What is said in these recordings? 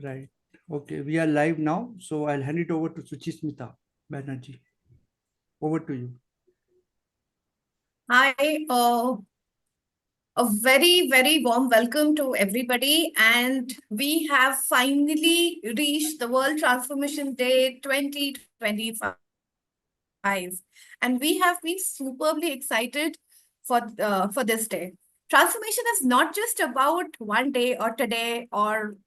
Right. Okay, we are live now. So I'll hand it over to Suchismita Banerjee. Over to you. Hi, a very, very warm welcome to everybody. And we have finally reached the World Transformation Day 2025. And we have been superbly excited for this day. Transformation is not just about one day or today or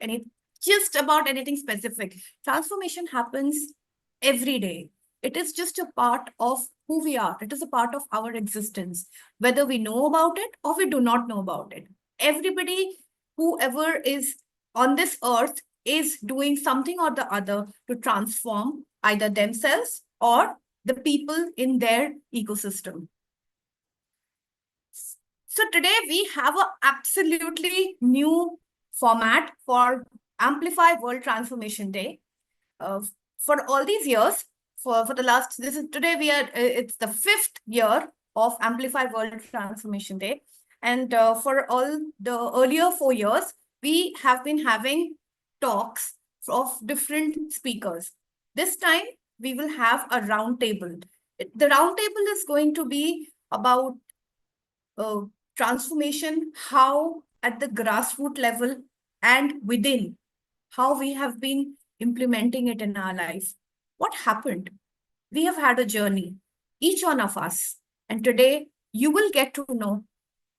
just about anything specific. Transformation happens every day. It is just a part of who we are. It is a part of our existence, whether we know about it or we do not know about it. Everybody, whoever is on this earth, is doing something or the other to transform either themselves or the people in their ecosystem. So today we have an absolutely new format for Amplify World Transformation Day. For all these years, for the last, it's the 5th year of Amplify World Transformation Day. And for all the earlier 4 years, we have been having talks of different speakers. This time, we will have a round table. The round table is going to be about transformation, how at the grassroots level and within, how we have been implementing it in our life. What happened? We have had a journey, each one of us. And today, you will get to know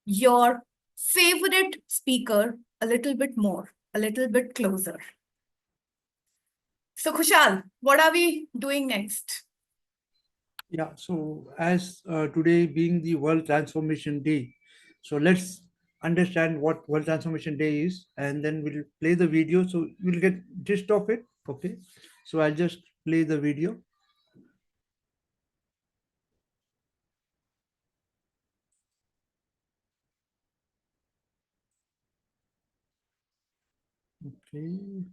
your favorite speaker a little bit more, a little bit closer. So, Kushal, what are we doing next? Yeah, so as today being the World Transformation Day, so let's understand what World Transformation Day is, and then we'll play the video. So we'll get gist of it. Okay, so I'll just play the video. Okay.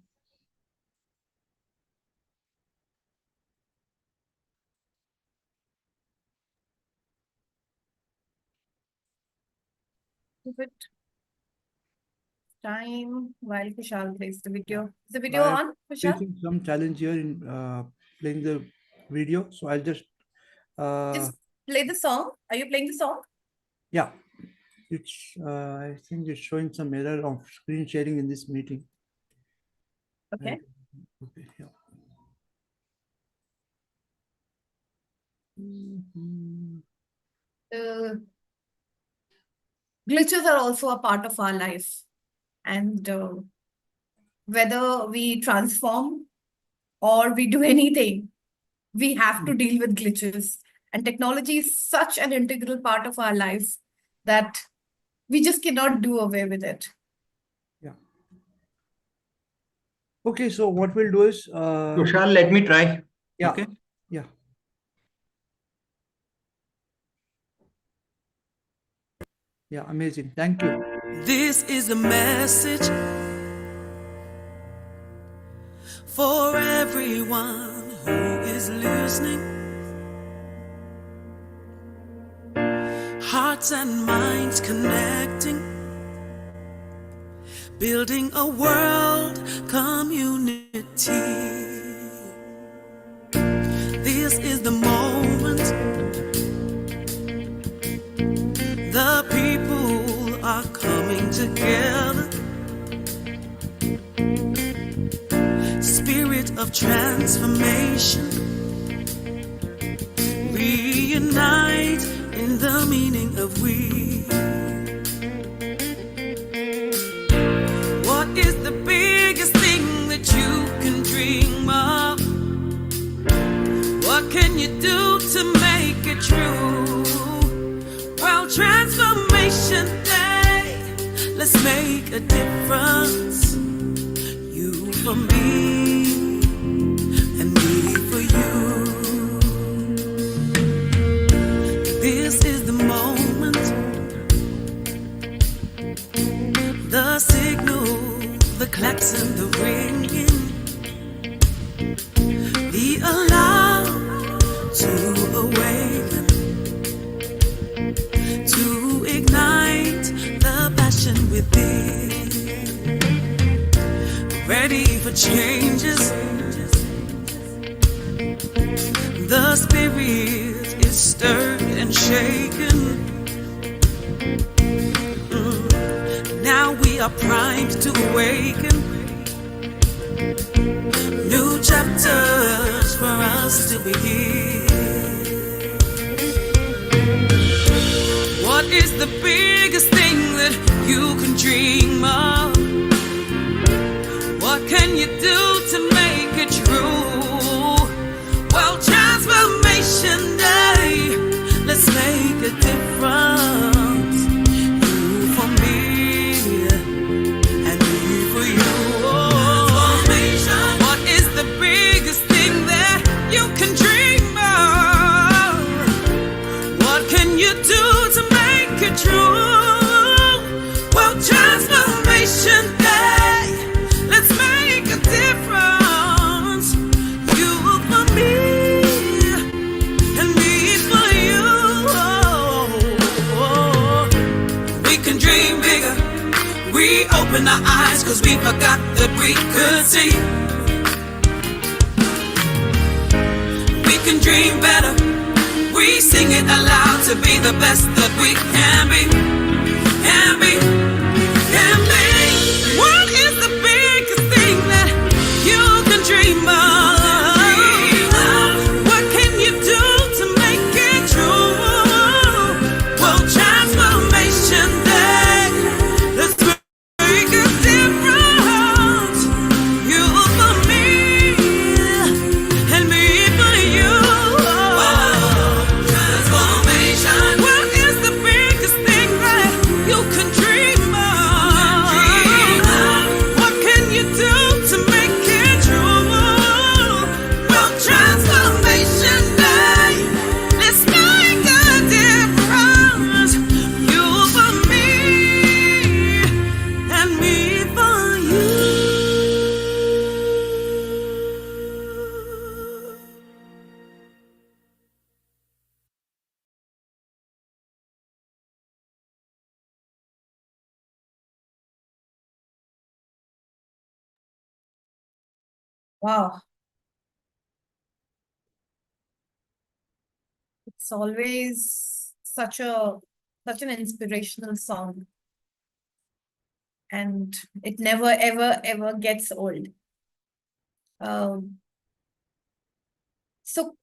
Give it time while Kushal plays the video. Is the video on, Kushal? Facing some challenge here in playing the video, so I'll just play the song. Are you playing the song? Yeah, it's I think it's showing some error of screen sharing in this meeting. Okay. Okay, yeah. Glitches are also a part of our life. And whether we transform or we do anything, we have to deal with glitches. And technology is such an integral part of our lives that we just cannot do away with it. Yeah. Okay, so what we'll do is Kushal, let me try. Yeah. Okay. Yeah. Yeah, amazing. Thank you. This is a message for everyone who is listening. Hearts and minds connecting, building a world community. This is the moment the people are coming together. Spirit of transformation, reunite in the meaning of we. What is the biggest thing that you can dream of? What can you do to make it true? Well, Transformation Day, let's make a difference. You for me, and me for you. This is the moment, the signal, the klaxon, the ringing, the alarm to awaken, to ignite the passion within. Ready for changes. The spirit is stirred and shaken. Now we are primed to awaken. New chapters for us to begin. What is the biggest thing that you can dream of? What can you do to make it true? Well, Transformation Day, let's make a difference. You for me, and me for you. Transformation. What is the biggest thing that you can dream of? What can you do to make it true? Well, Transformation Day, let's make a difference. You for me, and me for you. We can dream bigger. We open our eyes 'cause we forgot that we could see. We can dream better. We sing it aloud to be the best that we can be. Can be. Can be. What is the biggest thing that you can dream of? What can you do to make it true? Well, Transformation Day, let's make a difference. You for me, and me for you. Transformation. What is the biggest thing that you can dream of? What can you do to make it true? Well, Transformation Day, let's make a difference. You for me, and me for you. Wow. It's always such an inspirational song. And it never ever gets old. So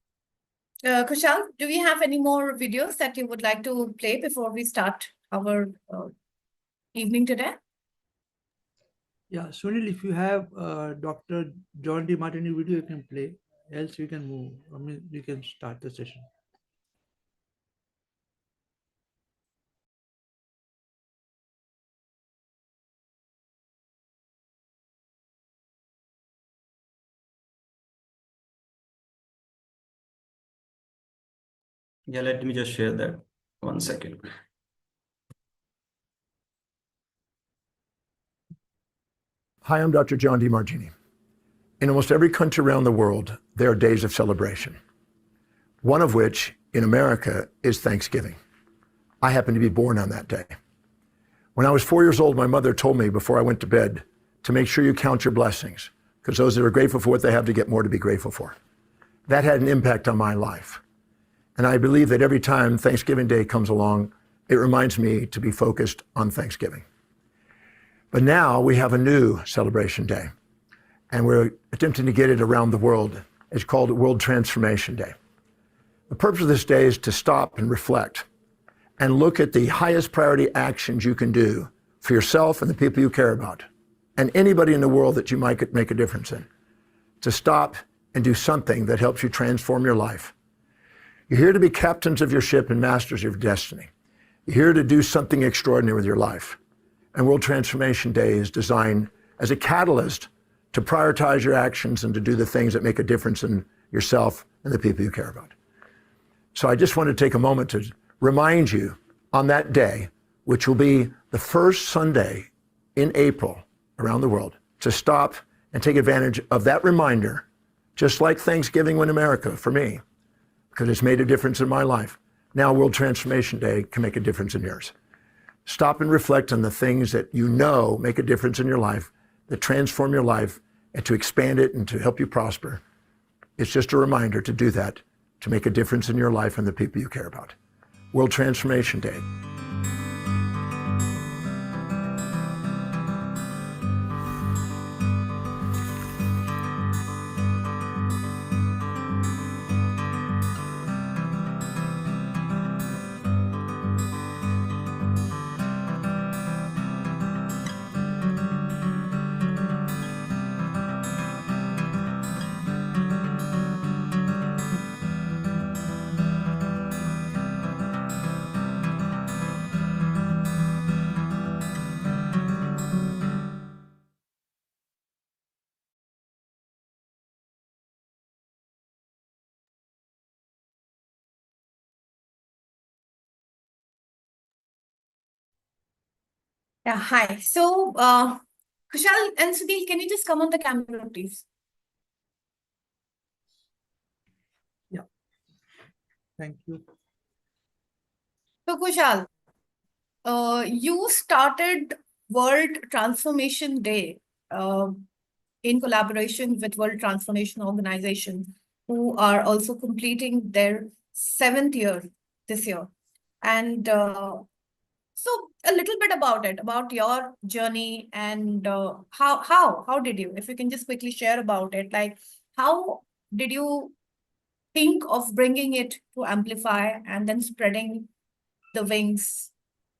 Kushal, do we have any more videos that you would like to play before we start our evening today? Yeah, Sunil, if you have Dr. John D. Martini video, you can play. Else we can move. I mean, we can start the session. Yeah, let me just share that. 1 second. Hi, I'm Dr. John D. Martini. In almost every country around the world, there are days of celebration, one of which in America is Thanksgiving. I happen to be born on that day. When I was 4 years old, my mother told me before I went to bed to make sure you count your blessings, because those that are grateful for what they have to get more to be grateful for. That had an impact on my life. And I believe that every time Thanksgiving Day comes along, it reminds me to be focused on Thanksgiving. But now we have a new celebration day, and we're attempting to get it around the world. It's called World Transformation Day. The purpose of this day is to stop and reflect and look at the highest priority actions you can do for yourself and the people you care about, and anybody in the world that you might make a difference in, to stop and do something that helps you transform your life. You're here to be captains of your ship and masters of your destiny. You're here to do something extraordinary with your life. And World Transformation Day is designed as a catalyst to prioritize your actions and to do the things that make a difference in yourself and the people you care about. So I just want to take a moment to remind you on that day, which will be the first Sunday in April around the world, to stop and take advantage of that reminder, just like Thanksgiving in America for me, because it's made a difference in my life. Now World Transformation Day can make a difference in yours. Stop and reflect on the things that you know make a difference in your life, that transform your life, and to expand it and to help you prosper. It's just a reminder to do that, to make a difference in your life and the people you care about. World Transformation Day. Yeah, hi. So, Kushal and Sudhil, can you just come on the camera, please? Thank you. So, Kushal, you started World Transformation Day in collaboration with World Transformation Organization, who are also completing their 7th year this year. And so a little bit about it, about your journey and how did you, if you can just quickly share about it, like how did you think of bringing it to Amplify and then spreading the wings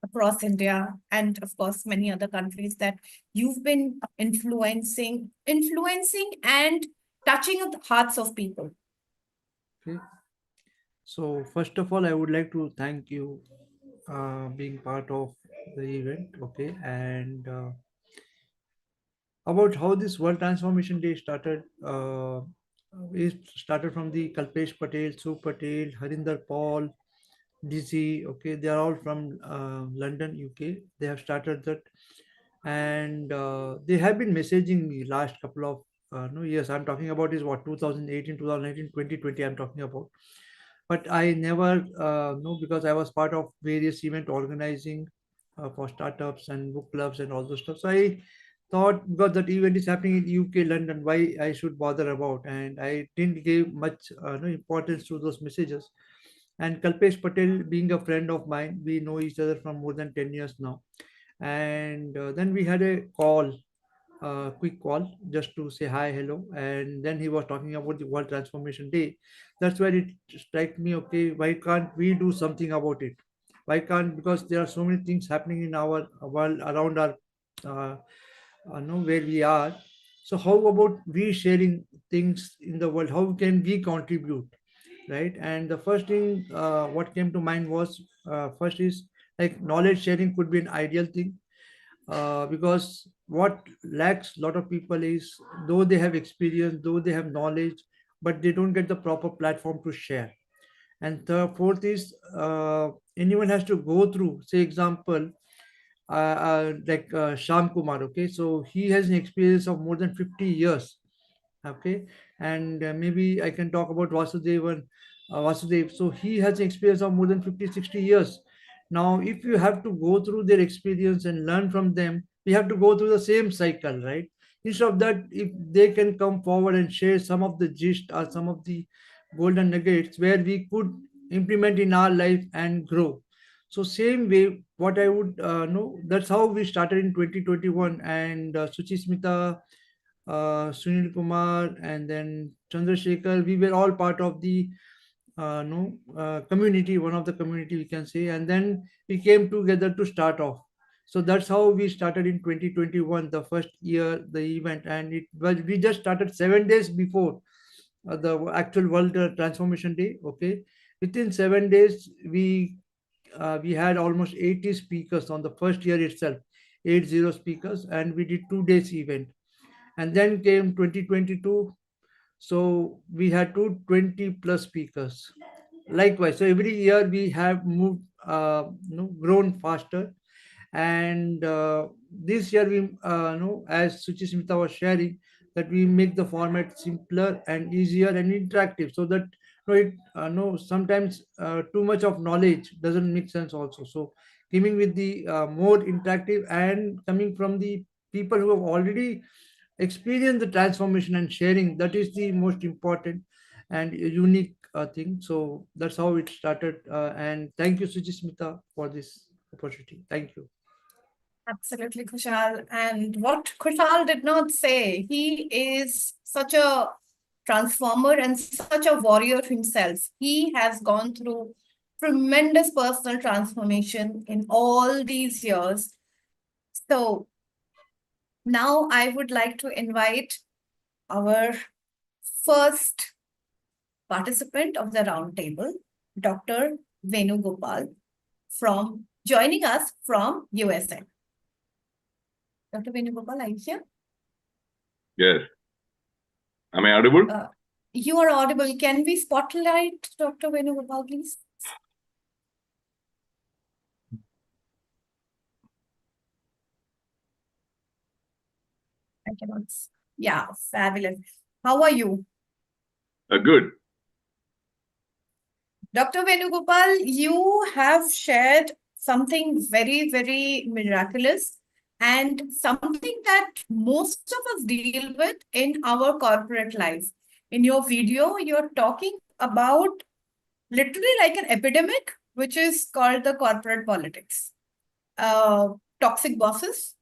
across India and of course many other countries that you've been influencing and touching the hearts of people? Okay. So first of all, I would like to thank you being part of the event. Okay, and about how this World Transformation Day started. It started from the Kalpesh Patel, Sue Patel, Harinder Paul, DC. Okay, they are all from London, UK. They have started that, and they have been messaging me last couple of no years. I'm talking about is what 2018, 2019, 2020. I'm talking about, but I never know because I was part of various event organizing for startups and book clubs and all those stuff. So I thought because that event is happening in UK, London, why I should bother about, and I didn't give much no importance to those messages. And Kalpesh Patel, being a friend of mine, we know each other from more than 10 years now. And then we had a call, quick call, just to say hi, hello. And then he was talking about the World Transformation Day. That's where it struck me, okay, why can't we do something about it? Why can't, because there are so many things happening in our world around our, uh, know where we are. So how about we sharing things in the world? How can we contribute? Right, and the first thing what came to mind was first is like knowledge sharing could be an ideal thing, because what lacks a lot of people is though they have experience, though they have knowledge, but they don't get the proper platform to share. And the fourth is anyone has to go through, say example, like Sham Kumar. Okay, so he has an experience of more than 50 years. Okay, and maybe I can talk about Vasudev. So he has experience of more than 50, 60 years. Now if you have to go through their experience and learn from them, we have to go through the same cycle, right? Instead of that, if they can come forward and share some of the gist or some of the golden nuggets where we could implement in our life and grow. So same way, what I would know, that's how we started in 2021. And Suchismita, Sunil Kumar, and then Chandrasekhar, we were all part of the no community, one of the community we can say, and then we came together to start off. So that's how we started in 2021, the first year the event, and it was we just started 7 days before the actual World Transformation Day. Okay, within 7 days we had almost 80 speakers on the first year itself, 80 speakers, and we did 2 days event. And then came 2022, so we had 220 plus speakers. Likewise, so every year we have moved, grown faster. And this year we as Suchi Smita was sharing, that we make the format simpler and easier and interactive, so that sometimes too much of knowledge doesn't make sense also. So giving with the more interactive and coming from the people who have already experience the transformation and sharing. That is the most important and unique thing. So that's how it started. And thank you, Sujismita, for this opportunity. Thank you. Absolutely, Kushal. And what Kushal did not say, he is such a transformer and such a warrior himself. He has gone through tremendous personal transformation in all these years. So now I would like to invite our first participant of the roundtable, Dr. Venugopal, from joining us from USA. Dr. Venugopal, are you here? Yes. Am I audible? You are audible. Can we spotlight Dr. Venugopal, please? I cannot. Yeah, fabulous. How are you? Good. Dr. Venugopal, you have shared something very, very miraculous and something that most of us deal with in our corporate life. In your video, you're talking about literally like an epidemic, which is called the corporate politics. Toxic bosses,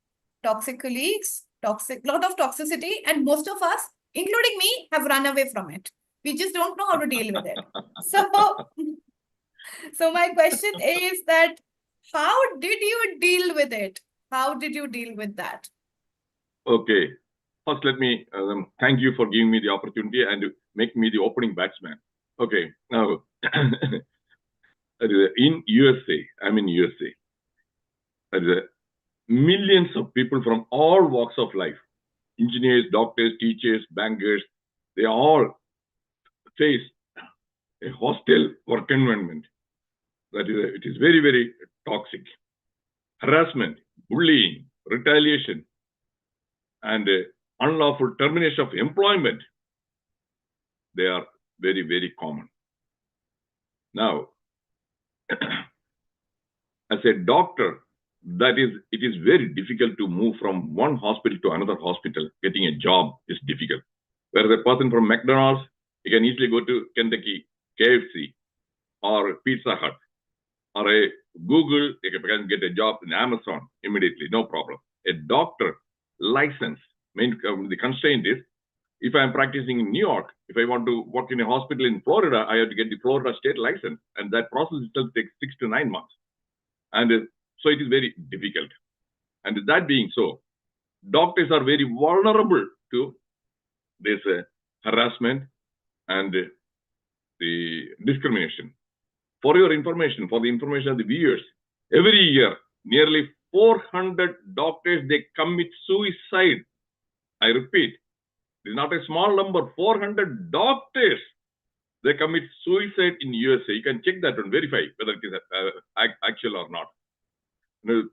toxic colleagues, lot of toxicity, and most of us, including me, have run away from it. We just don't know how to deal with it. So my question is that how did you deal with it? How did you deal with that? Okay. First, let me thank you for giving me the opportunity and make me the opening batsman. Okay. Now, in USA, I'm in USA. Millions of people from all walks of life, engineers, doctors, teachers, bankers, they all face a hostile work environment. That is, it is very, very toxic. Harassment, bullying, retaliation, and unlawful termination of employment. They are very, very common. Now, as a doctor, it is very difficult to move from one hospital to another hospital. Getting a job is difficult. Whereas a person from McDonald's, he can easily go to Kentucky, KFC, or Pizza Hut, or a Google, they can get a job in Amazon immediately, no problem. A doctor license, the constraint is, if I'm practicing in New York, if I want to work in a hospital in Florida, I have to get the Florida state license, and that process itself takes 6 to 9 months. And so it is very difficult. And that being so, doctors are very vulnerable to this harassment and the discrimination. For your information, for the information of the viewers, every year, nearly 400 doctors, they commit suicide. I repeat, it is not a small number, 400 doctors, they commit suicide in USA. You can check that and verify whether it is actual or not.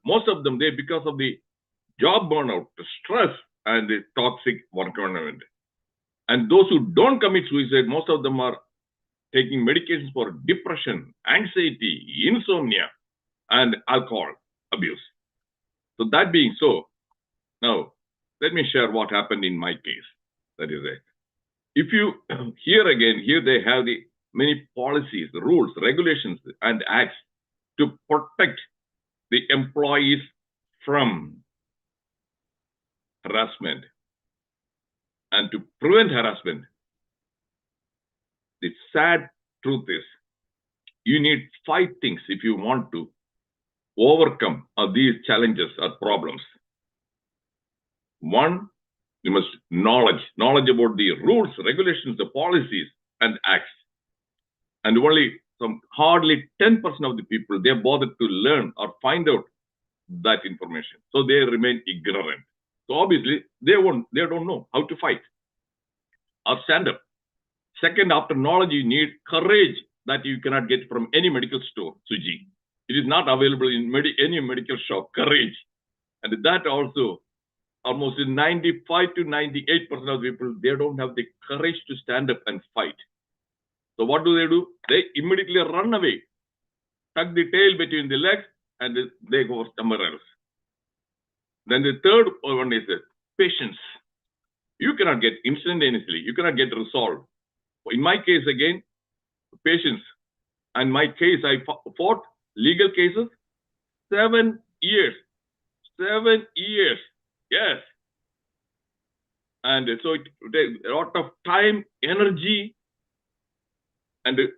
Most of them, because of the job burnout, the stress, and the toxic work environment. And those who don't commit suicide, most of them are taking medications for depression, anxiety, insomnia, and alcohol abuse. So that being so, now let me share what happened in my case. That is it. If you here they have the many policies, rules, regulations, and acts to protect the employees from harassment and to prevent harassment. The sad truth is, you need 5 things if you want to overcome these challenges or problems. 1, you must knowledge about the rules, regulations, the policies, and acts. And hardly 10% of the people, they are bothered to learn or find out that information. So they remain ignorant. So obviously, they don't know how to fight or stand up. Second, after knowledge, you need courage that you cannot get from any medical store, Suji. It is not available in any medical shop, courage. And that also, almost 95 to 98% of people, they don't have the courage to stand up and fight. So what do? They immediately run away, tuck the tail between the legs, and they go somewhere else. Then the third one is patience. You cannot get instantaneously. You cannot get resolved. In my case, again, patients. And my case, I fought legal cases 7 years. 7 years. Yes. And so it takes a lot of time, energy. And the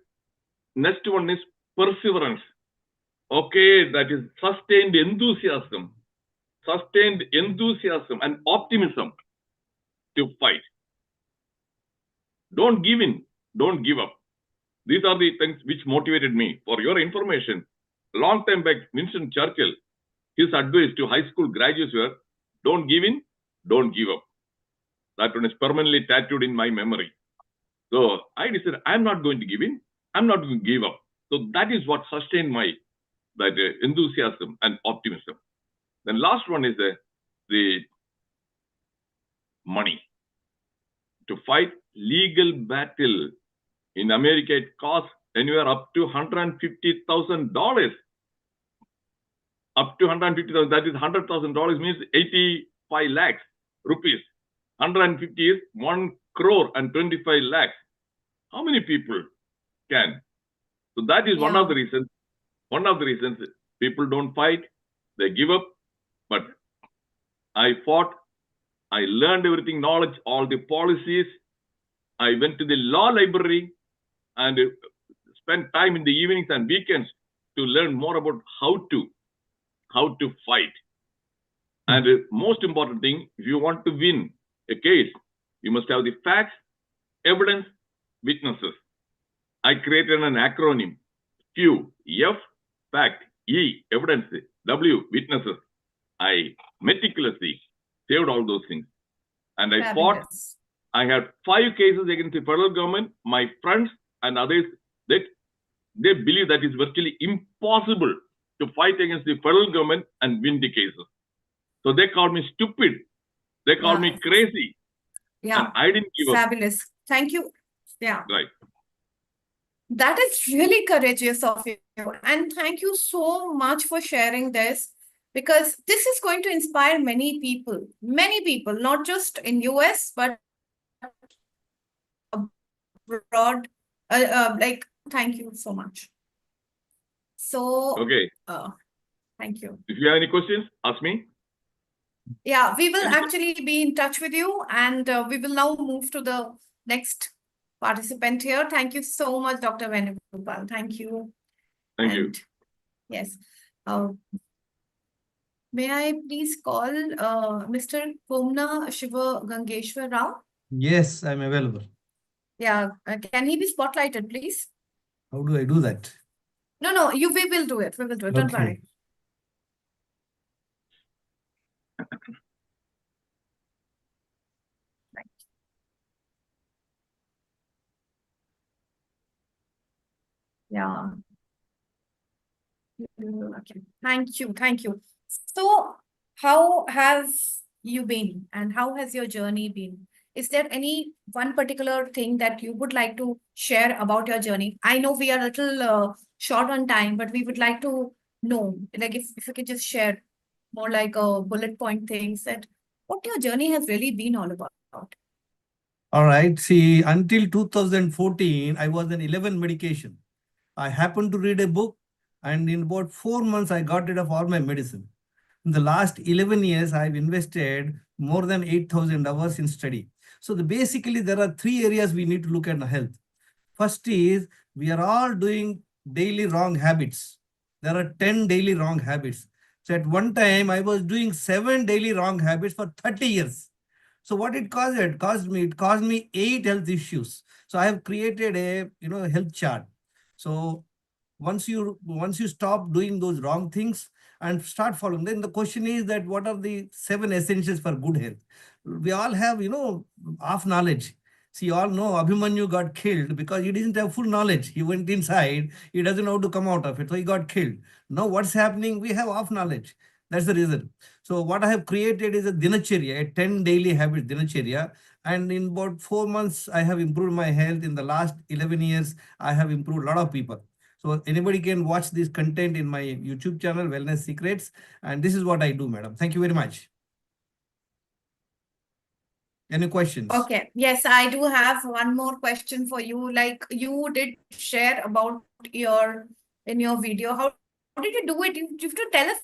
next one is perseverance. Okay, that is sustained enthusiasm. Sustained enthusiasm and optimism to fight. Don't give in. Don't give up. These are the things which motivated me. For your information, long time back, Winston Churchill, his advice to high school graduates were, don't give in, don't give up. That one is permanently tattooed in my memory. So I decided, I'm not going to give in. I'm not going to give up. So that is what sustained my enthusiasm and optimism. Then last one is the money. To fight legal battle. In America, it costs anywhere up to $150,000. Up to $150,000, that is $100,000 means 85 lakhs rupees. 150 is 1 crore and 25 lakhs. How many people can? So that is one of the reasons. One of the reasons people don't fight, they give up. But I fought. I learned everything, knowledge, all the policies. I went to the law library and spent time in the evenings and weekends to learn more about how to fight. And most important thing, if you want to win a case, you must have the facts, evidence, witnesses. I created an acronym, Q, F, fact, E, evidence, W, witnesses. I meticulously saved all those things. And I fought. I had 5 cases against the federal government. My friends and others, they believe that it's virtually impossible to fight against the federal government and win the cases. So they called me stupid. They called me crazy. Yeah. And I didn't give up. Fabulous. Thank you. Yeah. Right. That is really courageous of you. And thank you so much for sharing this, because this is going to inspire many people, not just in US, but abroad. Thank you so much. So, Okay. thank you. If you have any questions, ask me. Yeah, we will actually be in touch with you, and we will now move to the next participant here. Thank you so much, Dr. Venugopal. Thank you. Thank you. Yes. May I please call Mr. Komna Shiva Gangeshwar Rao? Yes, I'm available. Yeah. Can he be spotlighted, please? How do I do that? No, we will do it. We will do it. Don't worry. Right. Yeah. Okay. Thank you. So, how have you been, and how has your journey been? Is there any one particular thing that you would like to share about your journey? I know we are a little short on time, but we would like to know, like, if you could just share more like bullet point things that what your journey has really been all about. All right. See, until 2014, I was on 11 medication. I happened to read a book, and in about 4 months, I got rid of all my medicine. In the last 11 years, I've invested more than 8,000 hours in study. So basically, there are 3 areas we need to look at the health. First is, we are all doing daily wrong habits. There are 10 daily wrong habits. So at one time, I was doing 7 daily wrong habits for 30 years. So what it caused? It caused me 8 health issues. So I have created a health chart. So once you stop doing those wrong things and start following, then the question is that what are the 7 essentials for good health? We all have, half knowledge. See, you all know Abhimanyu got killed because he didn't have full knowledge. He went inside. He doesn't know how to come out of it. So he got killed. Now what's happening? We have half knowledge. That's the reason. So what I have created is a dinacharya, a 10 daily habit dinacharya. And in about 4 months, I have improved my health. In the last 11 years, I have improved a lot of people. So anybody can watch this content in my YouTube channel, Wellness Secrets. And this is what I do, madam. Thank you very much. Any questions? Okay. Yes, I do have one more question for you. Like you did share about in your video. How did you do it? You have to tell us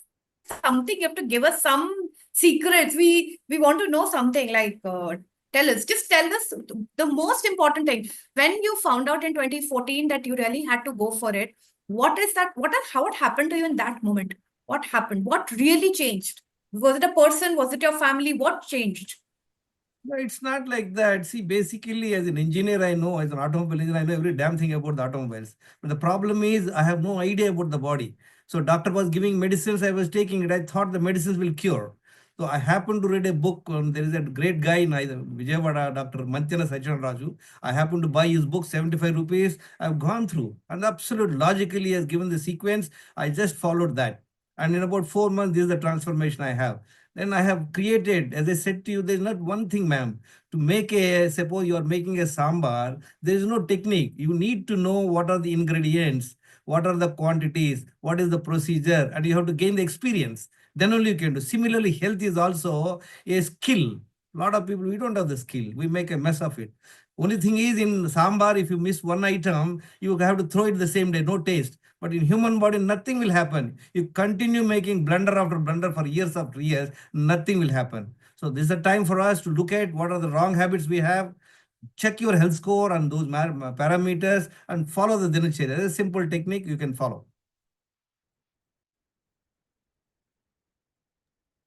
something. You have to give us some secrets. We want to know something. Like tell us. Just tell us the most important thing. When you found out in 2014 that you really had to go for it, what is that? How it happened to you in that moment? What happened? What really changed? Was it a person? Was it your family? What changed? No, it's not like that. See, basically, as an engineer, I know, as an automobile engineer, I know every damn thing about the automobiles. But the problem is, I have no idea about the body. So, doctor was giving medicines, I was taking it. I thought the medicines will cure. So, I happened to read a book. There is a great guy in Vijayawada, Dr. Mantyana Sachin Raju. I happened to buy his book, 75 rupees. I've gone through, and absolute logically has given the sequence. I just followed that. And in about 4 months, this is the transformation I have. Then I have created, as I said to you, there's not one thing, ma'am. To make suppose you are making a sambar, there is no technique. You need to know what are the ingredients, what are the quantities, what is the procedure, and you have to gain the experience. Then only you can do. Similarly, health is also a skill. A lot of people, we don't have the skill. We make a mess of it. Only thing is in sambar, if you miss one item, you have to throw it the same day, no taste. But in human body, nothing will happen. You continue making blunder after blunder for years after years, nothing will happen. So this is a time for us to look at what are the wrong habits we have, check your health score on those parameters and follow the dinacharya. It's a simple technique you can follow.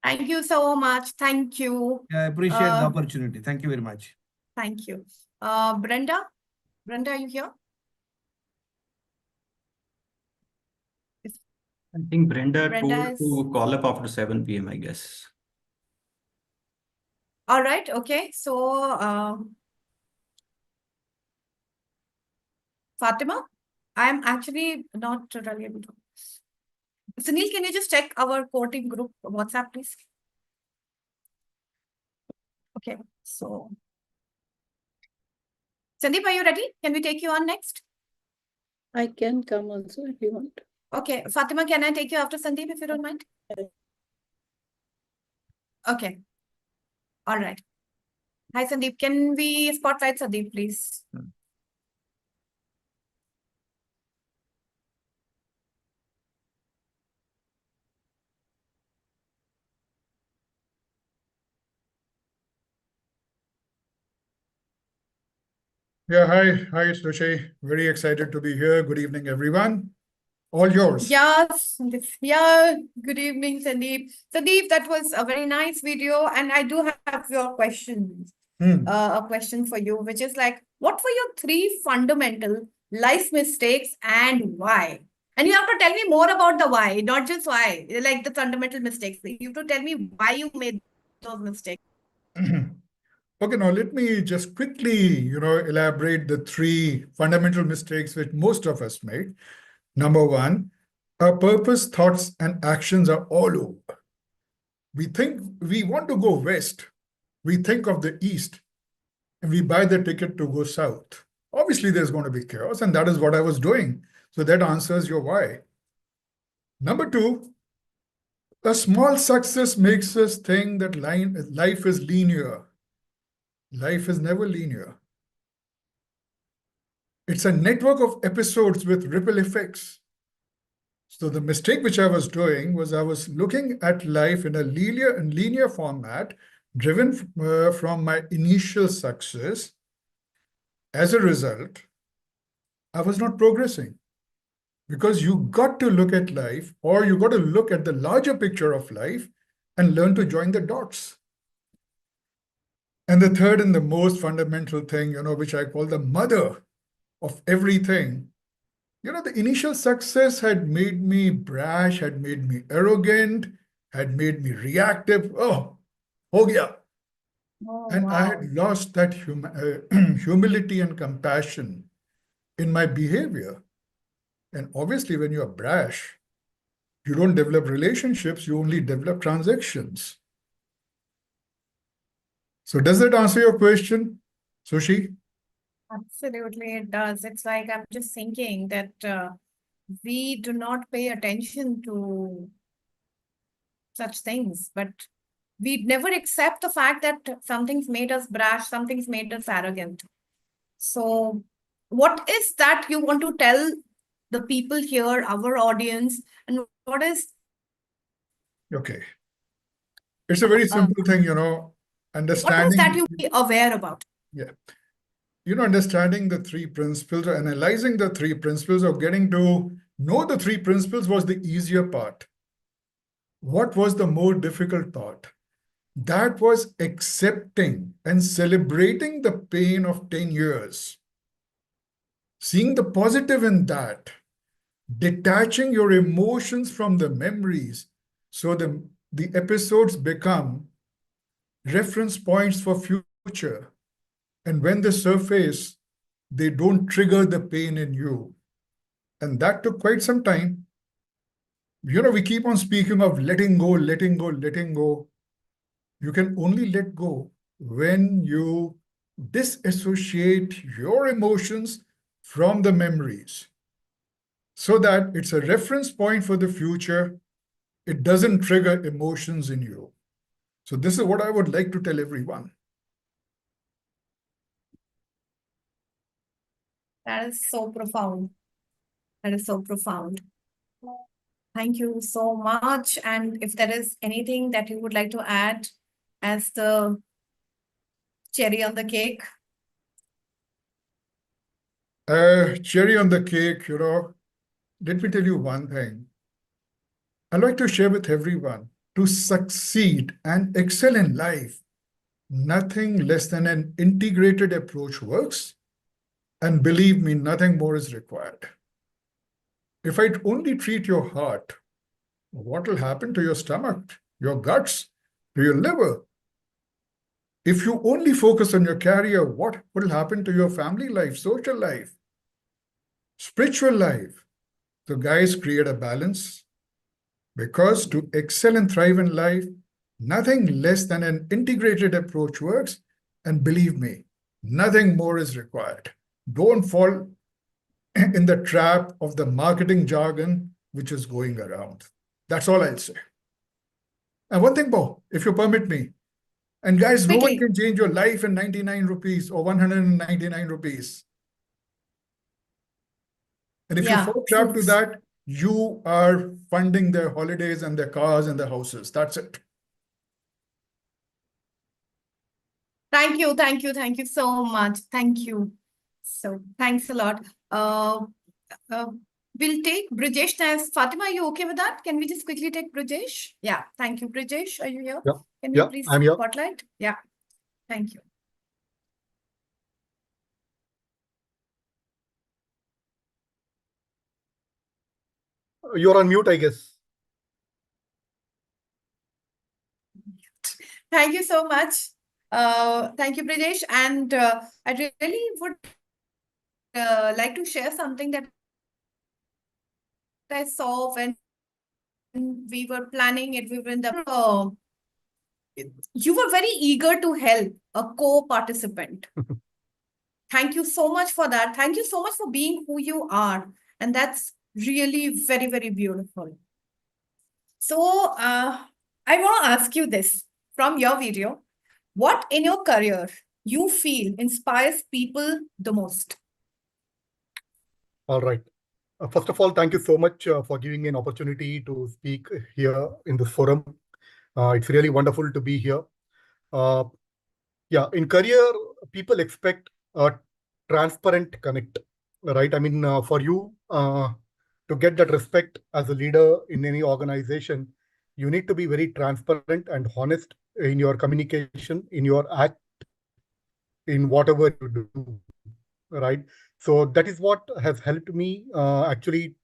Thank you so much. Thank you. I appreciate the opportunity. Thank you very much. Thank you. Brenda? Brenda, are you here? I think Brenda Brenda told to call up after 7 p.m., I guess. All right. Okay. So, Fatima, I'm actually not really able to. Sunil, can you just check our core team group WhatsApp, please? Okay. So, Sandeep, are you ready? Can we take you on next? I can come also if you want. Okay. Fatima, can I take you after Sandeep if you don't mind? Okay. All right. Hi, Sandeep. Can we spotlight Sandeep, please? Yeah, hi, it's Rishi. Very excited to be here. Good evening, everyone. All yours. Yes, yeah, good evening, Sandeep. Sandeep, that was a very nice video, and I do have your questions. A question for you, which is like, what were your 3 fundamental life mistakes and why? And you have to tell me more about the why, not just why, like the fundamental mistakes. You have to tell me why you made those mistakes. Okay, now let me just quickly, elaborate the 3 fundamental mistakes which most of us make. Number 1, our purpose, thoughts, and actions are all over. We think we want to go west. We think of the east, and we buy the ticket to go south. Obviously, there's going to be chaos, and that is what I was doing. So that answers your why. Number 2, a small success makes us think that life is linear. Life is never linear. It's a network of episodes with ripple effects. So the mistake which I was doing was I was looking at life in a linear format, driven from my initial success. As a result, I was not progressing. Because you got to look at life, or you got to look at the larger picture of life and learn to join the dots. And the third and the most fundamental thing, which I call the mother of everything, the initial success had made me brash, had made me arrogant, had made me reactive. Oh, ho gaya. And wow. I had lost that humility and compassion in my behavior. And obviously, when you are brash, you don't develop relationships, you only develop transactions. So does that answer your question, Sushi? Absolutely, it does. It's like I'm just thinking that we do not pay attention to such things, but we never accept the fact that something's made us brash, something's made us arrogant. So what is that you want to tell the people here, our audience, and what is Okay. It's a very simple thing, you know, what is understanding. that you be aware about? Yeah. You know, understanding the three principles or analyzing the three principles or getting to know the three principles was the easier part. What was the more difficult part? That was accepting and celebrating the pain of 10 years. Seeing the positive in that, detaching your emotions from the memories so the episodes become reference points for future. And when they surface, they don't trigger the pain in you. And that took quite some time. You know, we keep on speaking of letting go, letting go, letting go. You can only let go when you disassociate your emotions from the memories so that it's a reference point for the future. It doesn't trigger emotions in you. So this is what I would like to tell everyone. That is so profound. That is so profound. Thank you so much. And if there is anything that you would like to add as the cherry on the cake. Cherry on the cake, you know, let me tell you one thing. I'd like to share with everyone, to succeed and excel in life, nothing less than an integrated approach works. And believe me, nothing more is required. If I only treat your heart, what will happen to your stomach, your guts, to your liver? If you only focus on your career, what will happen to your family life, social life, spiritual life? So guys, create a balance, because to excel and thrive in life, nothing less than an integrated approach works. And believe me, nothing more is required. Don't fall in the trap of the marketing jargon which is going around. That's all I'll say. And one thing more, if you permit me. And guys, no one can change your life in 99 rupees or 199 rupees. And if you fall trap to that, you are funding their holidays and their cars and their houses. That's it. Thank you. Thank you. Thank you so much. Thank you. So thanks a lot. We'll take Brijesh as Fatima. Are you okay with that? Can we just quickly take Brijesh? Yeah. Thank you. Brijesh, are you here? Yeah. Can you Yeah, please I'm here. spotlight? Yeah. Thank you. You're on mute, I guess. Thank you so much. Thank you, Brijesh. And I really would like to share something that I saw when we were planning it. We were in the you were very eager to help a co-participant. Thank you so much for that. Thank you so much for being who you are. And that's really very, very beautiful. So I want to ask you this from your video. What in your career you feel inspires people the most? All right. First of all, thank you so much for giving me an opportunity to speak here in this forum. It's really wonderful to be here. Yeah, in career, people expect a transparent connect, right? I mean, for you to get that respect as a leader in any organization, you need to be very transparent and honest in your communication, in your act, in whatever you do, right? So that is what has helped me actually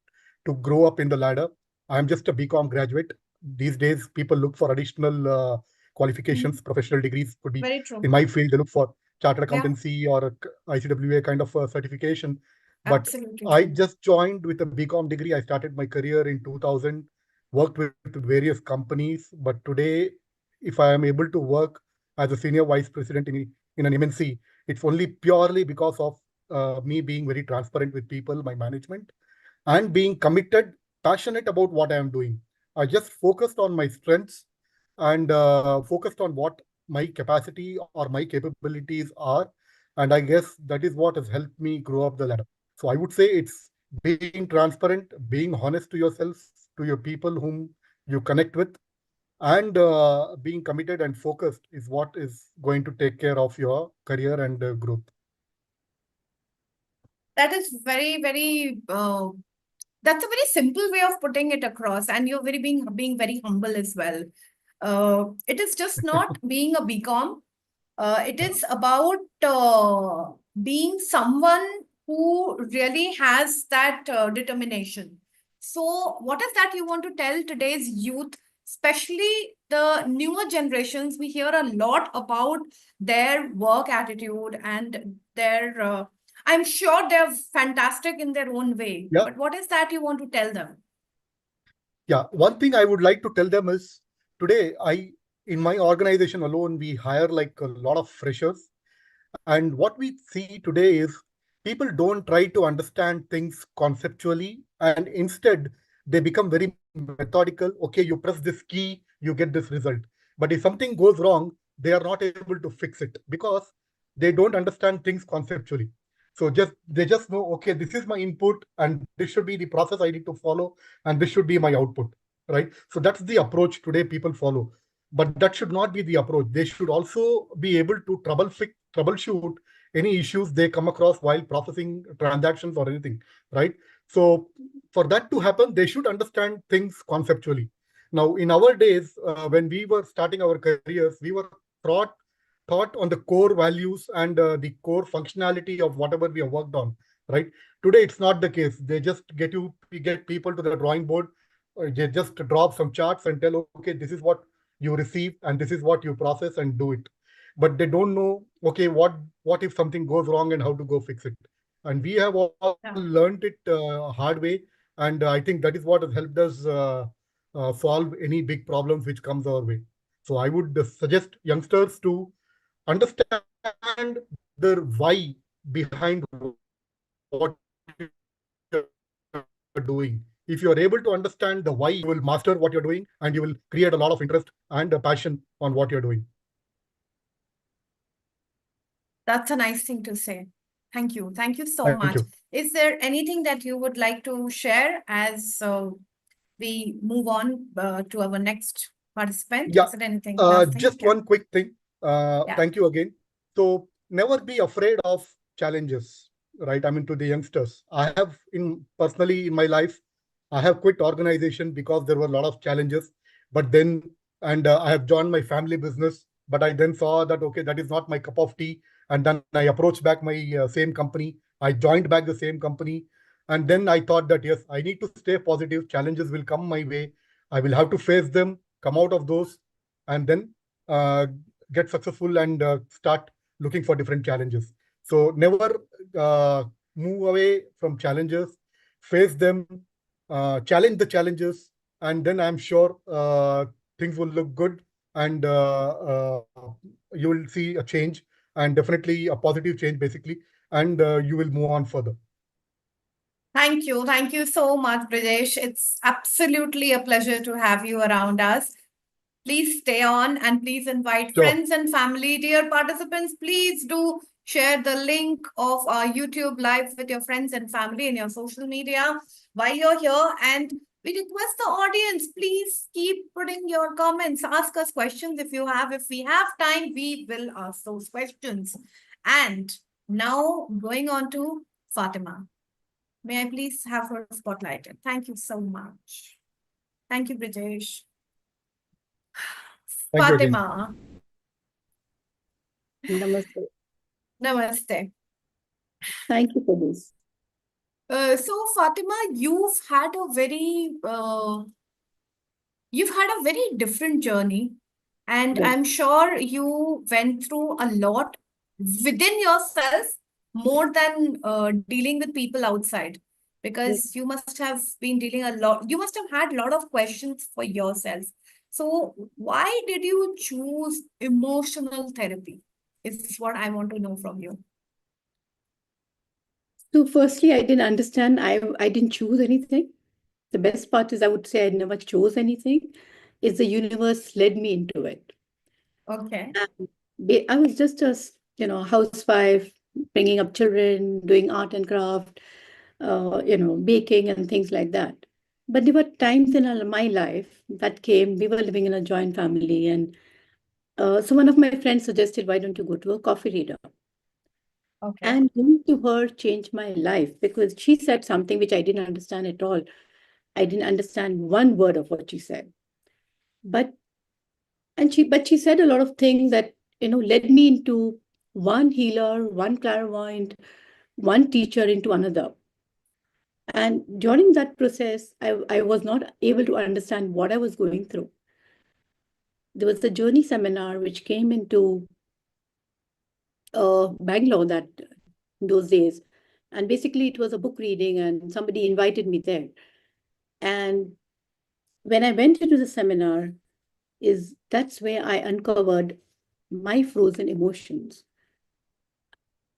to grow up in the ladder. I'm just a BCom graduate. These days, people look for additional qualifications, professional degrees could be. Very true. In my field, they look for chartered accountancy or ICWA kind of certification. But Absolutely I true. just joined with a BCom degree. I started my career in 2000, worked with various companies. But today, if I am able to work as a senior vice president in an MNC, it's only purely because of me being very transparent with people, my management, and being committed, passionate about what I am doing. I just focused on my strengths and focused on what my capacity or my capabilities are. And I guess that is what has helped me grow up the ladder. So I would say it's being transparent, being honest to yourself, to your people whom you connect with, and being committed and focused is what is going to take care of your career and growth. That is that's a very simple way of putting it across, and you're being very humble as well. It is just not being a BCom. It is about being someone who really has that determination. So, what is that you want to tell today's youth, especially the newer generations? We hear a lot about their work attitude and their. I'm sure they're fantastic in their own way, Yeah. but what is that you want to tell them? Yeah, one thing I would like to tell them is today, in my organization alone, we hire like a lot of freshers. And what we see today is people don't try to understand things conceptually, and instead they become very methodical. Okay, you press this key, you get this result. But if something goes wrong, they are not able to fix it because they don't understand things conceptually. So they just know, okay, this is my input and this should be the process I need to follow, and this should be my output, right? So that's the approach today people follow. But that should not be the approach. They should also be able to troubleshoot any issues they come across while processing transactions or anything, right? So for that to happen, they should understand things conceptually. Now, in our days, when we were starting our careers, we were taught on the core values and the core functionality of whatever we have worked on, right? Today, it's not the case. They just get people to the drawing board. They just drop some charts and tell, okay, this is what you receive and this is what you process and do it. But they don't know, okay, what if something goes wrong and how to go fix it. And we have all learned it hard way. And I think that is what has helped us solve any big problems which comes our way. So I would suggest youngsters to understand the why behind what you're doing. If you are able to understand the why, you will master what you're doing and you will create a lot of interest and a passion on what you're doing. That's a nice thing to say. Thank you. Thank you so Thank much. you. Is there anything that you would like to share as we move on to our next participant? Yeah. Is there anything? Last thing? Just Yeah. one quick thing. Yeah. Thank you again. So never be afraid of challenges, right? I mean, to the youngsters. I have personally in my life, I have quit organization because there were a lot of challenges. But then, I have joined my family business. But I then saw that, okay, that is not my cup of tea. And then I approached back my same company. I joined back the same company. And then I thought that, yes, I need to stay positive. Challenges will come my way. I will have to face them, come out of those, and then get successful and start looking for different challenges. So never move away from challenges, face them, challenge the challenges, and then I'm sure things will look good and you will see a change, and definitely a positive change basically, and you will move on further. Thank you. Thank you so much, Brijesh. It's absolutely a pleasure to have you around us. Please stay on and please invite friends and family. Dear participants, please do share the link of our YouTube live with your friends and family in your social media while you're here. And we request the audience, please keep putting your comments. Ask us questions if you have. If we have time, we will ask those questions. And now going on to Fatima. May I please have her spotlighted? Thank you so much. Thank you, Brijesh. Thank Fatima. Namaste. Namaste. Thank you for this. So Fatima, you've had a very different journey, and Yeah. I'm sure you went through a lot within yourself more than dealing with people outside, because you must have been dealing a lot. You must have had a lot of questions for yourself. So why did you choose emotional therapy? Is what I want to know from you. So firstly, I didn't understand. I didn't choose anything. The best part is I would say I never chose anything. is the universe led me into it. Okay. I was just a housewife, bringing up children, doing art and craft, baking and things like that. But there were times in my life that came. We were living in a joint family, and so one of my friends suggested, "Why don't you go to a coffee reader?" Okay. And going to her changed my life because she said something which I didn't understand at all. I didn't understand one word of what she said, but she said a lot of things that led me into one healer, one clairvoyant, one teacher into another. And during that process, I was not able to understand what I was going through. There was a journey seminar which came into Bangalore those days. And basically, it was a book reading, and somebody invited me there. And when I went into the seminar, that's where I uncovered my frozen emotions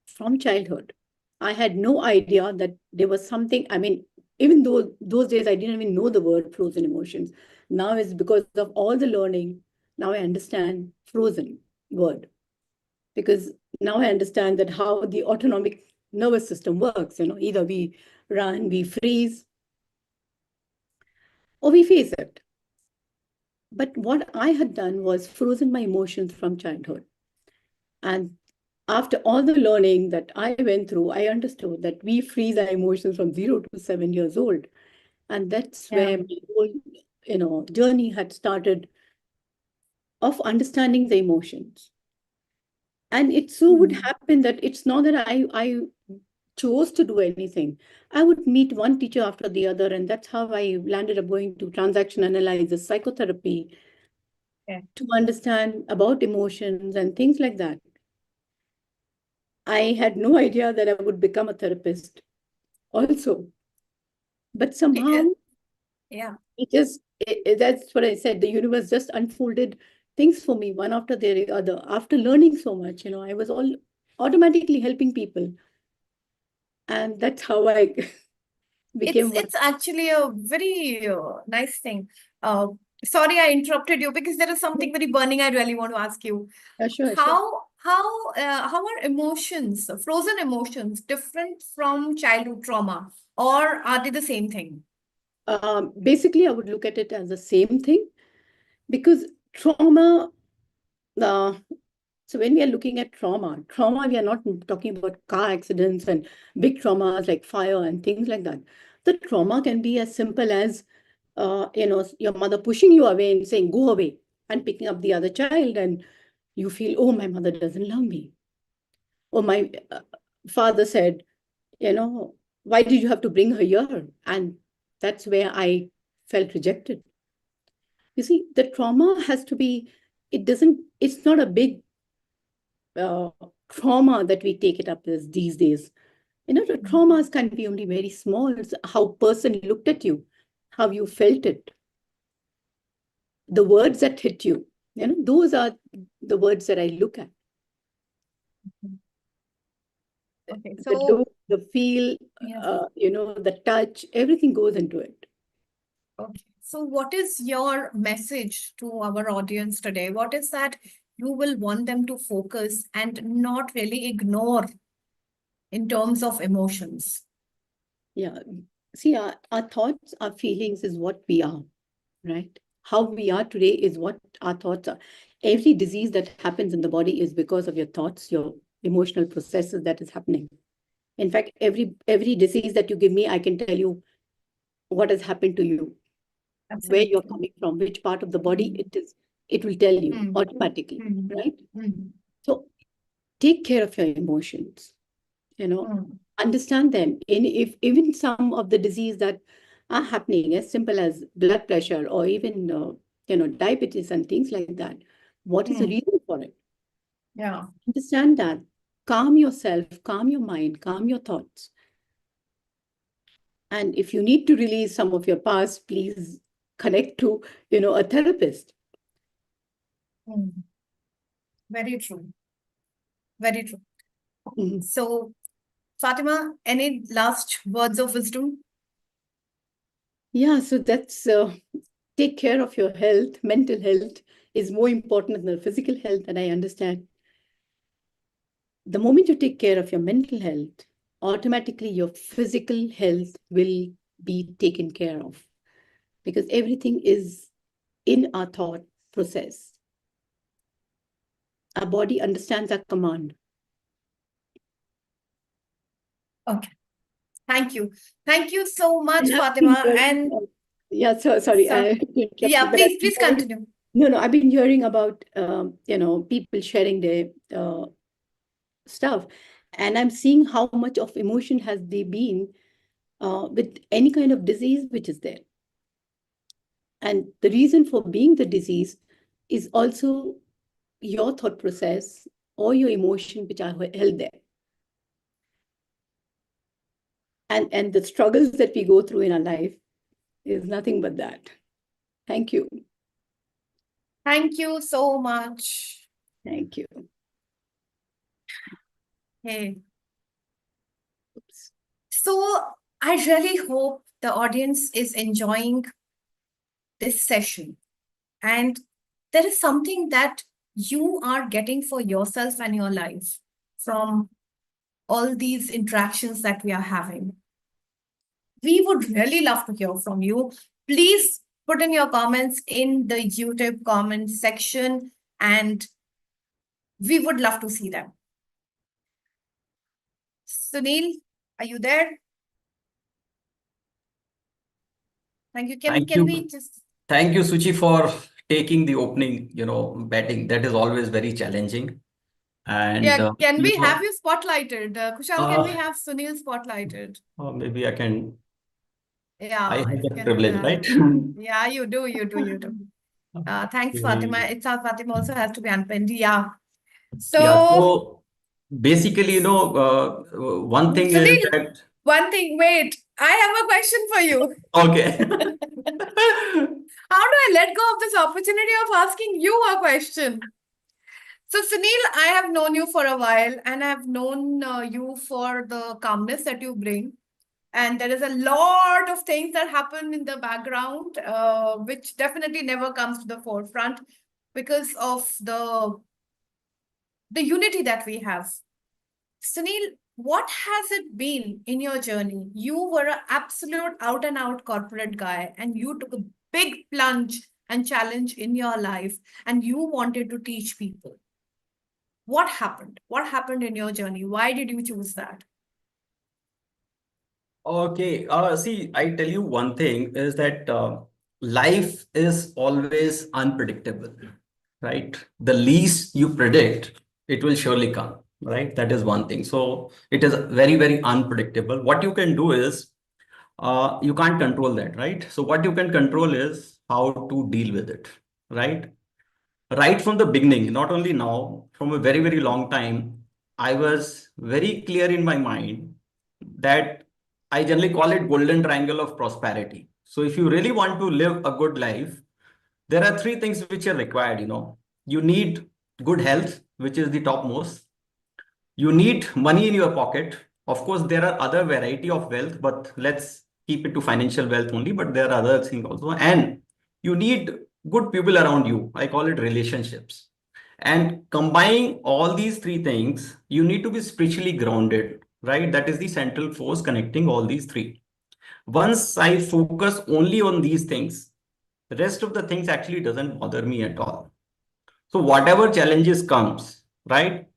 from childhood. I had no idea that there was something. I mean, even though those days I didn't even know the word frozen emotions. Now it's because of all the learning. Now I understand frozen word, because now I understand that how the autonomic nervous system works. Either we run, we freeze, or we face it. But what I had done was frozen my emotions from childhood. And after all the learning that I went through, I understood that we freeze our emotions from 0 to 7 years old. And that's where my whole, journey had started of understanding the emotions. And it so would happen that it's not that I chose to do anything. I would meet one teacher after the other, and that's how I landed up going to transaction analysis, psychotherapy, to understand about emotions and things like that. I had no idea that I would become a therapist also. But somehow, that's what I said. The universe just unfolded things for me, one after the other. After learning so much, I was automatically helping people. And that's how I became. It's actually a very nice thing. Sorry, I interrupted you because there is something very burning I really want to ask you. Sure. How are emotions, frozen emotions, different from childhood trauma, or are they the same thing? Basically, I would look at it as the same thing, because trauma. So when we are looking at trauma, we are not talking about car accidents and big traumas like fire and things like that. The trauma can be as simple as, your mother pushing you away and saying, "Go away," and picking up the other child, and you feel, "Oh, my mother doesn't love me." Or my father said, "Why did you have to bring her here?" And that's where I felt rejected. You see, the trauma has to be, it's not a big trauma that we take it up as these days. The traumas can be only very small. It's how person looked at you, how you felt it, the words that hit you. Those are the words that I look at. Okay, The so look, the feel, the touch, everything goes into it. okay. So what is your message to our audience today? What is that you will want them to focus and not really ignore in terms of emotions? Yeah. See, our thoughts, our feelings is what we are, right? How we are today is what our thoughts are. Every disease that happens in the body is because of your thoughts, your emotional processes that is happening. In fact, every disease that you give me, I can tell you what has happened to you, where you're coming from, which part of the body it is. It will tell you automatically, right? So take care of your emotions, understand them. And if even some of the disease that are happening, as simple as blood pressure or even, diabetes and things like that, what is the reason for it? Yeah. Understand that. Calm yourself, calm your mind, calm your thoughts. And if you need to release some of your past, please connect to, a therapist. Very true. Very true. Mhm. So, Fatima, any last words of wisdom? Yeah, so that's take care of your health, mental health is more important than the physical health, and I understand. The moment you take care of your mental health, automatically your physical health will be taken care of, because everything is in our thought process. Our body understands our command. Okay. Thank you. Thank you so much, And I've Fatima. been And yeah, sorry, so, I interrupted, yeah, but I've please been hearing- continue. No, I've been hearing about people sharing their stuff, and I'm seeing how much of emotion has they been with any kind of disease which is there. And the reason for being the disease is also your thought process or your emotion which are held there. And the struggles that we go through in our life is nothing but that. Thank you. Thank you so much. Thank you. Hey. Oops. So I really hope the audience is enjoying this session. And there is something that you are getting for yourself and your life from all these interactions that we are having. We would really love to hear from you. Please put in your comments in the YouTube comment section, and we would love to see them. Sunil, are you there? Thank you. Can we just... Thank you, Suchi, for taking the opening, batting. That is always very challenging. And Yeah, can we have you spotlighted? Kushal, can we have Sunil spotlighted? maybe I can. Yeah, I have if you that can do privilege, that. right? Yeah, you do. Thanks, Okay. Fatima. It's Fatima also has to be unpinned. Yeah. So, Yeah. So basically, one thing is Sunil, that. one thing, wait, I have a question for you. Okay. How do I let go of this opportunity of asking you a question? So, Sunil, I have known you for a while, and I've known you for the calmness that you bring. And there is a lot of things that happen in the background, which definitely never comes to the forefront because of the unity that we have. Sunil, what has it been in your journey? You were an absolute out and out corporate guy, and you took a big plunge and challenge in your life, and you wanted to teach people. What happened? What happened in your journey? Why did you choose that? Okay. See, I tell you one thing is that life is always unpredictable, right? The least you predict, it will surely come, right? That is one thing. So it is very, very unpredictable. What you can do is you can't control that, right? So what you can control is how to deal with it, right? Right from the beginning, not only now, from a very, very long time, I was very clear in my mind that I generally call it golden triangle of prosperity. So if you really want to live a good life, there are three things which are required. You need good health, which is the topmost. You need money in your pocket. Of course, there are other variety of wealth, but let's keep it to financial wealth only. But there are other things also. And you need good people around you. I call it relationships. And combining all these three things, you need to be spiritually grounded, right? That is the central force connecting all these three. Once I focus only on these things, the rest of the things actually doesn't bother me at all. So whatever challenges comes, right?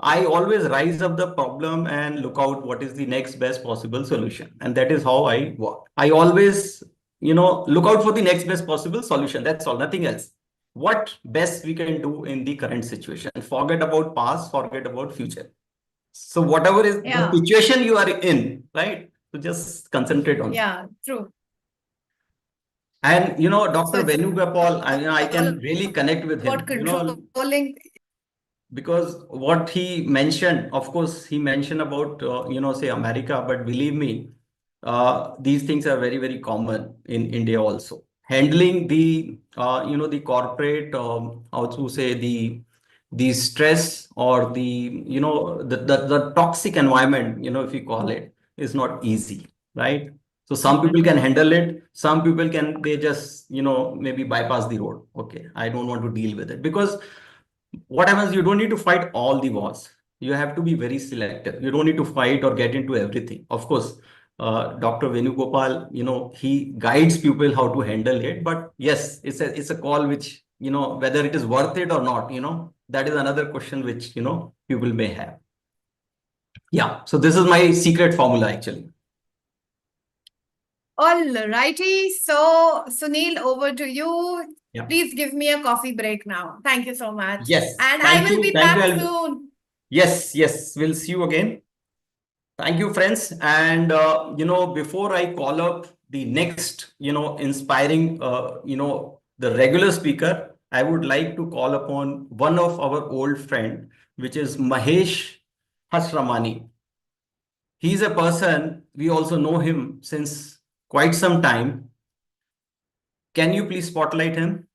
I always rise up the problem and look out what is the next best possible solution. And that is how I work. I always, look out for the next best possible solution. That's all, nothing else. What best we can do in the current situation. Forget about past, forget about future. So whatever is the situation you are in, right? So just concentrate on. Yeah, true. And Dr. Venugopal, I can really connect with him. About controlling. Because what he mentioned, of course, he mentioned about, say America, but believe me, these things are very, very common in India also. Handling the, the corporate, how to say the stress or the toxic environment, if you call it, is not easy, right? So some people can handle it. Some people can, they just, maybe bypass the road. Okay, I don't want to deal with it, because what happens, you don't need to fight all the wars. You have to be very selective. You don't need to fight or get into everything. Of course, Dr. Venugopal, he guides people how to handle it. But yes, it's a call which, whether it is worth it or not, that is another question which, people may have. Yeah. So this is my secret formula, actually. All righty. So, Sunil, over to you. Yeah. Please give me a coffee break now. Thank you so much. Yes. And I Thank will you. be Thank back you. soon. Yes. We'll see you again. Thank you, friends. And, before I call up the next, inspiring, the regular speaker, I would like to call upon one of our old friend, which is Mahesh Hasramani. He's a person, we also know him since quite some time. Can you please spotlight him?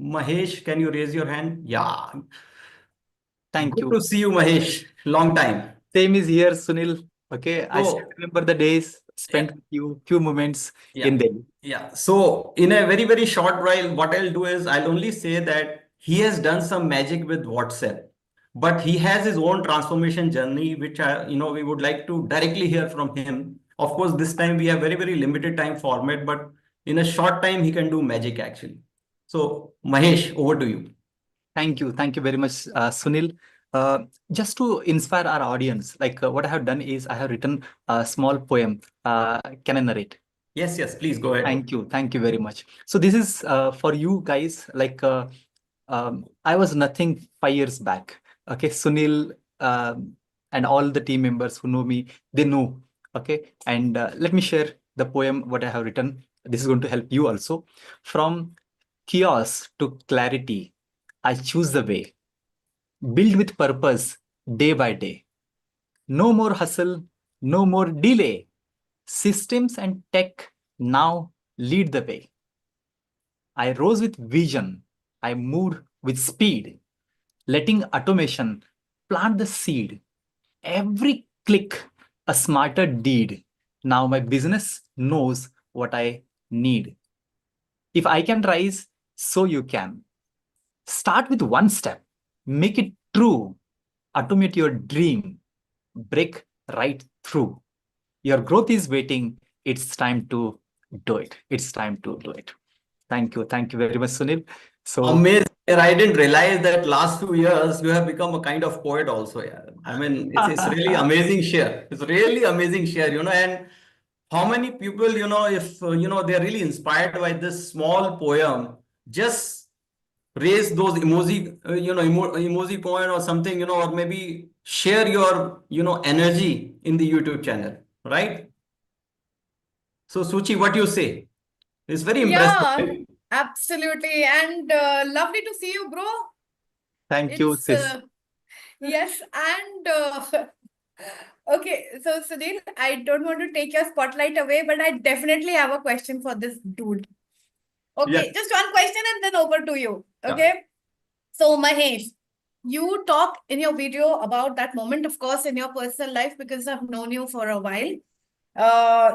Mahesh, can you raise your hand? Yeah. Thank Good you. to see you, Mahesh. Long time. Same is here, Sunil. Okay, I still So, remember the days spent with you, few moments in yeah. Delhi. Yeah. So in a very, very short while, what I'll do is I'll only say that he has done some magic with WhatsApp, but he has his own transformation journey, which we would like to directly hear from him. Of course, this time we have very, very limited time format, but in a short time he can do magic actually. So Mahesh, over to you. Thank you very much, Sunil. Just to inspire our audience, like what I have done is I have written a small poem. Can I narrate? Yes, please go ahead. Thank you very much. So this is for you guys. Like I was nothing 5 years back. Okay, Sunil and all the team members who know me, they know. Okay, and let me share the poem what I have written. This is going to help you also. From chaos to clarity, I choose the way. Build with purpose day by day. No more hustle, no more delay. Systems and tech now lead the way. I rose with vision. I moved with speed, letting automation plant the seed. Every click, a smarter deed. Now my business knows what I need. If I can rise, so you can. Start with one step. Make it true. Automate your dream. Break right through. Your growth is waiting. It's time to do it. It's time to do it. Thank you very much, Sunil. So amazing. I didn't realize that last 2 years you have become a kind of poet also. Yeah, I mean, it's really amazing share. It's really amazing share, and how many people, if they're really inspired by this small poem, just raise those emoji, emoji coin or something, or maybe share your, energy in the YouTube channel, right? So Suchi, what you say? It's very impressive. Yeah, absolutely. And lovely to see you, bro. thank you, sis. Yes, and okay, so Sunil, I don't want to take your spotlight away, but I definitely have a question for this dude. Okay, Yeah. just one question and then over to you. Yeah. Okay. So Mahesh, you talk in your video about that moment, of course, in your personal life, because I've known you for a while.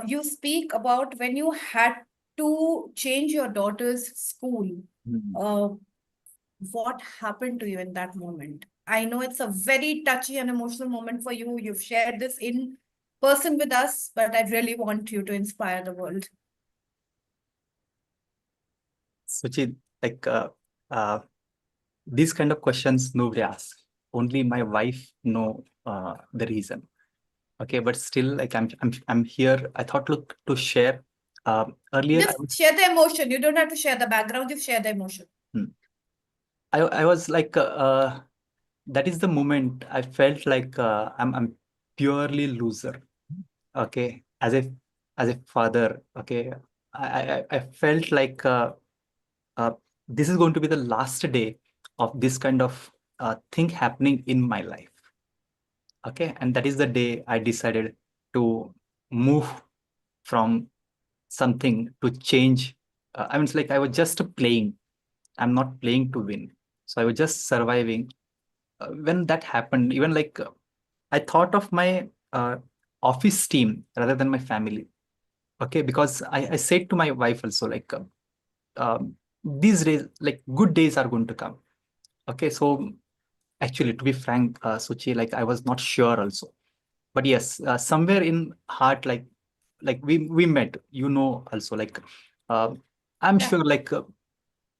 You speak about when you had to change your daughter's school. What happened to you in that moment? I know it's a very touchy and emotional moment for you. You've shared this in person with us, but I really want you to inspire the world. Suchi, like these kind of questions nobody asks. Only my wife know the reason. Okay, but still, like I'm here. I thought, look, to share. Earlier, Just share the emotion. You don't have to share the background. Just share the emotion. I was like, that is the moment I felt like I'm purely loser. Okay, as a father. Okay, I felt like this is going to be the last day of this kind of thing happening in my life. Okay, and that is the day I decided to move from something to change. I mean, it's like I was just playing. I'm not playing to win. So I was just surviving. When that happened, even like I thought of my office team rather than my family. Okay, because I said to my wife also, like, these days, like, good days are going to come. Okay, so actually, to be frank, Suchi, like, I was not sure also. But yes, somewhere in heart, like we met, also, like, I'm Yeah. sure, like,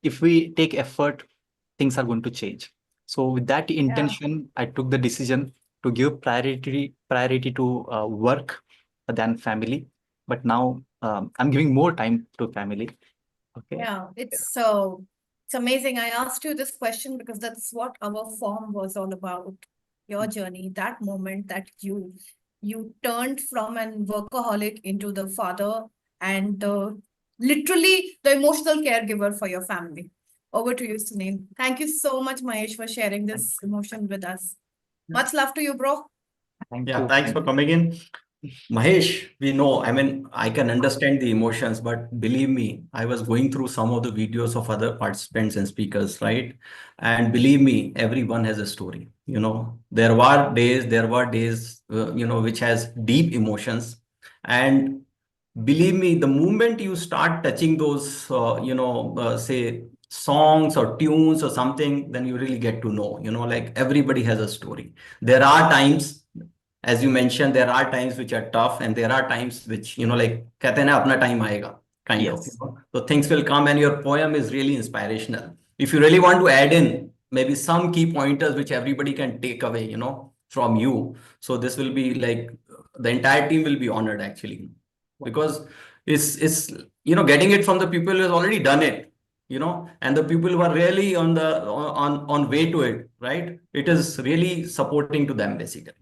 if we take effort, things are going to change. So with that intention, I took the decision to give priority to work than family. But now I'm giving more time to family. Okay. Yeah, it's amazing. I asked you this question because that's what our form was all about. Your journey, that moment that you turned from an workaholic into the father and literally the emotional caregiver for your family. Over to you, Sunil. Thank you so much, Mahesh, for sharing this emotion with us. Much love to you, bro. Thank Yeah, you. thanks for coming in. Mahesh, we know, I mean, I can understand the emotions, but believe me, I was going through some of the videos of other participants and speakers, right? And believe me, everyone has a story. There were days, which has deep emotions. And believe me, the moment you start touching those, say songs or tunes or something, then you really get to know, like everybody has a story. There are times, as you mentioned, there are times which are tough, and there are times which, like, कहते हैं ना, अपना time आएगा, kind of, Yes. So things will come, and your poem is really inspirational. If you really want to add in maybe some key pointers which everybody can take away, from you, so this will be like the entire team will be honored actually, because it's getting it from the people who has already done it, and the people who are really on way to it, right? It is really supporting to them basically.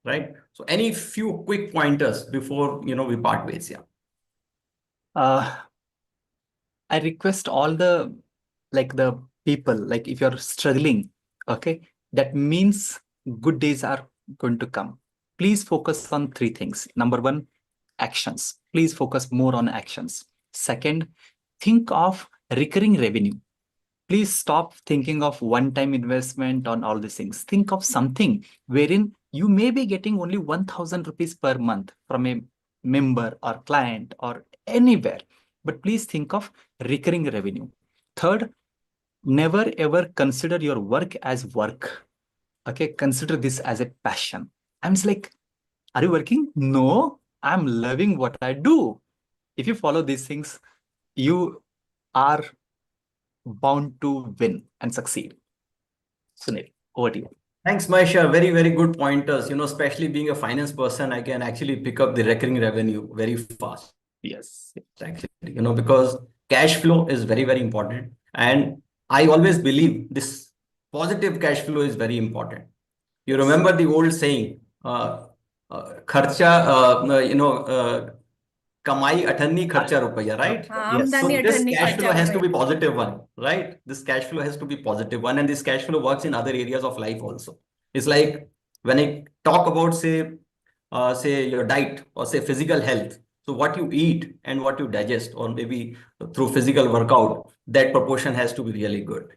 Right. So any few quick pointers before, we part ways. Yeah. I request all the people, like, if you're struggling, okay, that means good days are going to come. Please focus on three things. Number one, actions. Please focus more on actions. Second, think of recurring revenue. Please stop thinking of one-time investment on all these things. Think of something wherein you may be getting only 1,000 rupees per month from a member or client or anywhere. But please think of recurring revenue. Third, never ever consider your work as work. Okay, consider this as a passion. I'm just like, are you working? No, I'm loving what I do. If you follow these things, you are bound to win and succeed. Sunil, over to you. Thanks, Maisha. Very, very good pointers. Especially being a finance person, I can actually pick up the recurring revenue very fast. Yes. Actually, because cash flow is very, very important. And I always believe this positive cash flow is very important. You remember the old saying, kharcha, kamai athanni kharcha rupaya, right? Yes. So Amdani this athanni cash flow kharcha has to rupaya. be positive one, right? This cash flow has to be positive one, and this cash flow works in other areas of life also. It's like when I talk about, say your diet or say physical health. So what you eat and what you digest, or maybe through physical workout, that proportion has to be really good,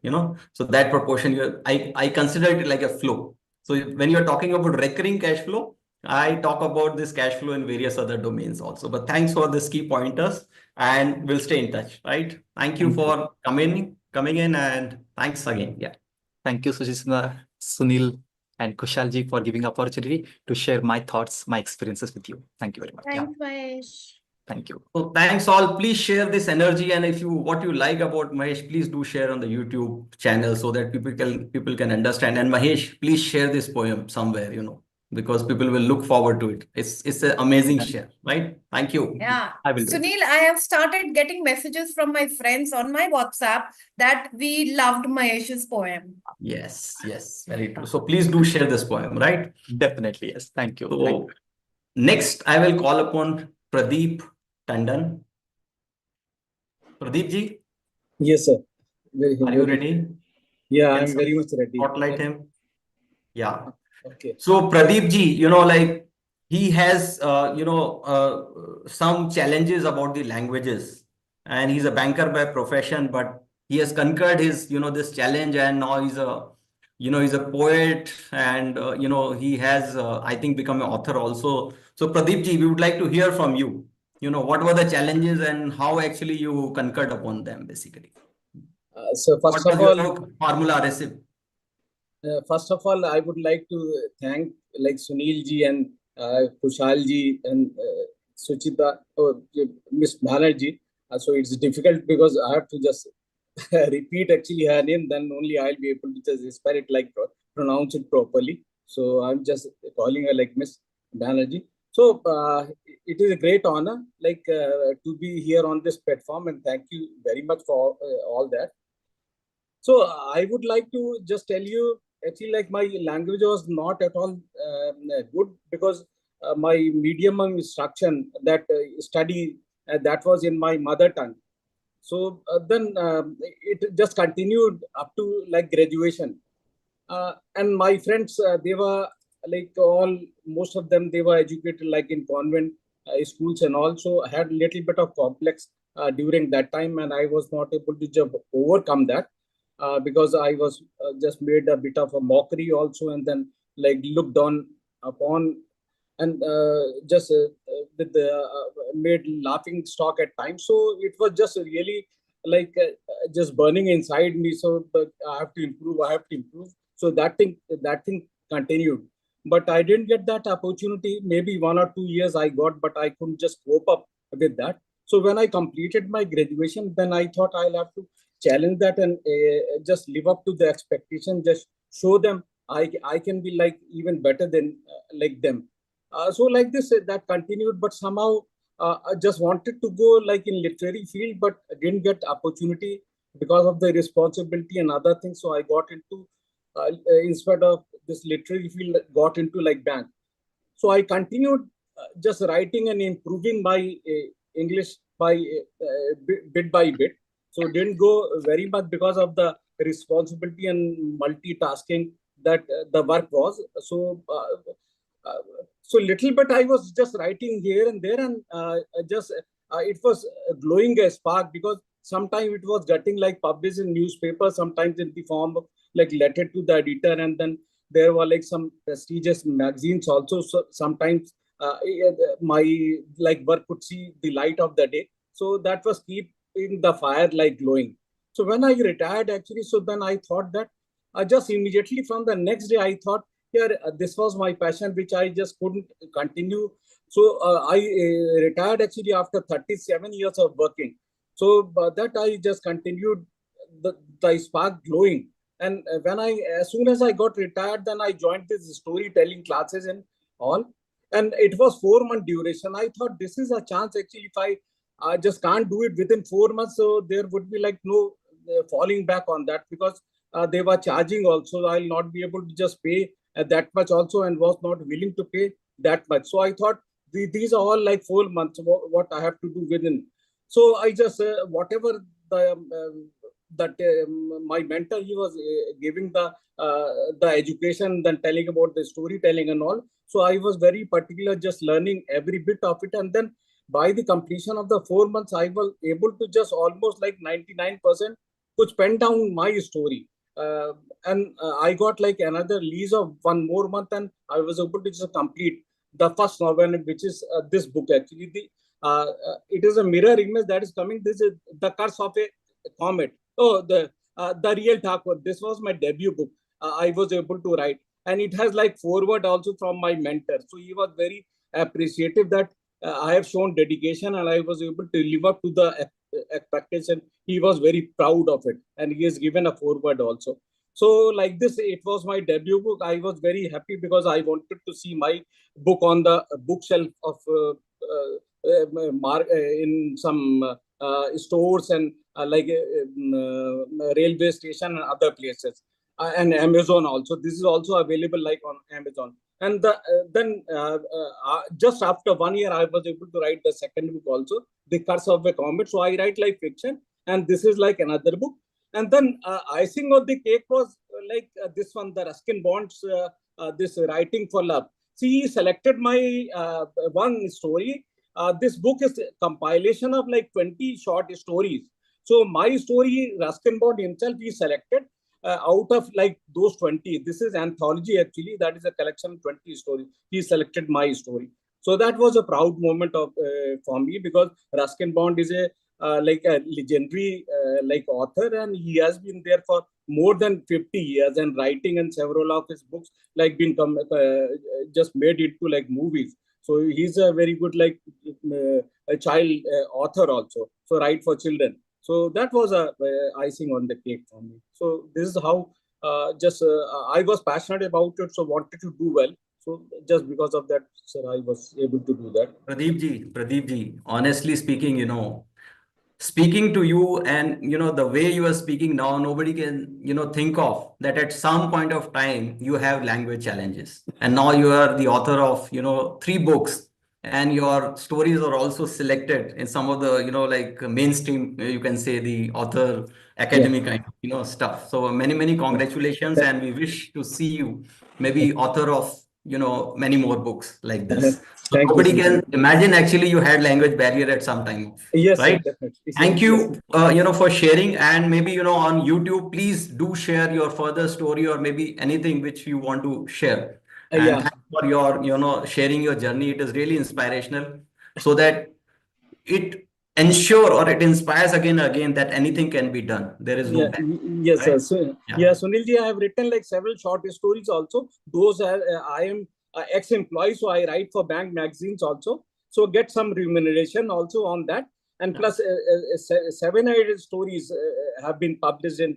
So that proportion, I consider it like a flow. So when you're talking about recurring cash flow, I talk about this cash flow in various other domains also. But thanks for this key pointers, and we'll stay in touch, right? Thank you for coming in, and thanks again. Yeah. Thank you, Sunil, and Kushalji, for giving opportunity to share my thoughts, my experiences with you. Thank you very much. Thanks, Mahesh. Thank you. So thanks all. Please share this energy, and if what you like about Mahesh, please do share on the YouTube channel so that people can understand. And Mahesh, please share this poem somewhere, because people will look forward to it. It's an amazing share, right? Thank you. Yeah. I will do it. Sunil, I have started getting messages from my friends on my WhatsApp that we loved Mahesh's poem. Yes, very true. So please do share this poem, right? Definitely, yes. Thank you. Thank So next, I will call upon Pradeep Tandon. Pradeep ji, Yes, sir. are you ready? Yeah, Can I'm very much ready. spotlight him? Yeah. Okay. So Pradeep ji, like he has, some challenges about the languages, and he's a banker by profession, but he has conquered his, this challenge, and now he's a poet, and, he has, I think, become an author also. So Pradeep ji, we would like to hear from you. what were the challenges and how actually you conquered upon them, basically? So first What of was all, your formula recipe? I would like to thank like Sunil ji and Kushal ji and Suchita, Miss Banerjee. So it's difficult because I have to just repeat actually her name, then only I'll be able to just spell it like pronounce it properly. So I'm just calling her like Miss Banerjee. So it is a great honor like to be here on this platform, and thank you very much for all that. So I would like to just tell you actually like my language was not at all good because my medium of instruction that study that was in my mother tongue. So then it just continued up to like graduation. And my friends, they were like most of them, they were educated like in convent schools and also had a little bit of complex during that time. And I was not able to just overcome that because I was just made a bit of a mockery also, and then like looked on upon and just with the made laughing stock at times. So it was just really like just burning inside me. So but I have to improve. I have to improve. So that thing continued, but I didn't get that opportunity. Maybe 1 or 2 years I got, but I couldn't just cope up with that. So when I completed my graduation, then I thought I'll have to challenge that and just live up to the expectation. Just show them I can be like even better than like them. So like this, that continued, but somehow I just wanted to go like in literary field, but didn't get opportunity because of the responsibility and other things. So I got into, instead of this literary field, got into like bank. So I continued just writing and improving my English by bit by bit. So didn't go very much because of the responsibility and multitasking that the work was. So so little bit I was just writing here and there, and just it was glowing a spark because sometimes it was getting like published in newspapers, sometimes in the form of like letter to the editor, and then there were like some prestigious magazines also. So sometimes my like work could see the light of the day. So that was keeping the fire like glowing. So when I retired actually, so then I thought that just immediately from the next day, I thought, yeah, this was my passion, which I just couldn't continue. So I retired actually after 37 years of working. So that I just continued the spark glowing. And when as soon as I got retired, then I joined this storytelling classes and all. And it was 4-month duration. I thought this is a chance actually if I just can't do it within 4 months. So there would be like no falling back on that because they were charging also. I'll not be able to just pay that much also, and was not willing to pay that much. So I thought these are all like 4 months, what I have to do within. So I just, whatever that my mentor, he was giving the education, then telling about the storytelling and all. So I was very particular, just learning every bit of it. And then by the completion of the 4 months, I was able to just almost like 99% could pen down my story. And I got like another lease of 1 more month, and I was able to just complete the first novel, which is this book actually. It is a mirror image that is coming. This is The Curse of a Comet. Oh, the Real Thakur. This was my debut book. I was able to write, and it has like foreword also from my mentor. So he was very appreciative that I have shown dedication and I was able to live up to the expectation. He was very proud of it, and he has given a foreword also. So like this, it was my debut book. I was very happy because I wanted to see my book on the bookshelf of in some stores and like railway station and other places, and Amazon also. This is also available like on Amazon. And then just after 1 year, I was able to write the second book also, The Curse of a Comet. So I write like fiction, and this is like another book. And then icing on the cake was like this one, the Ruskin Bond's this Writing for Love. She selected my one story. This book is a compilation of like 20 short stories. So my story, Ruskin Bond himself, he selected out of like those 20. This is anthology actually. That is a collection of 20 stories. He selected my story. So that was a proud moment of for me, because Ruskin Bond is a like a legendary like author, and he has been there for more than 50 years and writing, and several of his books like been just made into like movies. So he's a very good like a child author also. So write for children. So that was a icing on the cake for me. So this is how I was passionate about it, so wanted to do well. So just because of that, sir, I was able to do that. Pradeep ji, honestly speaking, you know, speaking to you and, you know, the way you are speaking now, nobody can, you know, think of that at some point of time you have language challenges. And now you are the author of, you know, 3 books, and your stories are also selected in some of the, you know, like mainstream, you can say the author academy kind of, you know, stuff. So many congratulations, and we wish to see you maybe author of, you know, many more books like this. So Thank nobody you, sir. can imagine actually you had language barrier at some time, Yes, right? sir, definitely. Thank Yes. you, you know, for sharing. And maybe, you know, on YouTube, please do share your further story or maybe anything which you want to share. And Yeah. thanks for your, you know, sharing your journey. It is really inspirational, so that it ensure or it inspires again and again that anything can be done. There is no ban, Yes, right? sir. So, Yeah. Sunilji, I have written like several short stories also. Those are, I am ex-employee, so I write for bank magazines also. So get some remuneration also on that. And plus 7 or 8 stories have been published in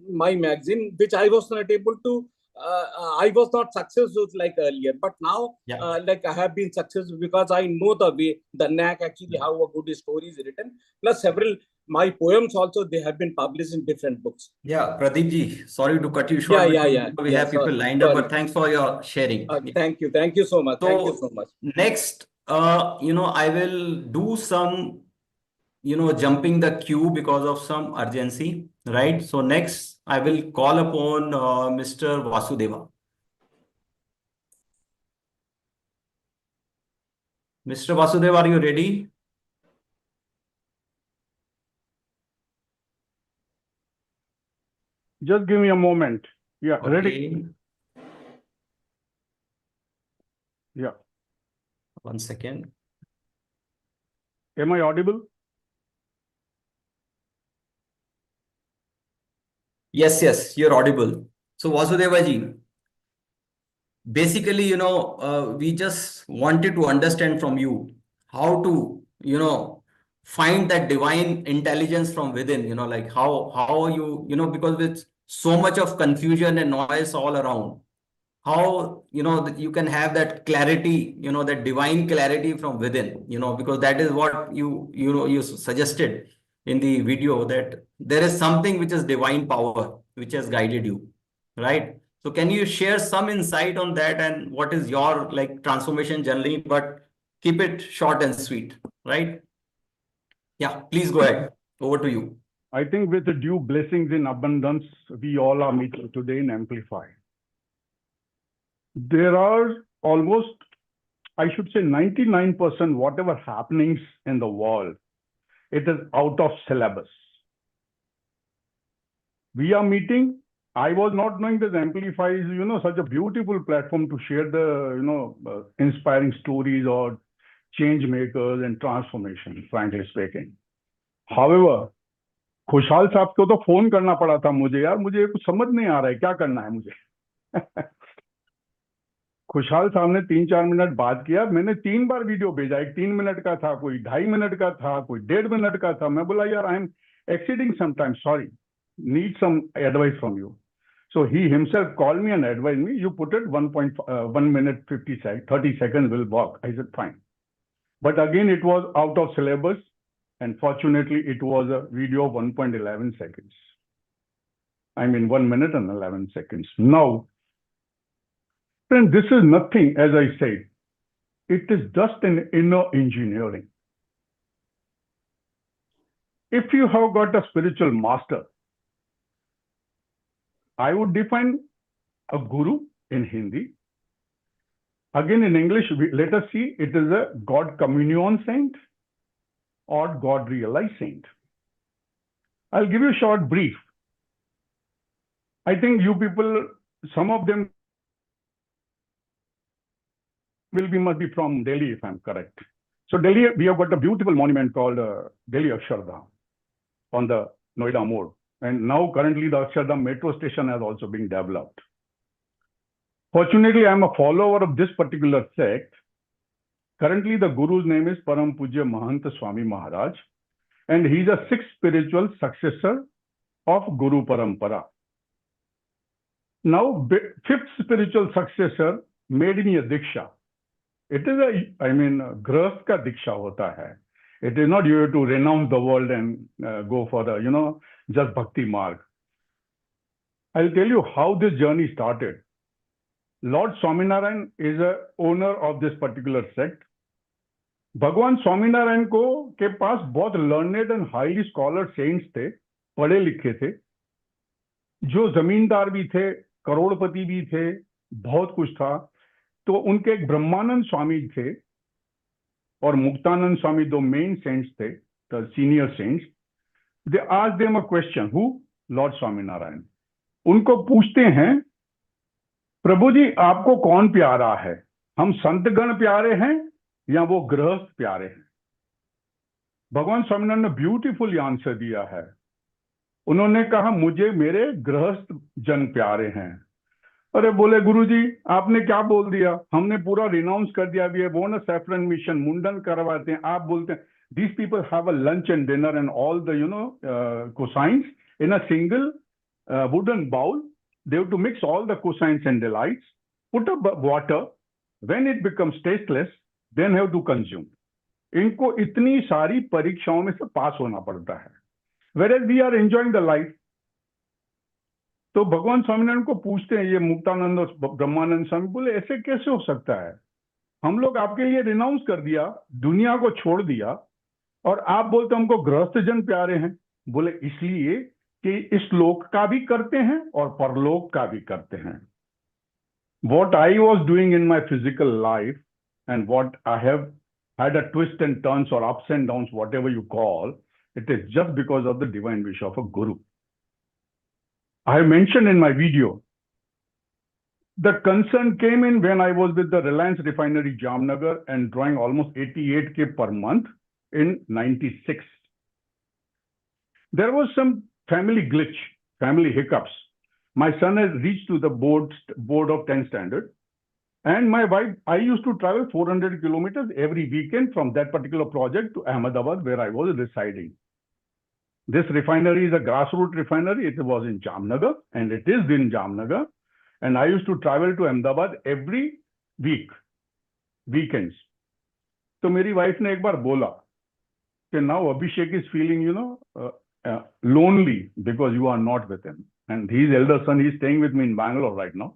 my magazine, which I was not able to, I was not successful like earlier. But now, like I have been successful because I know the way, the knack actually how a good story is written. Plus several my poems also, they have been published in different books. Yeah, Pradeep ji, sorry to cut you short. We have people lined up, but thanks for your sharing. Thank you so much. Thank you so much. Next, you know, I will do some, you know, jumping the queue because of some urgency, right? So next, I will call upon Mr. Vasudeva. Mr. Vasudeva, are you ready? Just give me a moment. Yeah, Okay. ready? Yeah. 1 second. Am I audible? Yes, you're audible. So Vasudeva ji, basically, you know, we just wanted to understand from you how to, you know, find that divine intelligence from within, you know, like how you know, because with so much of confusion and noise all around, how, you know, that you can have that clarity, you know, that divine clarity from within, you know, because that is what you know, you suggested in the video, that there is something which is divine power, which has guided you, right? So can you share some insight on that, and what is your like transformation journey, but keep it short and sweet, right? Yeah, please go ahead. Over to you. I think with the due blessings in abundance, we all are meeting today in Amplify. There are almost, I should say 99% whatever happenings in the world, it is out of syllabus. We are meeting. I was not knowing that Amplify is, you know, such a beautiful platform to share the, you know, inspiring stories or change makers and transformation, frankly speaking. However, खुशहाल साहब को तो phone करना पड़ा था मुझे, यार मुझे कुछ समझ नहीं आ रहा है क्या करना है मुझे। खुशहाल साहब ने 3-4 मिनट बात किया, मैंने 3 बार वीडियो भेजा, एक 3 मिनट का था, कोई 2.5 मिनट का था, कोई 1.5 मिनट का था। मैं बोला यार I am exceeding sometimes, sorry, need some advice from you. So he himself called me and advised me, you put it 1 minute 30 seconds will work. I said fine. But again it was out of syllabus, and fortunately it was a video of 1.11 seconds. I mean 1 minute and 11 seconds. Now, friend, this is nothing, as I said, it is just an inner engineering. If you have got a spiritual master, I would define a guru in Hindi. Again, in English, let us see, it is a God communion saint or God realized saint. I'll give you a short brief. I think you people, some of them must be from Delhi, if I'm correct. So Delhi, we have got a beautiful monument called Delhi Akshardham on the Noida Mode. And now currently the Akshardham metro station has also been developed. Fortunately, I'm a follower of this particular sect. Currently, the Guru's name is Param Pujya Mahanta Swami Maharaj, and he's a sixth spiritual successor of Guru Parampara. Now, fifth spiritual successor made me a Diksha. It is Grahast ka Diksha hota hai. It is not you have to renounce the world and go for the, just Bhakti Marg. I'll tell you how this journey started. Lord Swaminarayan is a owner of this particular sect. भगवान स्वामीनारायण को के पास बहुत learned and highly scholar saints थे, पढ़े लिखे थे, जो जमींदार भी थे, करोड़पति भी थे, बहुत कुछ था. तो उनके एक ब्रह्मानंद स्वामी थे और मुक्तानंद स्वामी दो मेन सेंट्स थे, the senior saints. They asked them a question. Who? Lord Swaminarayan. उनको पूछते हैं, प्रभु जी आपको कौन प्यारा है, हम संतगण प्यारे हैं या वो गृहस्थ प्यारे हैं? भगवान स्वामीनारायण ने ब्यूटीफुल आंसर दिया है. उन्होंने कहा मुझे मेरे गृहस्थ जन प्यारे हैं. अरे बोले गुरुजी आपने क्या बोल दिया, हमने पूरा रिनाउंस कर दिया, we have won a saffron mission, मुंडन करवाते हैं, आप बोलते हैं these people have a lunch and dinner and all the cosines in a single wooden bowl. They have to mix all the cosines and delights, put up water, when it becomes tasteless, then have to consume. इनको इतनी सारी परीक्षाओं में से पास होना पड़ता है, whereas we are enjoying the life. तो भगवान स्वामीनारायण को पूछते हैं ये मुक्तानंद और ब्रह्मानंद स्वामी, बोले ऐसे कैसे हो सकता है, हम लोग आपके लिए रिनाउंस कर दिया, दुनिया को छोड़ दिया और आप बोलते हमको गृहस्थ जन प्यारे हैं. बोले इसलिए कि इस लोक का भी करते हैं और परलोक का भी करते हैं. What I was doing in my physical life and what I have had a twist and turns or ups and downs, whatever you call, it is just because of the divine wish of a guru. I have mentioned in my video, the concern came in when I was with the Reliance Refinery Jamnagar and drawing almost 88K per month in 96. There was some family glitch, family hiccups. My son has reached to the board of 10th standard. And my wife, I used to travel 400 kilometers every weekend from that particular project to Ahmedabad, where I was residing. This refinery is a grassroots refinery. It was in Jamnagar, and it is in Jamnagar. And I used to travel to Ahmedabad every weekends. So my wife ने एक बार बोला कि now Abhishek is feeling, lonely because you are not with him. And his elder son, he is staying with me in Bangalore right now.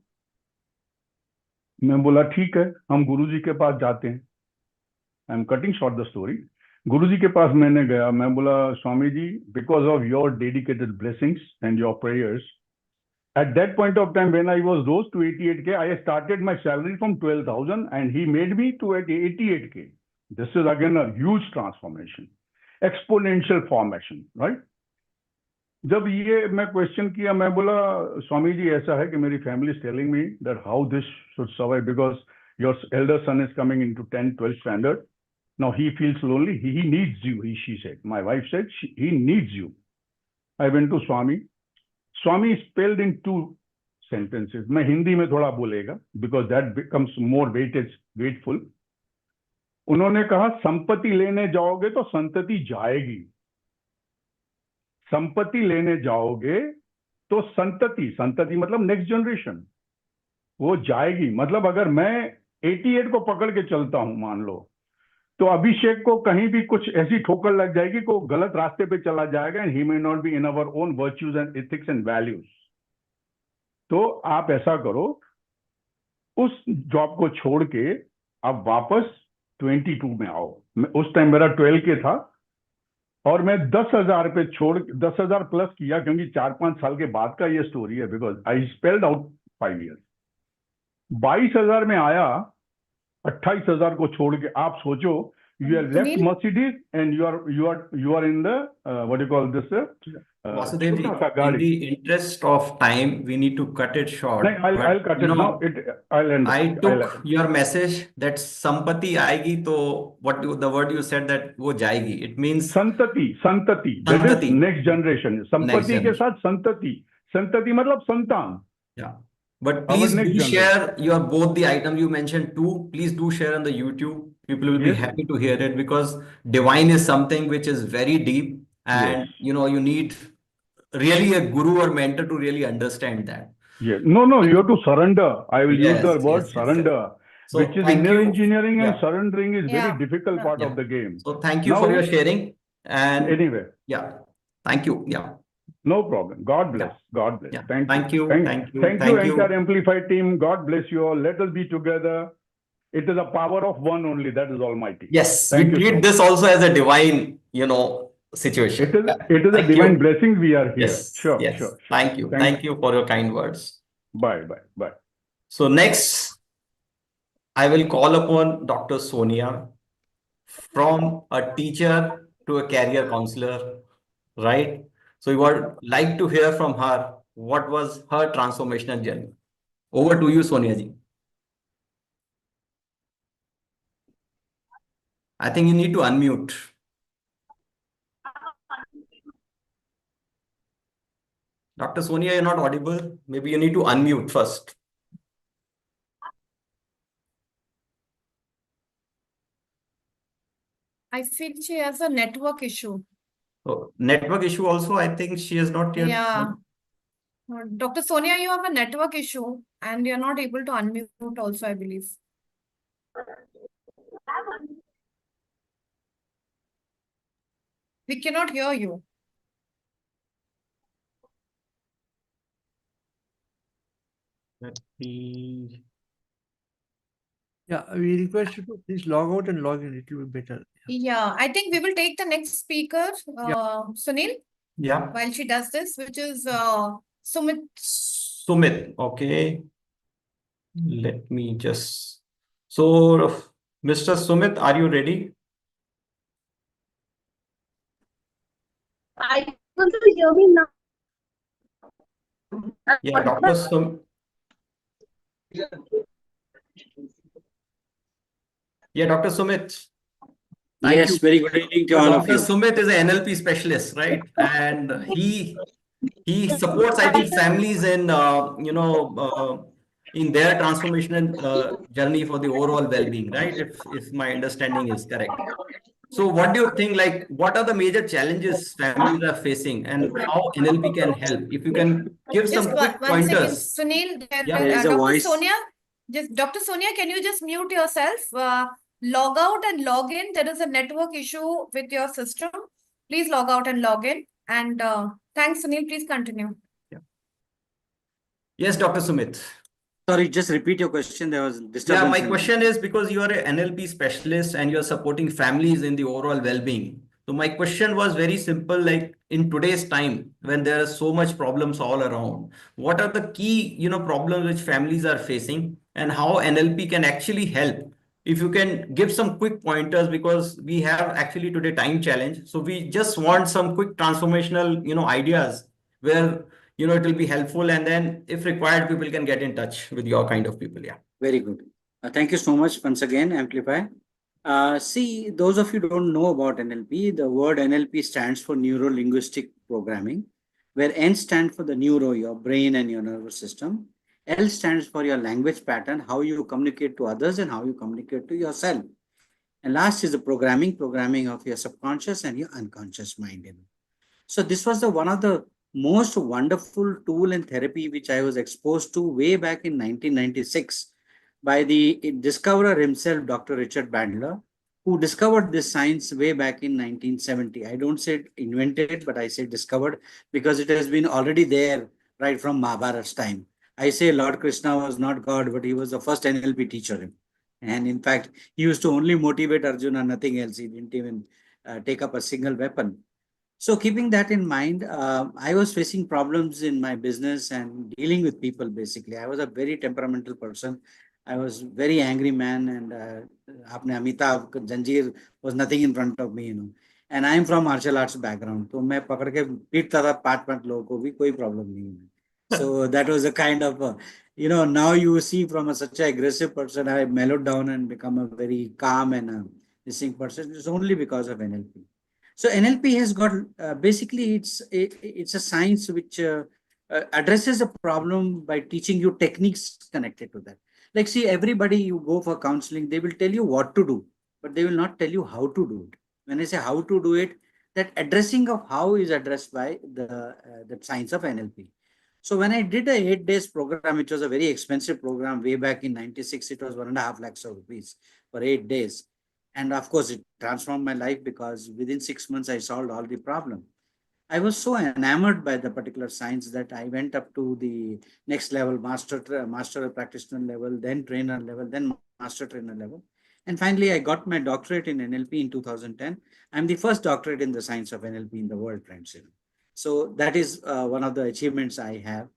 मैं बोला ठीक है, हम गुरुजी के पास जाते हैं. I am cutting short the story. गुरुजी के पास मैंने गया, मैं बोला Swami ji, because of your dedicated blessings and your prayers, at that point of time when I was rose to 88K, I started my salary from 12,000 and he made me to 88K. This is again a huge transformation, exponential formation, right? जब ये मैं question किया, मैं बोला स्वामी जी ऐसा है कि मेरी family is telling me that how this should survive because your elder son is coming into 10th 12th standard. Now he feels lonely, he needs you, she said, my wife said he needs you. I went to Swami. Swami spelled in 2 sentences. मैं हिंदी में थोड़ा बोलेगा because that becomes more weightful. उन्होंने कहा संपत्ति लेने जाओगे तो संतति जाएगी, संपत्ति लेने जाओगे तो संतति मतलब नेक्स्ट जनरेशन, वो जाएगी. मतलब अगर मैं 88 को पकड़ के चलता हूं मान लो, तो अभिषेक को कहीं भी कुछ ऐसी ठोकर लग जाएगी को गलत रास्ते पे चला जाएगा and he may not be in our own virtues and ethics and values. तो आप ऐसा करो, उस जॉब को छोड़ के आप वापस 22 में आओ. उस टाइम मेरा 12K था और मैं 10,000 पे छोड़ 10,000 प्लस किया, क्योंकि 4-5 साल के बाद का ये स्टोरी है, because I spelled out 5 years. 22,000 में आया, 28,000 को छोड़ के. आप सोचो, you are left Mercedes and you are in the what you call this Vasudev, छोटा सा in गाड़ी. the interest of time, we need to cut it short. नहीं, I'll cut you it now. know, I'll end I it. took your message that sampati आएगी, तो the word you said that वो जाएगी. It means संतति. That is संतति. next generation. Next संपत्ति के generation. साथ संतति. संतति मतलब संतान. Yeah. But Our please next do generation. share your both the items you mentioned too. Please do share on the YouTube. People will be Yes. happy to hear it, because divine is something which is very deep, and Yes. you need really a guru or mentor to really understand that. Yeah. No, you have to surrender. I will use the word Yes. surrender, So which is thank inner you. engineering, and Yeah. surrendering is Yeah. very difficult part Yeah. of the game. So thank you Now, for your sharing. And anyway, yeah, thank you. Yeah. no problem. God bless. God bless. Yeah. Thank you. Thank you. Thank you, entire Amplify team. God bless you all. Let us be together. It is a power of one only. That is Almighty. Yes, Thank we you so treat much. this also as a divine, situation. It is a Thank divine you. blessing we are here. Yes. Sure. Thank you. Thank you for your kind words. Bye. So next, I will call upon Dr. Sonia, from a teacher to a career counselor, right? So we would like to hear from her what was her transformational journey. Over to you, Sonia ji. I think you need to unmute. Dr. Sonia, you're not audible. Maybe you need to unmute first. I feel she has a network issue. So network issue also, I think she is not yet. Yeah. Dr. Sonia, you have a network issue and you're not able to unmute also, I believe. We cannot hear you. Let me... Yeah, we request you to please log out and log in. It will be better. Yeah, I think we will take the next speaker, Sunil, Yeah. while she does this, which is Sumit. Sumit, okay. Let me just... So, Mr. Sumit, are you ready? I want to hear me now. Yeah, Dr. Sumit. Yeah, Dr. Sumit. Thank Yes, you. very good evening to all of Dr. you. Sumit is an NLP specialist, right? And he supports, I think, families in in their transformational journey for the overall well-being, right? If my understanding is correct. So what do you think, like, what are the major challenges families are facing and how NLP can help? If you can give Just some quick one second, pointers. Sunil, Yeah. There is a Dr. voice. Sonia, Dr. Sonia, can you just mute yourself? Log out and log in. There is a network issue with your system. Please log out and log in. And thanks, Sunil. Please continue. Yeah. Yes, Dr. Sumit. Sorry, just repeat your question. There was disturbance. Yeah, my question is, because you are an NLP specialist and you're supporting families in the overall well-being. So my question was very simple, like, in today's time, when there are so much problems all around, what are the key, problems which families are facing and how NLP can actually help? If you can give some quick pointers, because we have actually today time challenge. So we just want some quick transformational, ideas where, it will be helpful. And then if required, people can get in touch with your kind of people. Yeah. Very good. Thank you so much once again, Amplify. See, those of you who don't know about NLP, the word NLP stands for Neuro-Linguistic Programming, where N stands for the neuro, your brain and your nervous system. L stands for your language pattern, how you communicate to others and how you communicate to yourself. And last is the programming of your subconscious and your unconscious mind. So this was one of the most wonderful tool and therapy which I was exposed to way back in 1996 by the discoverer himself, Dr. Richard Bandler, who discovered this science way back in 1970. I don't say invented, but I say discovered, because it has been already there right from Mahabharata's time. I say Lord Krishna was not God, but he was the first NLP teacher. And in fact, he used to only motivate Arjuna, nothing else. He didn't even take up a single weapon. So keeping that in mind, I was facing problems in my business and dealing with people, basically. I was a very temperamental person. I was very angry man, and Apne Amitabh Janjeer was nothing in front of me, and I am from martial arts background. तो मैं पकड़ के पीटता था 5 लोगों को भी, कोई problem नहीं है. So that was a kind of, now you see from such an aggressive person, I mellowed down and become a very calm and listening person. It's only because of NLP. So NLP has got, basically it's a science which addresses a problem by teaching you techniques connected to that. Like, see, everybody you go for counseling, they will tell you what to do, but they will not tell you how to do it. When I say how to do it, that addressing of how is addressed by the science of NLP. So when I did a 8 days program, which was a very expensive program way back in 96, it was 1.5 lakhs of rupees for 8 days. And of course, it transformed my life because within 6 months, I solved all the problem. I was so enamored by the particular science that I went up to the next level, master practitioner level, then trainer level, then master trainer level. And finally, I got my doctorate in NLP in 2010. I'm the first doctorate in the science of NLP in the world, friends. So that is one of the achievements I have.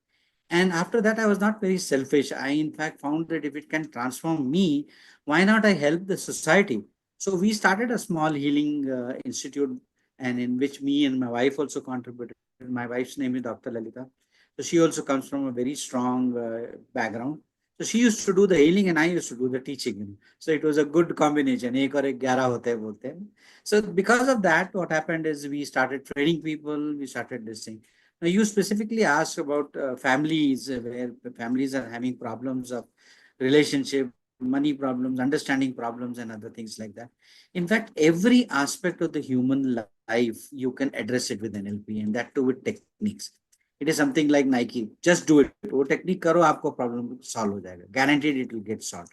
And after that, I was not very selfish. I, in fact, found that if it can transform me, why not I help the society? So we started a small healing institute, and in which me and my wife also contributed. My wife's name is Dr. Lalita. So she also comes from a very strong background. So she used to do the healing and I used to do the teaching. So it was a good combination. Ek aur ek 11 hote bolte. So because of that, what happened is we started training people. We started this thing. Now you specifically asked about families, where families are having problems of relationship, money problems, understanding problems, and other things like that. In fact, every aspect of the human life, you can address it with NLP, and that too with techniques. It is something like Nike. Just do it. वो technique करो, आपको problem solve हो जाएगा. Guaranteed it will get solved.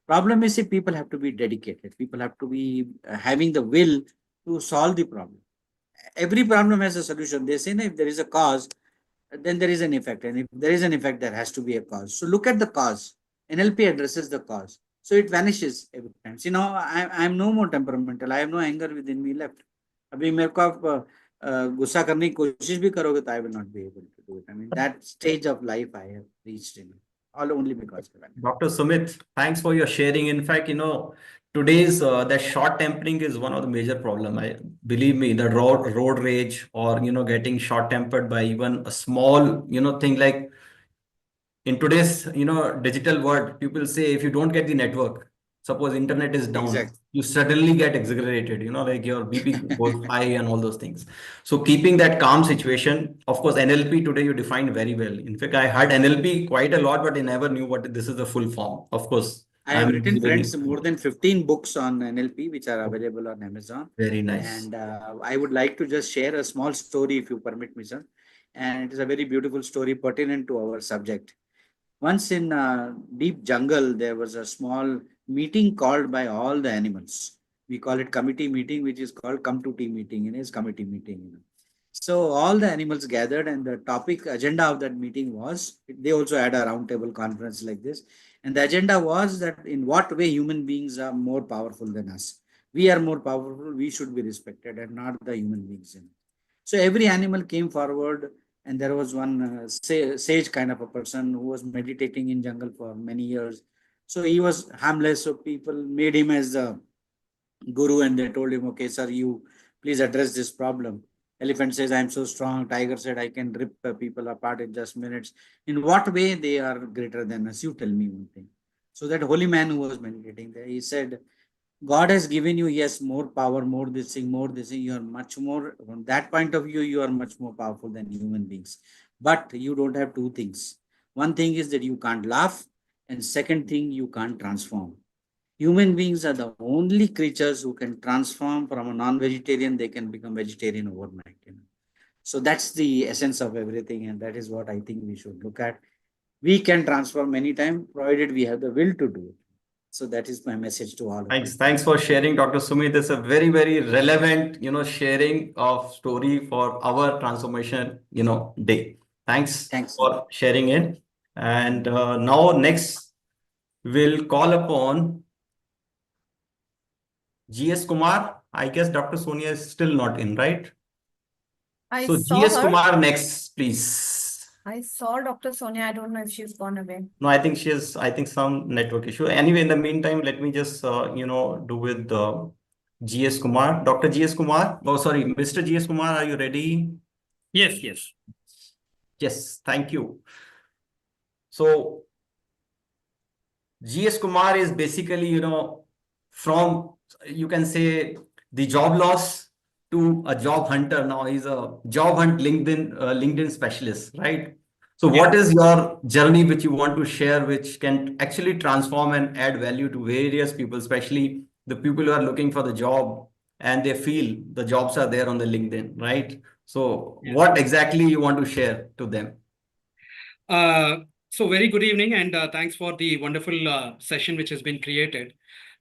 Problem is, if people have to be dedicated. People have to be having the will to solve the problem. Every problem has a solution. They say, no, if there is a cause, then there is an effect. And if there is an effect, there has to be a cause. So look at the cause. NLP addresses the cause. So it vanishes every time. See, now I'm no more temperamental. I have no anger within me left. अभी मेरे को आप गुस्सा करने की कोशिश भी करोगे तो I will not be able to do it. I mean, that stage of life I have reached in all only because of that. Dr. Sumit, thanks for your sharing. In fact, today's that short tempering is one of the major problem. Believe me, the road rage or getting short tempered by even a small thing like in today's digital world, people say if you don't get the network, suppose internet is down, Exactly. you suddenly get exaggerated, like your BP goes high and all those things. So keeping that calm situation, of course, NLP today you defined very well. In fact, I heard NLP quite a lot, but I never knew what this is the full form. Of course, I have written, friends, more than 15 books on NLP, which are available on Amazon. Very nice. And I would like to just share a small story, if you permit me, sir. And it is a very beautiful story pertinent to our subject. Once in a deep jungle, there was a small meeting called by all the animals. We call it committee meeting, which is called come to tea meeting, and is committee meeting. So all the animals gathered, and the topic agenda of that meeting was, they also had a roundtable conference like this. And the agenda was that in what way human beings are more powerful than us. We are more powerful, we should be respected, and not the human beings. So every animal came forward, and there was one sage kind of a person who was meditating in jungle for many years. So he was harmless, so people made him as the guru, and they told him, okay, sir, you please address this problem. Elephant says, I'm so strong. Tiger said, I can rip people apart in just minutes. In what way they are greater than us? You tell me one thing. So that holy man who was meditating there, he said, God has given you, yes, more power, more this thing. You are much more, from that point of view, you are much more powerful than human beings. But you don't have two things. One thing is that you can't laugh. And second thing, you can't transform. Human beings are the only creatures who can transform from a non-vegetarian, they can become vegetarian overnight. So that's the essence of everything. And that is what I think we should look at. We can transform many times, provided we have the will to do it. So that is my message to all. Thanks for sharing, Dr. Sumit. This is a very, very relevant, sharing of story for our transformation, day. Thanks for sharing it. And now next we'll call upon GS Kumar. I guess Dr. Sonia is still not in, right? So GS Kumar next, please. I saw Dr. Sonia. I don't know if she's gone away. No, I think some network issue. Anyway, in the meantime, let me just, do with GS Kumar. Dr. GS Kumar. Oh, sorry, Mr. GS Kumar, are you ready? Yes, yes. Yes, thank you. So GS Kumar is basically, from, you can say, the job loss to a job hunter. Now he's a job hunt LinkedIn specialist, right? So what is your journey which you want to share, which can actually transform and add value to various people, especially the people who are looking for the job and they feel the jobs are there on the LinkedIn, right? So what exactly you want to share to them? So very good evening, and thanks for the wonderful session which has been created.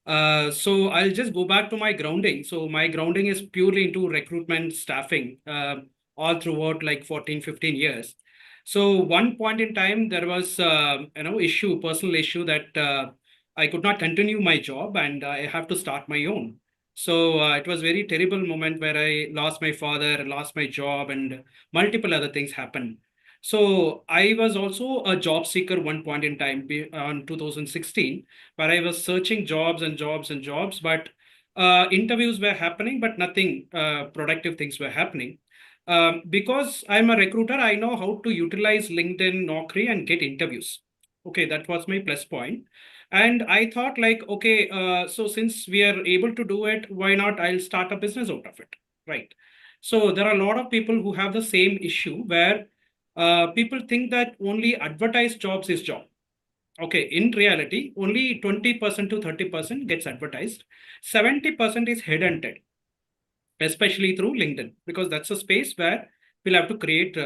So I'll just go back to my grounding. So my grounding is purely into recruitment staffing, all throughout like 14, 15 years. So one point in time, there was, personal issue that I could not continue my job and I have to start my own. So it was very terrible moment where I lost my father, lost my job, and multiple other things happened. So I was also a job seeker one point in time on 2016, where I was searching jobs and jobs and jobs, but interviews were happening, but nothing productive things were happening. Because I'm a recruiter, I know how to utilize LinkedIn, Naukri, and get interviews. Okay, that was my plus point. And I thought like, okay, so since we are able to do it, why not I'll start a business out of it, right? So there are a lot of people who have the same issue where people think that only advertised jobs is job. Okay, in reality, only 20% to 30% gets advertised. 70% is headhunted, especially through LinkedIn, because that's a space where we'll have to create,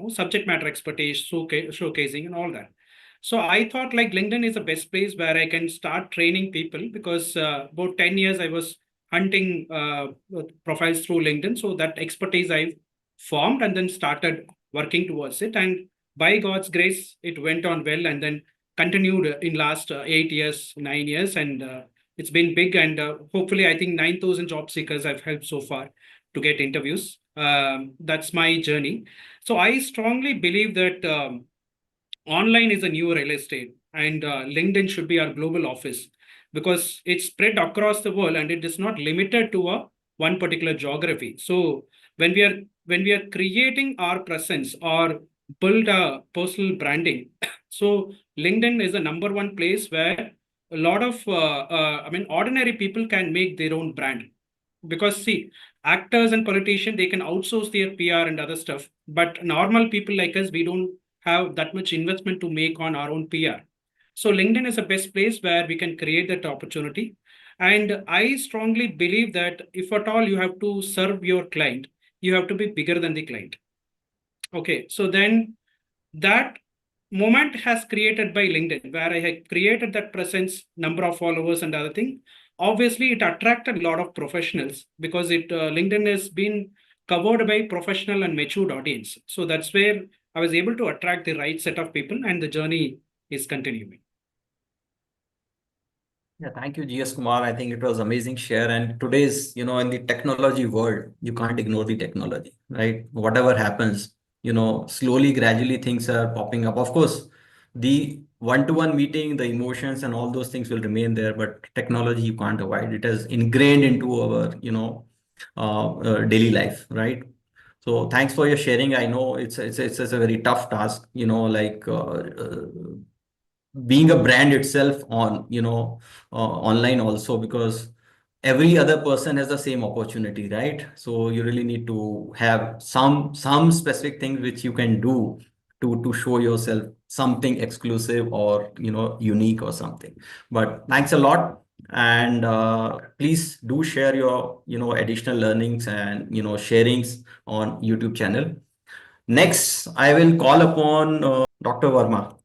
subject matter expertise, showcasing and all that. So I thought like LinkedIn is the best place where I can start training people, because about 10 years I was hunting profiles through LinkedIn. So that expertise I've formed and then started working towards it. And by God's grace, it went on well and then continued in last 8 years, 9 years. And it's been big. And hopefully, I think 9,000 job seekers I've helped so far to get interviews. That's my journey. So I strongly believe that online is a new real estate, and LinkedIn should be our global office, because it's spread across the world and it is not limited to a one particular geography. So when we are creating our presence or build a personal branding, so LinkedIn is the number one place where a lot of ordinary people can make their own brand. Because see, actors and politicians, they can outsource their PR and other stuff, but normal people like us, we don't have that much investment to make on our own PR. So LinkedIn is the best place where we can create that opportunity. And I strongly believe that if at all you have to serve your client, you have to be bigger than the client. Okay, so then that moment has created by LinkedIn, where I had created that presence, number of followers and other thing. Obviously, it attracted a lot of professionals, because LinkedIn has been covered by professional and matured audience. So that's where I was able to attract the right set of people, and the journey is continuing. Yeah, thank you, GS Kumar. I think it was amazing share. And today's, in the technology world, you can't ignore the technology, right? Whatever happens, slowly, gradually things are popping up. Of course, the one-to-one meeting, the emotions and all those things will remain there, but technology you can't avoid. It is ingrained into our, daily life, right? So thanks for your sharing. I know it's a very tough task, being a brand itself on online also, because every other person has the same opportunity, right? So you really need to have some specific things which you can do to show yourself something exclusive or unique or something. But thanks a lot, and please do share your additional learnings and sharings on YouTube channel. Next I will call upon Dr. Verma.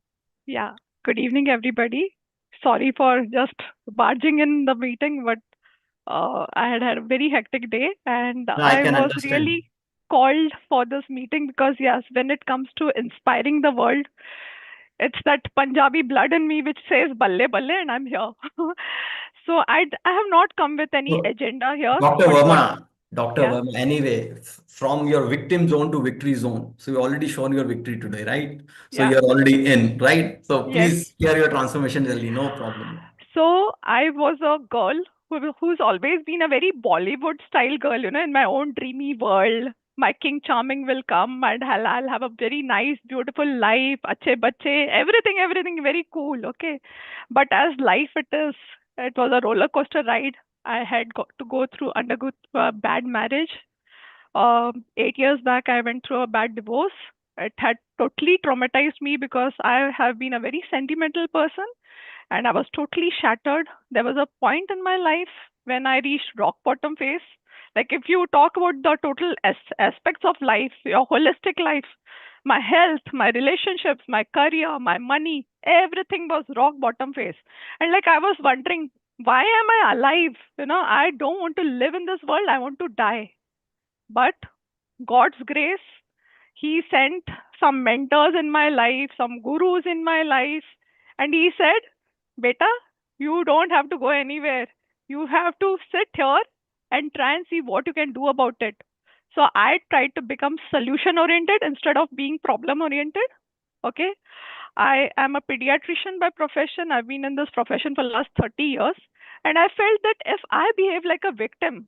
Yeah. Good evening, everybody. Sorry for just barging in the meeting, but I had a very hectic day, and I I can was understand. really called for this meeting because, yes, when it comes to inspiring the world, it's that Punjabi blood in me which says balle balle, and I'm here. So I have not come with any So, agenda here. Dr. But Verma, Dr. yeah, Verma, anyway, from your victim zone to victory zone. So you already shown your victory today, right? So yeah, you're already in, right? So yes. please share your transformation journey, no problem. So I was a girl who's always been a very Bollywood style girl, in my own dreamy world. My King Charming will come and I'll have a very nice, beautiful life, achhe bache, everything very cool, okay? But as life it was a roller coaster ride. I had got to undergo a bad marriage. 8 years back, I went through a bad divorce. It had totally traumatized me because I have been a very sentimental person and I was totally shattered. There was a point in my life when I reached rock bottom phase. Like if you talk about the total aspects of life, your holistic life, my health, my relationships, my career, my money, everything was rock bottom phase. And like I was wondering, why am I alive? I don't want to live in this world. I want to die. But God's grace, He sent some mentors in my life, some gurus in my life, and He said, Beta, you don't have to go anywhere. You have to sit here and try and see what you can do about it. So I tried to become solution oriented instead of being problem oriented. Okay. I am a pediatrician by profession. I've been in this profession for the last 30 years. And I felt that if I behave like a victim,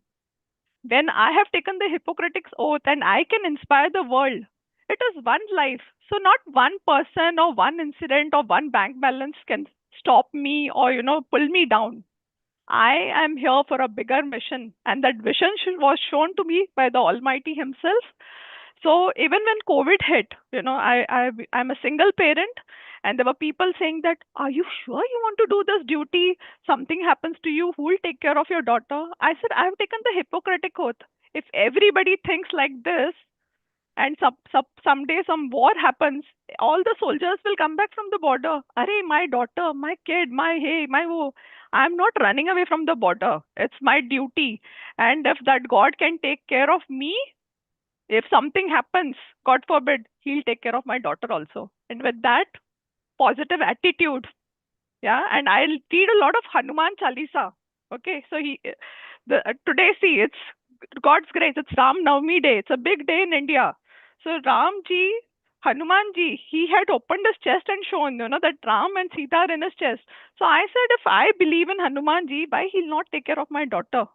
when I have taken the Hippocratic oath and I can inspire the world, it is one life. So not one person or one incident or one bank balance can stop me or, pull me down. I am here for a bigger mission. And that vision was shown to me by the Almighty Himself. So even when COVID hit, I'm a single parent, and there were people saying that, are you sure you want to do this duty? Something happens to you, who will take care of your daughter? I said, I have taken the Hippocratic oath. If everybody thinks like this, and someday some war happens, all the soldiers will come back from the border. Arey, my daughter, my kid, my wo. I'm not running away from the border. It's my duty. And if that God can take care of me, if something happens, God forbid, He'll take care of my daughter also. And with that positive attitude, and I'll read a lot of Hanuman Chalisa. Okay, so today, see, it's God's grace. It's Ram Navami day. It's a big day in India. So Hanumanji, he had opened his chest and shown, that Ram and Sita are in his chest. So I said, if I believe in Hanumanji, why he'll not take care of my daughter?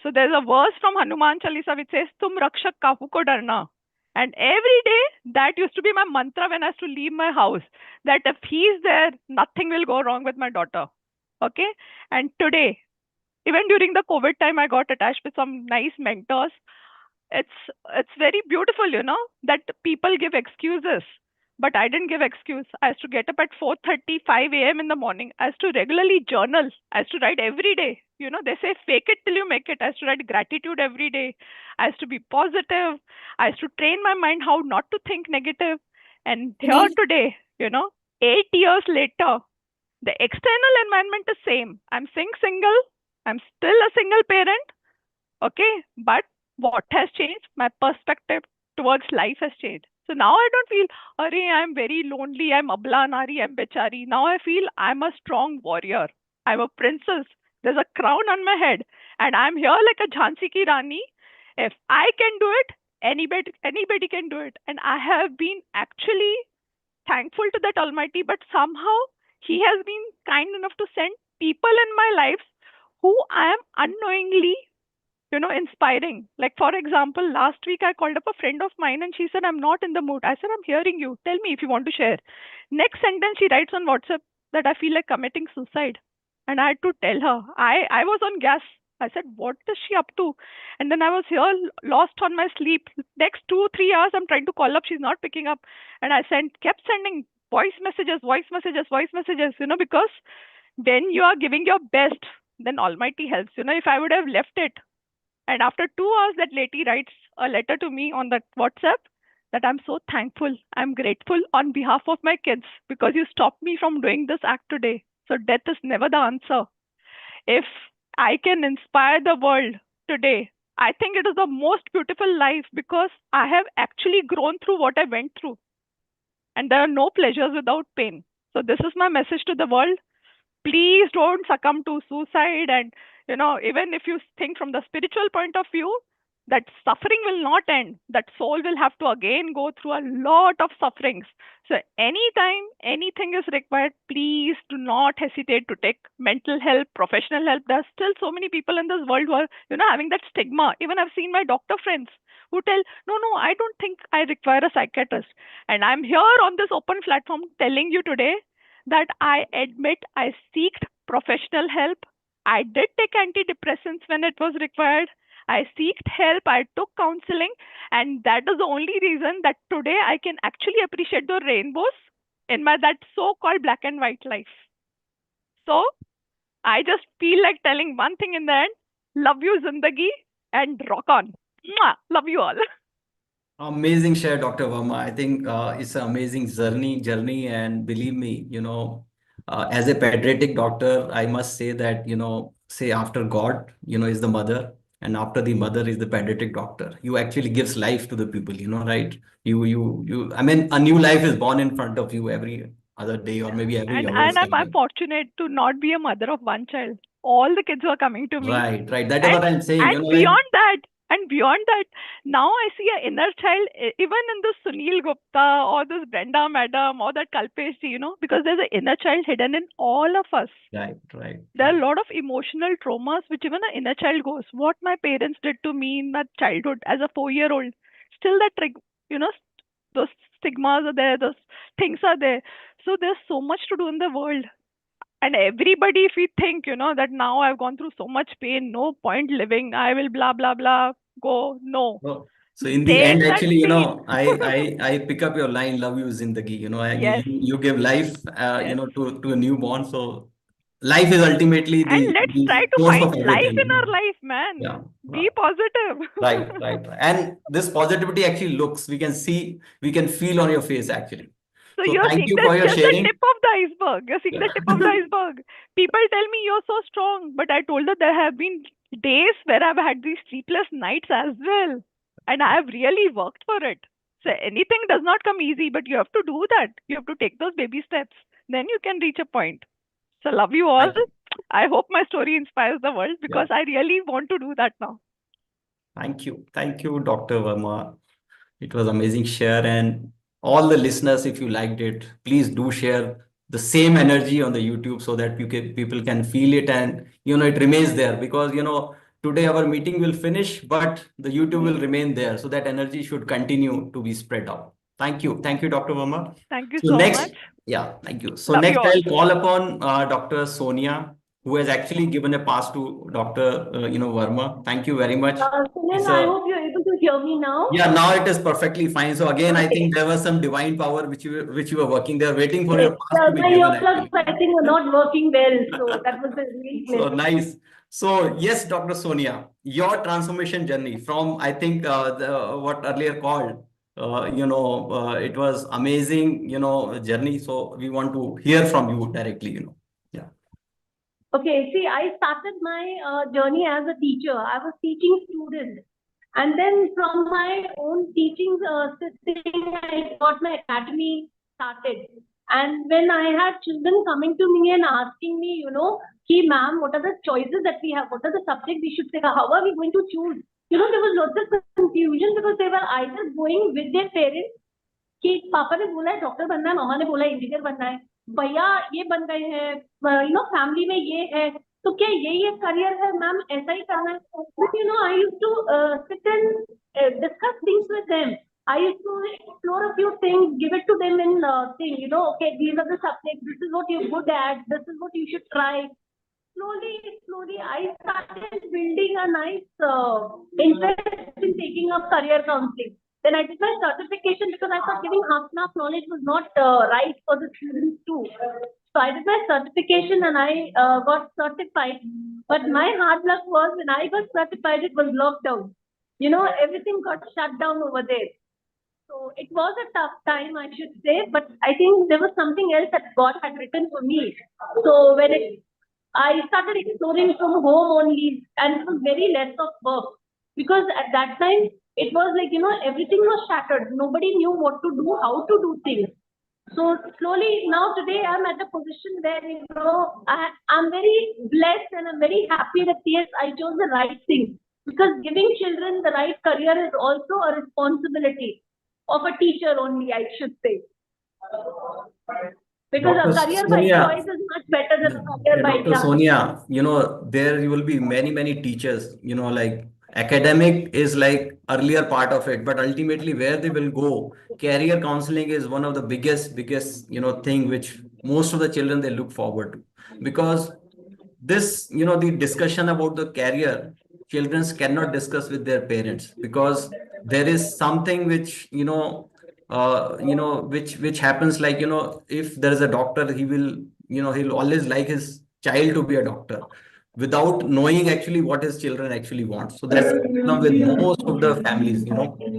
So there's a verse from Hanuman Chalisa which says, Tum rakshak kahu ko darna. And every day, that used to be my mantra when I used to leave my house, that if he's there, nothing will go wrong with my daughter. Okay. And today, even during the COVID time, I got attached with some nice mentors. It's very beautiful, that people give excuses. But I didn't give excuse. I used to get up at 4:35 a.m. in the morning. I used to regularly journal. I used to write every day. They say fake it till you make it. I used to write gratitude every day. I used to be positive. I used to train my mind how not to think negative. And here today, 8 years later, the external environment is same. I'm single. I'm still a single parent. Okay. But what has changed? My perspective towards life has changed. So now I don't feel, I'm very lonely, I'm abla nari, I'm bechari. Now I feel I'm a strong warrior. I'm a princess. There's a crown on my head. And I'm here like a Jhansi ki Rani. If I can do it, anybody can do it. And I have been actually thankful to that Almighty, but somehow He has been kind enough to send people in my life who I am unknowingly inspiring. Like, for example, last week I called up a friend of mine and she said, I'm not in the mood. I said, I'm hearing you. Tell me if you want to share. Next sentence, she writes on WhatsApp that I feel like committing suicide. And I had to tell her. I was on gas. I said, what is she up to? And then I was here lost on my sleep. Next 2-3 hours, I'm trying to call up. She's not picking up. And I kept sending voice messages, because when you are giving your best, then Almighty helps. If I would have left it, and after 2 hours, that lady writes a letter to me on that WhatsApp that I'm so thankful. I'm grateful on behalf of my kids because you stopped me from doing this act today. So death is never the answer. If I can inspire the world today, I think it is the most beautiful life because I have actually grown through what I went through. And there are no pleasures without pain. So this is my message to the world. Please don't succumb to suicide. And, even if you think from the spiritual point of view, that suffering will not end. That soul will have to again go through a lot of sufferings. So anytime anything is required, please do not hesitate to take mental help, professional help. There's still so many people in this world who are, having that stigma. Even I've seen my doctor friends who tell, no, I don't think I require a psychiatrist. And I'm here on this open platform telling you today that I admit I seeked professional help. I did take antidepressants when it was required. I seeked help, I took counseling, and that is the only reason that today I can actually appreciate the rainbows in my that so-called black and white life. So I just feel like telling one thing in the end: love you, Zindagi, and rock on. Mwah! Love you all. Amazing share, Dr. Verma. I think it's an amazing journey, and believe me, as a pediatric doctor, I must say that, say after God, is the mother, and after the mother is the pediatric doctor. You actually gives life to the people, right? I mean, a new life is born in front of you every other day or maybe every hour. And I'm fortunate to not be a mother of one child. All the kids were coming to me. Right. That is what I'm saying. And beyond that, now I see an inner child, even in this Sunil Gupta or this Brenda Madam or that Kalpesh ji, because there's an inner child hidden in all of us. Right. There are a lot of emotional traumas which even an inner child goes. What my parents did to me in that childhood as a 4-year-old, still that, those stigmas are there, those things are there. So there's so much to do in the world. And everybody, if we think, that now I've gone through so much pain, no point living, I will blah, blah, blah, go, no. So in the end, actually, I pick up your line, love you, Zindagi. Yes. You give life, to a newborn. So life is ultimately the let's try to source find of life everything. in our life, man. Yeah. Be positive. Right. And this positivity actually we can see, we can feel on your face actually. So So you're thank seeing you for your just sharing. the tip of the iceberg. You're seeing the tip of the iceberg. People tell me you're so strong, but I told them there have been days where I've had these sleepless nights as well. And I have really worked for it. So anything does not come easy, but you have to do that. You have to take those baby steps. Then you can reach a point. So love you all. I hope my story inspires the world because I really want to do that now. Thank you, Dr. Verma. It was amazing share, and all the listeners, if you liked it, please do share the same energy on the YouTube so that people can feel it, and it remains there, because today our meeting will finish, but the YouTube will remain there, so that energy should continue to be spread out. Thank you, Dr. Verma. Thank you so much. Yeah, thank you. So Love next you all. I'll call upon Dr. Sonia, who has actually given a pass to Dr. Verma. Thank you very much. Sunil, I hope you're able to hear me now. Yeah, now it is perfectly fine. So again, I Okay. think there was some divine power which you were working there, waiting for your Yes, pass to be my given. earplugs, I think, were not working well, so that was the real So nice. So yes, Dr. Sonia, your transformation journey from, I think, what earlier called, it was amazing, journey. So we want to hear from you directly, Yeah. Okay, see, I started my journey as a teacher. I was teaching students. And then from my own teaching thing, I got my academy started. And when I had children coming to me and asking me, "Hey, ma'am, what are the choices that we have? What are the subjects we should take? How are we going to choose?" There was lots of confusion because they were either going with their parents, कि पापा ने बोला है doctor बनना है, मामा ने बोला engineer बनना है, भैया ये बन गए हैं, फैमिली में ये है, तो क्या यही एक करियर है मैम, ऐसा ही करना है? But I used to sit and discuss things with them. I used to explore a few things, give it to them in okay, these are the subjects, this is what you're good at, this is what you should try. Slowly, I started building a nice interest in taking up career counseling. Then I did my certification because I thought giving half and half knowledge was not right for the students too. So I did my certification and I got certified. But my hard luck was when I got certified, it was lockdown. Everything got shut down over there. So it was a tough time, I should say, but I think there was something else that God had written for me. So when I started exploring from home only, and it was very less of work because at that time it was like, everything was shattered. Nobody knew what to do, how to do things. So slowly now today I'm at a position where, I'm very blessed and I'm very happy that yes, I chose the right thing. Because giving children the right career is also a responsibility of a teacher only, I should say. Because Dr. a career by Sonia, choice is much better than a career by Dr. chance. Sonia, there you will be many teachers, like academic is like earlier part of it, but ultimately where they will go, career counseling is one of the biggest, thing which most of the children they look forward to. Because this, the discussion about the career, children cannot discuss with their parents because there is something which, which happens like, if there is a doctor, he will, he'll always like his child to be a doctor without knowing actually what his children actually want. So that's the problem with most of the families,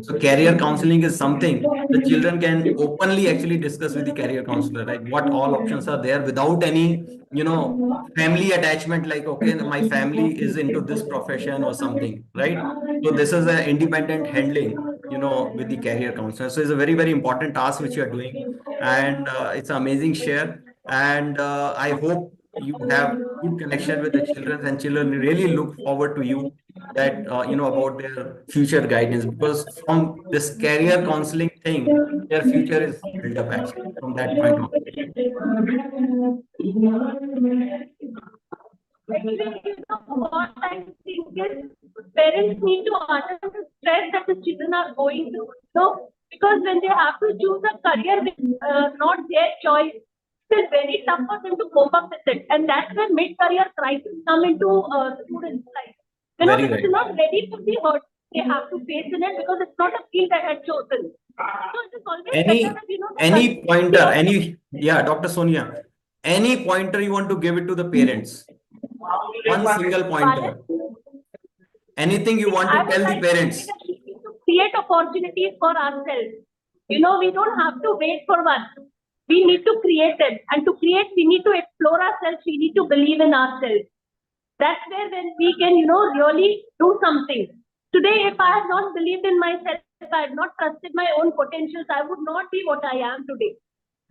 So career counseling is something the children can openly actually discuss with the career counselor, like what all options are there without any, family attachment, like, okay, my family is into this profession or something, right? So this is an independent handling, with the career counselor. So it's a very important task which you are doing, and it's an amazing share. And I hope you have good connection with the children, and children really look forward to you that about their future guidance, because from this career counseling thing, their future is built up actually from that point of view. Actually, what I think is parents need to understand the stress that the children are going through. Because when they have to choose a career which not their choice, it's very tough for them to cope up with it. And that's when mid-career crisis come into students' life. Very They're right. not ready for the hurt they have to face in it because it's not a field they had chosen. So it is always better that, Any pointer, Dr. Sonia, any pointer you want to give it to the parents? One single pointer. Anything you want to tell the parents? To create opportunities for ourselves. We don't have to wait for one. We need to create it. And to create, we need to explore ourselves. We need to believe in ourselves. That's where then we can, really do something. Today, if I had not believed in myself, if I had not trusted my own potentials, I would not be what I am today.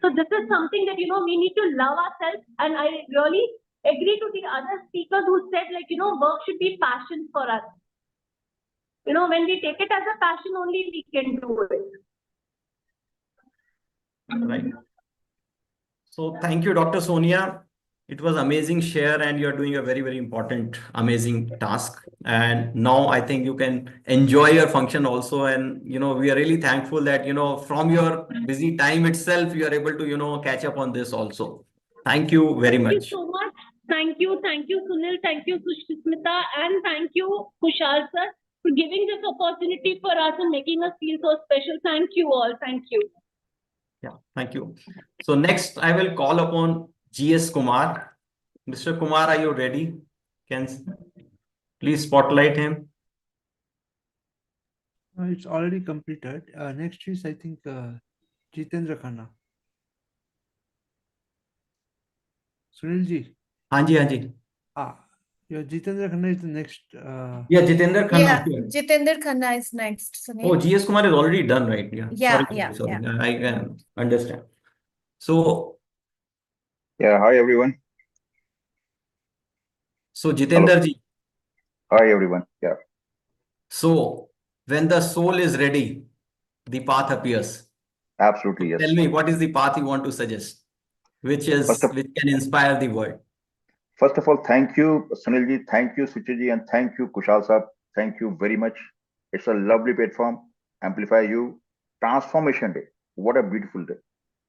So this is something that, we need to love ourselves. And I really agree to the other speakers who said, work should be passion for us. When we take it as a passion only, we can do it. Right. So thank you, Dr. Sonia. It was amazing share, and you're doing a very important, amazing task. And now I think you can enjoy your function also. And, we are really thankful that, from your busy time itself, you are able to, catch up on this also. Thank you very much. Thank you so much. Thank you, Sunil. Thank you, Sushmita. And thank you, Kushal sir, for giving this opportunity for us and making us feel so special. Thank you all. Thank you. Yeah, thank you. So next, I will call upon GS Kumar. Mr. Kumar, are you ready? Can please spotlight him. It's already completed. Next is, I think, Jitendra Khanna. Sunil ji. Hanji. Yeah, Jitendra Khanna is the next. Yeah, Jitendra Khanna. Yeah, Jitendra Khanna is next, Sunil. Oh, GS Kumar is already done, right? Yeah. Sorry. Yeah. I can understand. So. Yeah, hi everyone. So Jitendra ji. Hi everyone. Yeah. So when the soul is ready, the path appears. Absolutely, yes. Tell me, what is the path you want to suggest, which can inspire the world? First of all, thank you, Sunil ji. Thank you, Suchi ji, and thank you, Kushal sir. Thank you very much. It's a lovely platform. Amplify you. Transformation Day. What a beautiful day.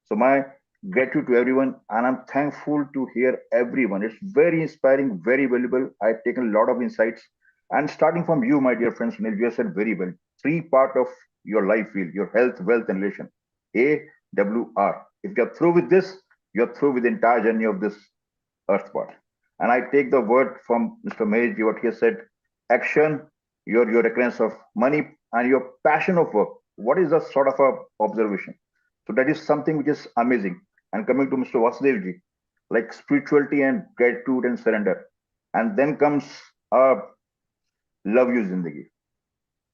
So my gratitude to everyone, and I'm thankful to hear everyone. It's very inspiring, very valuable. I've taken a lot of insights. And starting from you, my dear friends, Sunil, you have said very well. 3 parts of your life field, your health, wealth, and relation. AWR. If you're through with this, you're through with the entire journey of this earth part. And I take the word from Mr. Mahesh, what he has said, action, your recurrence of money, and your passion of work. What is the sort of a observation? So that is something which is amazing. And coming to Mr. Vasudev ji, like spirituality and gratitude and surrender. And then comes love you zindagi.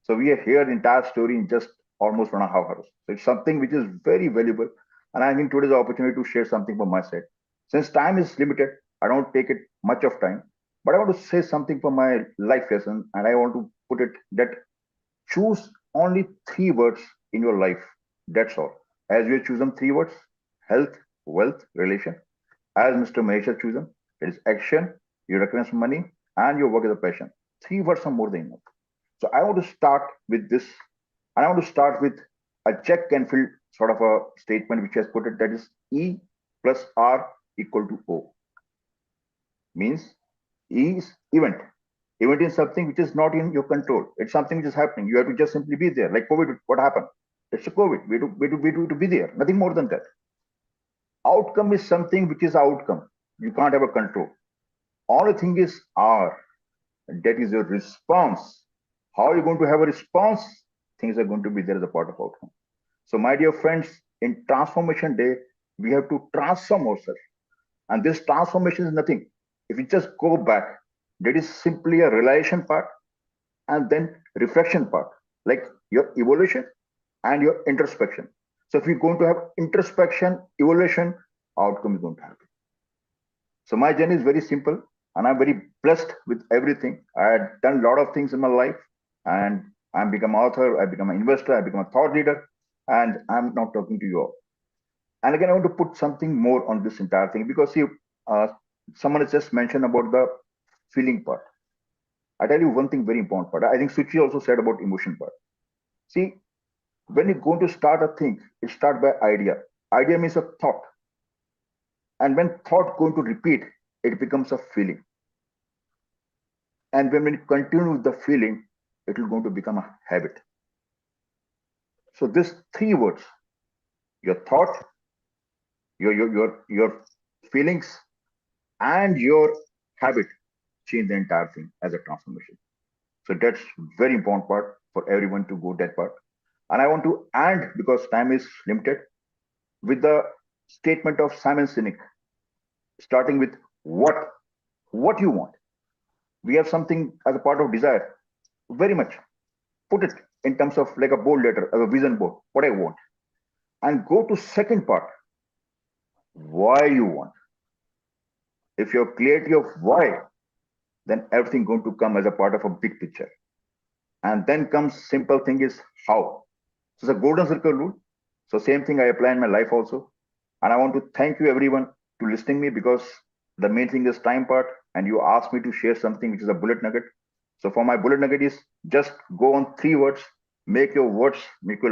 So we have heard the entire story in just almost 1.5 hours. So it's something which is very valuable. And I think today's opportunity to share something from my side. Since time is limited, I don't take it much of time, but I want to say something from my life lesson, and I want to put it that choose only 3 words in your life. That's all. As we have chosen 3 words: health, wealth, relation. As Mr. Mahesh has chosen, it is action, you recognize money, and your work is a passion. 3 words are more than enough. So I want to start with this, and I want to start with a Jack Canfield sort of a statement which has put it, that is E plus R equal to O. Means E is event. Event is something which is not in your control. It's something which is happening. You have to just simply be there. Like COVID, what happened? It's a COVID. We do to be there. Nothing more than that. Outcome is something which is outcome. You can't have a control. Only thing is R. That is your response. How are you going to have a response? Things are going to be there as a part of outcome. So my dear friends, in Transformation Day, we have to transform ourselves. And this transformation is nothing. If you just go back, that is simply a realization part and then reflection part, like your evolution and your introspection. So if you're going to have introspection, evaluation, outcome is going to happen. So my journey is very simple, and I'm very blessed with everything. I had done a lot of things in my life, and I've become an author, I've become an investor, I've become a thought leader, and I'm now talking to you all. And again, I want to put something more on this entire thing, because see, someone has just mentioned about the feeling part. I tell you one thing very important part. I think Suchi also said about emotion part. See, when you're going to start a thing, it starts by idea. Idea means a thought. And when thought going to repeat, it becomes a feeling. And when you continue with the feeling, it will going to become a habit. So these 3 words, your thought, your feelings, and your habit, change the entire thing as a transformation. So that's very important part for everyone to go that part. And I want to end, because time is limited, with the statement of Simon Sinek, starting with what you want. We have something as a part of desire, very much. Put it in terms of like a bold letter, a vision board, what I want. And go to second part, why you want. If you have clarity of why, then everything going to come as a part of a big picture. And then comes simple thing is how. So it's a golden circle rule. So same thing I apply in my life also. And I want to thank you everyone to listening me, because the main thing is time part, and you asked me to share something which is a bullet nugget. So for my bullet nugget is just go on 3 words, make your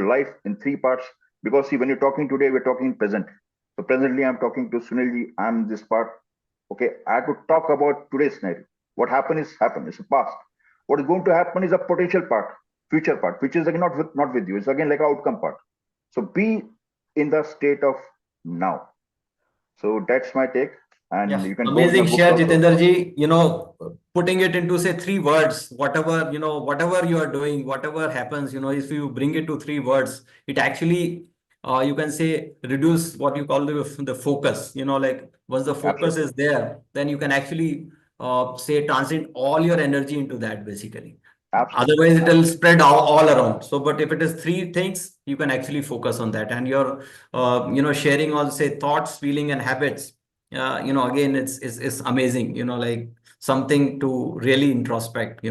life in 3 parts. Because see, when you're talking today, we're talking present. So presently I'm talking to Sunilji, I'm this part. Okay, I have to talk about today's scenario. What happened is happened, it's a past. What is going to happen is a potential part, future part, which is again not with you. It's again like an outcome part. So be in the state of now. So that's my take. And Yeah, you can amazing go share, Jitendra ji. Putting it into say 3 words, whatever you are doing, whatever happens, if you bring it to 3 words, it actually you can say reduce what you call the focus. Like once the focus is there, then you can actually say transit all your energy into that basically. Otherwise, it will spread all around. So, but if it is 3 things, you can actually focus on that, and you're sharing all say thoughts, feeling, and habits. Again, it's amazing. Like something to really introspect.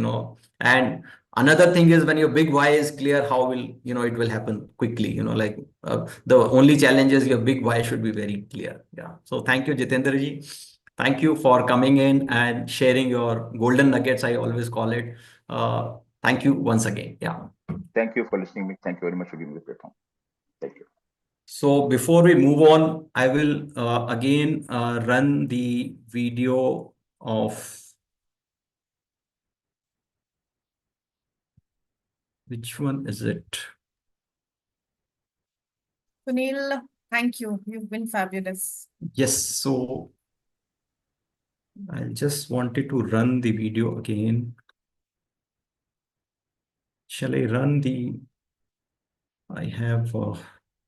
And another thing is when your big why is clear, how will it will happen quickly. Like the only challenge is your big why should be very clear. Yeah. So thank you, Jitendra ji. Thank you for coming in and sharing your golden nuggets, I always call it. Thank you once again. Yeah. Thank you for listening me. Thank you very much for giving me the platform. Thank you. So before we move on, I will again run the video of which one is it? Sunil, thank you. You've been fabulous. Yes. So I just wanted to run the video again. Shall I run the? I have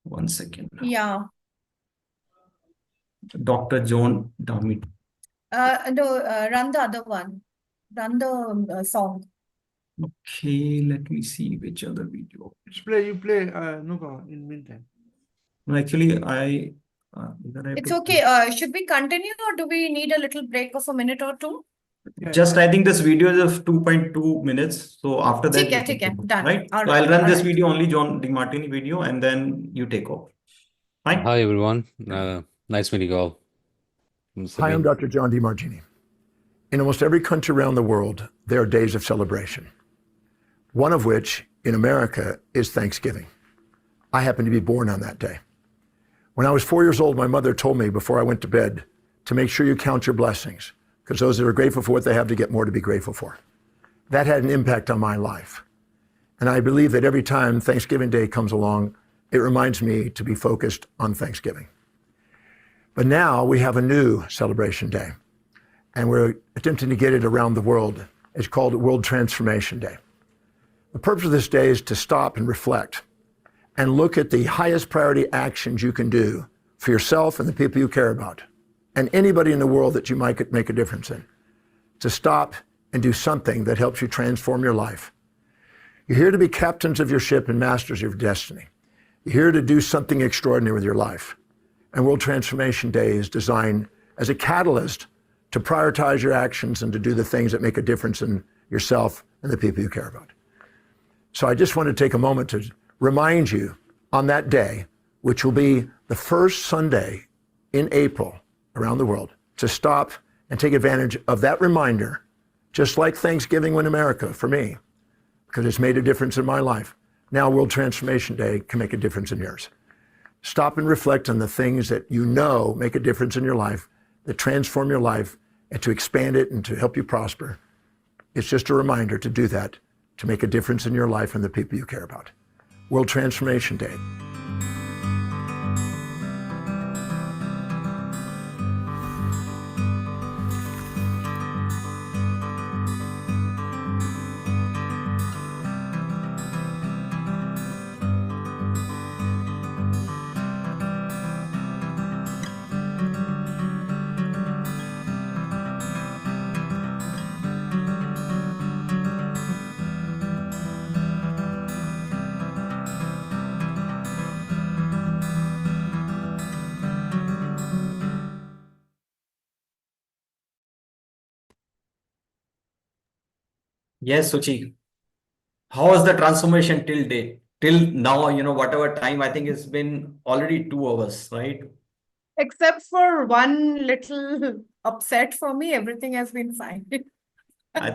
1 second. Yeah. Dr. John Damit. No, run the other one. Run the song. Okay, let me see which other video. You play Nuka in meantime. No, actually, It's okay. Should we continue, or do we need a little break of a minute or 2? Just I think this video is of 2.2 minutes. So after that, you ठीक है, can done. right? All So right, I'll run all this right. video, only John DiMartini video, and then you take over. Fine. Hi, everyone. Nice meeting you all. Hi, I'm Dr. John DiMartini. In almost every country around the world, there are days of celebration. One of which, in America, is Thanksgiving. I happen to be born on that day. When I was 4 years old, my mother told me before I went to bed to make sure you count your blessings, because those that are grateful for what they have to get more to be grateful for. That had an impact on my life. And I believe that every time Thanksgiving Day comes along, it reminds me to be focused on Thanksgiving. But now we have a new celebration day, and we're attempting to get it around the world. It's called World Transformation Day. The purpose of this day is to stop and reflect and look at the highest priority actions you can do for yourself and the people you care about, and anybody in the world that you might make a difference in, to stop and do something that helps you transform your life. You're here to be captains of your ship and masters of your destiny. You're here to do something extraordinary with your life. And World Transformation Day is designed as a catalyst to prioritize your actions and to do the things that make a difference in yourself and the people you care about. So I just want to take a moment to remind you on that day, which will be the first Sunday in April around the world, to stop and take advantage of that reminder, just like Thanksgiving in America for me, because it's made a difference in my life. Now World Transformation Day can make a difference in yours. Stop and reflect on the things that you know make a difference in your life, that transform your life, and to expand it and to help you prosper. It's just a reminder to do that, to make a difference in your life and the people you care about. World Transformation Day. Yes, Suchi. How was the transformation till date? Till now, whatever time, I think it's been already 2 hours, right? Except for one little upset for me, everything has been fine. I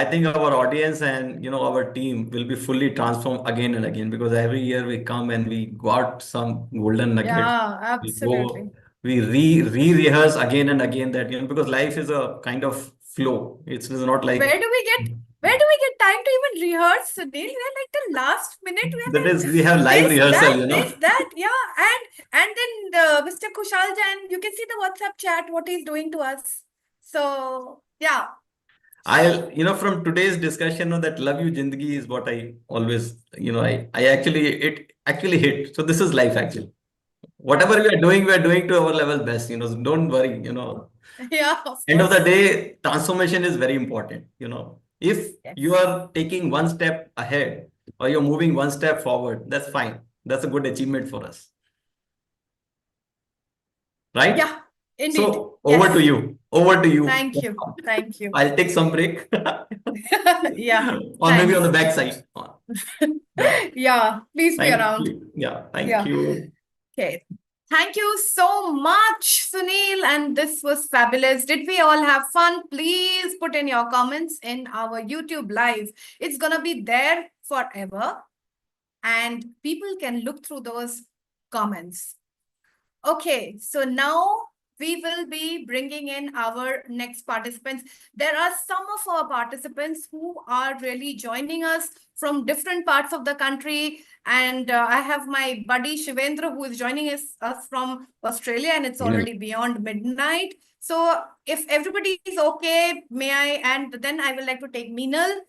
think our audience and our team will be fully transformed again and again, because every year we come and we got some golden nuggets. Yeah, We absolutely. go, we re-rehearse again and again that, because life is a kind of flow. It's not like Where do we get time to even rehearse, Sunil? We're like the last minute. We're that like is, we have live rehearsal, that, yeah. And then Mr. Kushal Jain, you can see the WhatsApp chat, what he's doing to us. So yeah. From today's discussion, that love you Jindagi is what I always, it actually hit. So this is life actually. Whatever we are doing to our level best, so don't worry, Yeah, of End of the course. day, transformation is very important, If you are taking one step ahead or you're moving one step forward, that's fine. That's a good achievement for us. Right? Yeah, indeed. So over to you. Over to you. Thank you. Thank you. I'll take some break. Yeah. Or maybe on Thanks. the back side. Yeah, please be Thank around. you. Yeah, thank Yeah. you. Okay. Thank you so much, Sunil. And this was fabulous. Did we all have fun? Please put in your comments in our YouTube live. It's going to be there forever. And people can look through those comments. Okay, so now we will be bringing in our next participants. There are some of our participants who are really joining us from different parts of the country. And I have my buddy Shivendra who is joining us from Australia, and it's already beyond midnight. So if everybody is okay, may I, and then I would like to take Meenal.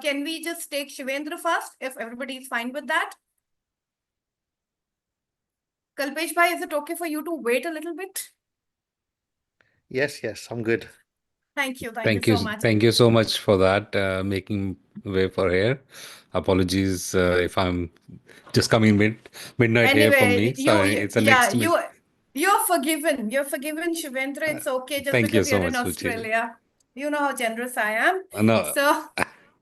Can we just take Shivendra first, if everybody is fine with that? Kalpesh bhai, is it okay for you to wait a little bit? Yes, I'm good. Thank you. Thank you so much. Thank you so much for that, making way for here. Apologies if I'm just coming midnight here for me. Sorry, it's a next. You're forgiven. You're forgiven, Shivendra. It's okay just Thank you because so you're in much, Suchi. Australia. You know how generous I am. No, So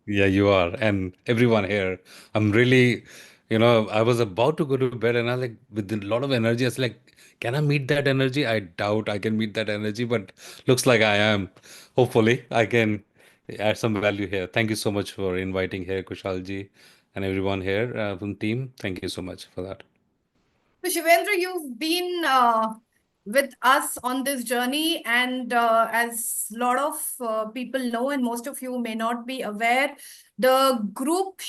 yeah, you are, and everyone here. I'm really, I was about to go to bed, and I was like, with a lot of energy. I was like, can I meet that energy? I doubt I can meet that energy, but looks like I am. Hopefully, I can add some value here. Thank you so much for inviting here, Kushalji, and everyone here from team. Thank you so much for that. So Shivendra, you've been with us on this journey, and as a lot of people know, and most of you may not be aware, the group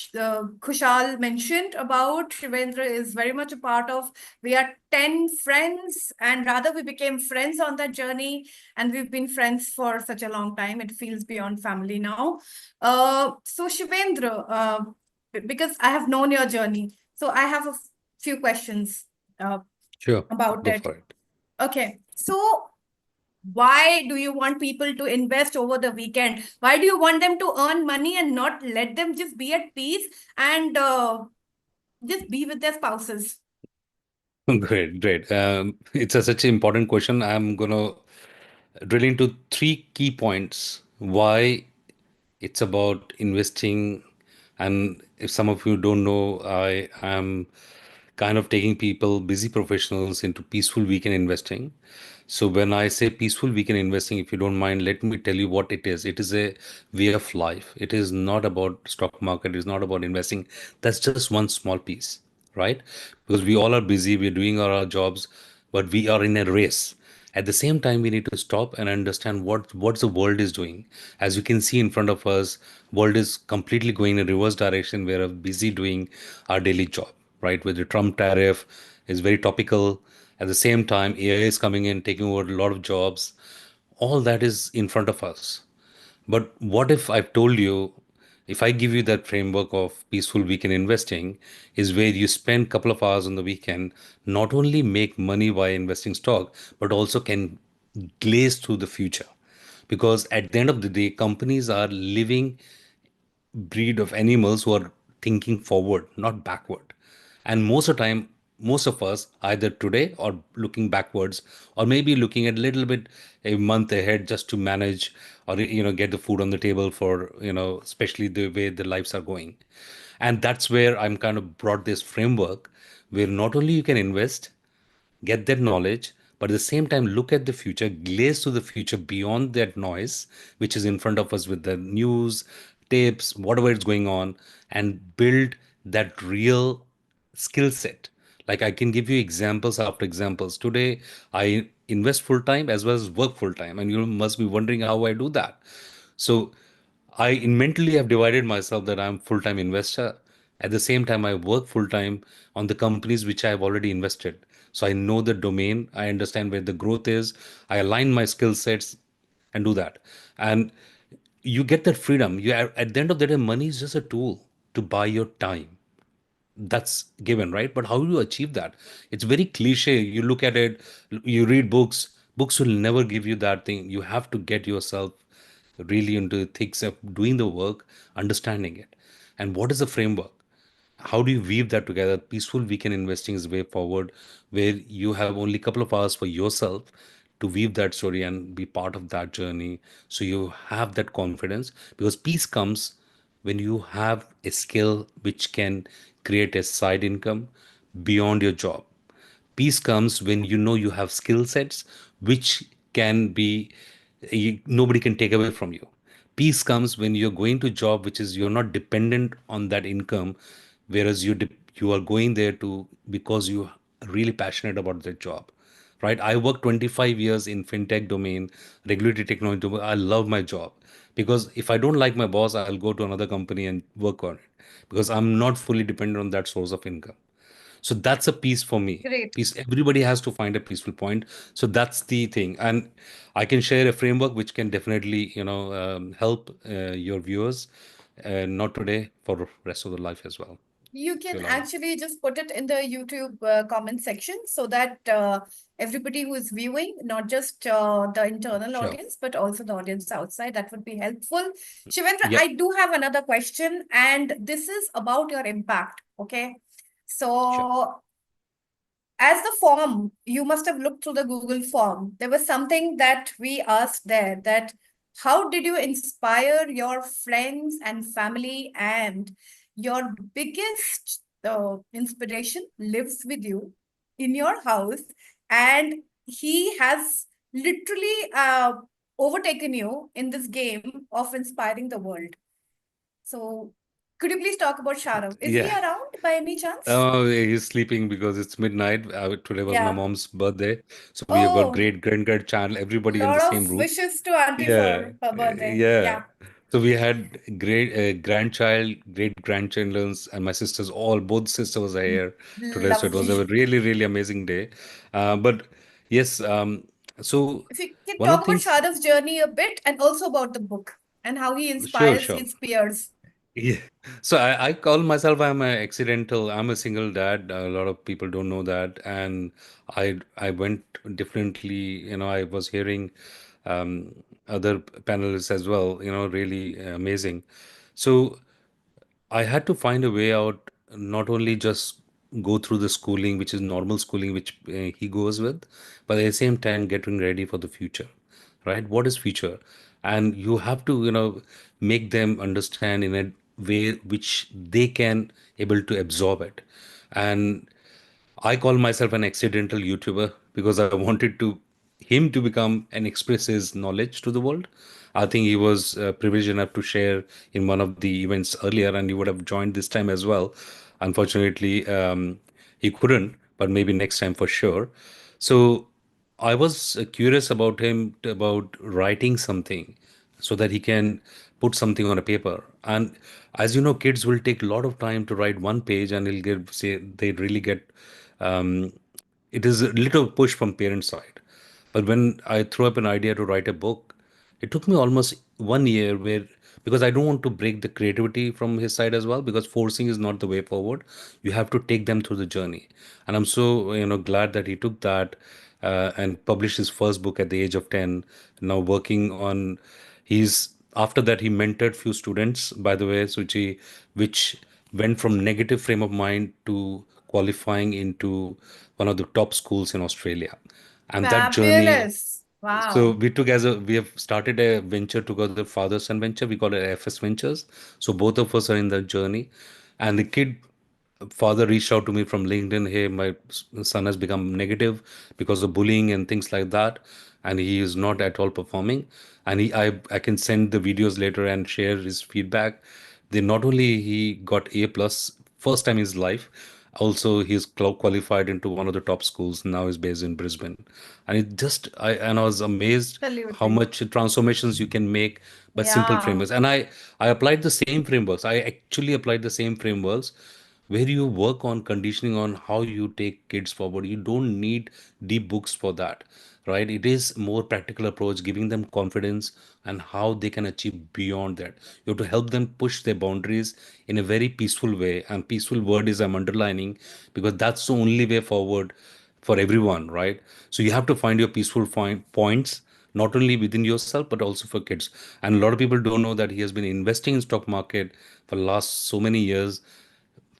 Kushal mentioned about Shivendra is very much a part of. We are 10 friends, and rather we became friends on that journey, and we've been friends for such a long time. It feels beyond family now. So Shivendra, because I have known your journey, so I have a few questions Sure, about go it. for it. Okay, so why do you want people to invest over the weekend? Why do you want them to earn money and not let them just be at peace and just be with their spouses? Great, great. It's such an important question. I'm gonna drill into three key points why it's about investing. And if some of you don't know, I am kind of taking people, busy professionals, into peaceful weekend investing. So when I say peaceful weekend investing, if you don't mind, let me tell you what it is. It is a way of life. It is not about stock market. It is not about investing. That's just one small piece, right? Because we all are busy. We're doing our jobs, but we are in a race. At the same time, we need to stop and understand what the world is doing. As you can see in front of us, world is completely going in a reverse direction. We are busy doing our daily job, right? With the Trump tariff is very topical. At the same time, AI is coming in, taking over a lot of jobs. All that is in front of us. But what if I've told you, if I give you that framework of peaceful weekend investing, is where you spend a couple of hours on the weekend, not only make money by investing stock, but also can glaze through the future. Because at the end of the day, companies are living breed of animals who are thinking forward, not backward. And most of the time, most of us either today or looking backwards, or maybe looking at a little bit a month ahead just to manage or get the food on the table for especially the way the lives are going. And that's where I'm kind of brought this framework where not only you can invest, get that knowledge, but at the same time look at the future, glaze to the future beyond that noise which is in front of us with the news, tips, whatever is going on, and build that real skill set. Like I can give you examples after examples. Today I invest full time as well as work full time, and you must be wondering how I do that. So I mentally have divided myself that I'm full-time investor. At the same time, I work full-time on the companies which I have already invested. So I know the domain, I understand where the growth is, I align my skill sets and do that. And you get that freedom. You are, at the end of the day, money is just a tool to buy your time. That's given, right? But how do you achieve that? It's very cliche. You look at it, you read books. Books will never give you that thing. You have to get yourself really into the thick of doing the work, understanding it. And what is the framework? How do you weave that together? Peaceful weekend investing is the way forward, where you have only a couple of hours for yourself to weave that story and be part of that journey. So you have that confidence, because peace comes when you have a skill which can create a side income beyond your job. Peace comes when you know you have skill sets which can be nobody can take away from you. Peace comes when you're going to job which is you're not dependent on that income, whereas you are going there to because you are really passionate about that job, right? I worked 25 years in fintech domain, regulatory technology domain. I love my job because if I don't like my boss, I'll go to another company and work on it because I'm not fully dependent on that source of income. So that's a piece for me. Great. Peace. Everybody has to find a peaceful point. So that's the thing, and I can share a framework which can definitely, help your viewers, not today, for rest of the life as well. You If you can allow me. actually just put it in the YouTube comment section so that everybody who is viewing, not just the internal Sure. audience, but also the audience outside, that would be helpful. Shivendra, Yeah. I do have another question, and this is about your impact. Okay. So, as the form, you must have looked through the Google form. There was something that we asked there that how did you inspire your friends and family, and your biggest inspiration lives with you in your house, and he has literally overtaken you in this game of inspiring the world. So could you please talk about Sharav? Is he Yeah. around by any chance? Oh, he's sleeping because it's midnight. Today was my Yeah. mom's birthday. So we have got Oh, great grandchild channel, everybody in lot the of same room. wishes to auntie Yeah, for her birthday. yeah. Yeah, So we had great grandchild, great grandchildrens, and my sisters, both sisters are here today. So it was a lovely. really, really amazing day. But yes, so If you can one of talk the about things, Shadav's journey a bit, and also about the book and how he sure, inspires sure. his peers. Yeah. So I call myself I'm a single dad. A lot of people don't know that. And I went differently, I was hearing other panelists as well, really amazing. So I had to find a way out, not only just go through the schooling, which is normal schooling, which he goes with, but at the same time getting ready for the future, right? What is future? And you have to, make them understand in a way which they can able to absorb it. And I call myself an accidental YouTuber because I wanted to him to become and express his knowledge to the world. I think he was privileged enough to share in one of the events earlier, and he would have joined this time as well. Unfortunately, he couldn't, but maybe next time for sure. So I was curious about him, about writing something so that he can put something on a paper. And as you know, kids will take a lot of time to write one page, and he'll get, say, they really get, um, it is a little push from parent side. But when I threw up an idea to write a book, it took me almost 1 year because I don't want to break the creativity from his side as well, because forcing is not the way forward. You have to take them through the journey. And I'm so, glad that he took that and published his first book at the age of 10, now working on, after that, he mentored few students, by the way, Suchi, which went from negative frame of mind to qualifying into one of the top schools in Australia. And that journey, Fabulous. so Wow. we have started a venture together, father son venture. We call it FS Ventures. So both of us are in that journey. And the kid father reached out to me from LinkedIn. Hey, my son has become negative because of bullying and things like that, and he is not at all performing. And I can send the videos later and share his feedback. Then not only he got A plus first time in his life, also he's qualified into one of the top schools. Now he's based in Brisbane, and I was amazed how Absolutely. much transformations you can make by simple Yeah. frameworks. And I applied the same frameworks. I actually applied the same frameworks where you work on conditioning on how you take kids forward. You don't need deep books for that, right? It is more practical approach, giving them confidence and how they can achieve beyond that. You have to help them push their boundaries in a very peaceful way. And peaceful word is I'm underlining because that's the only way forward for everyone, right? So you have to find your peaceful points, not only within yourself but also for kids. And a lot of people don't know that he has been investing in stock market for last so many years.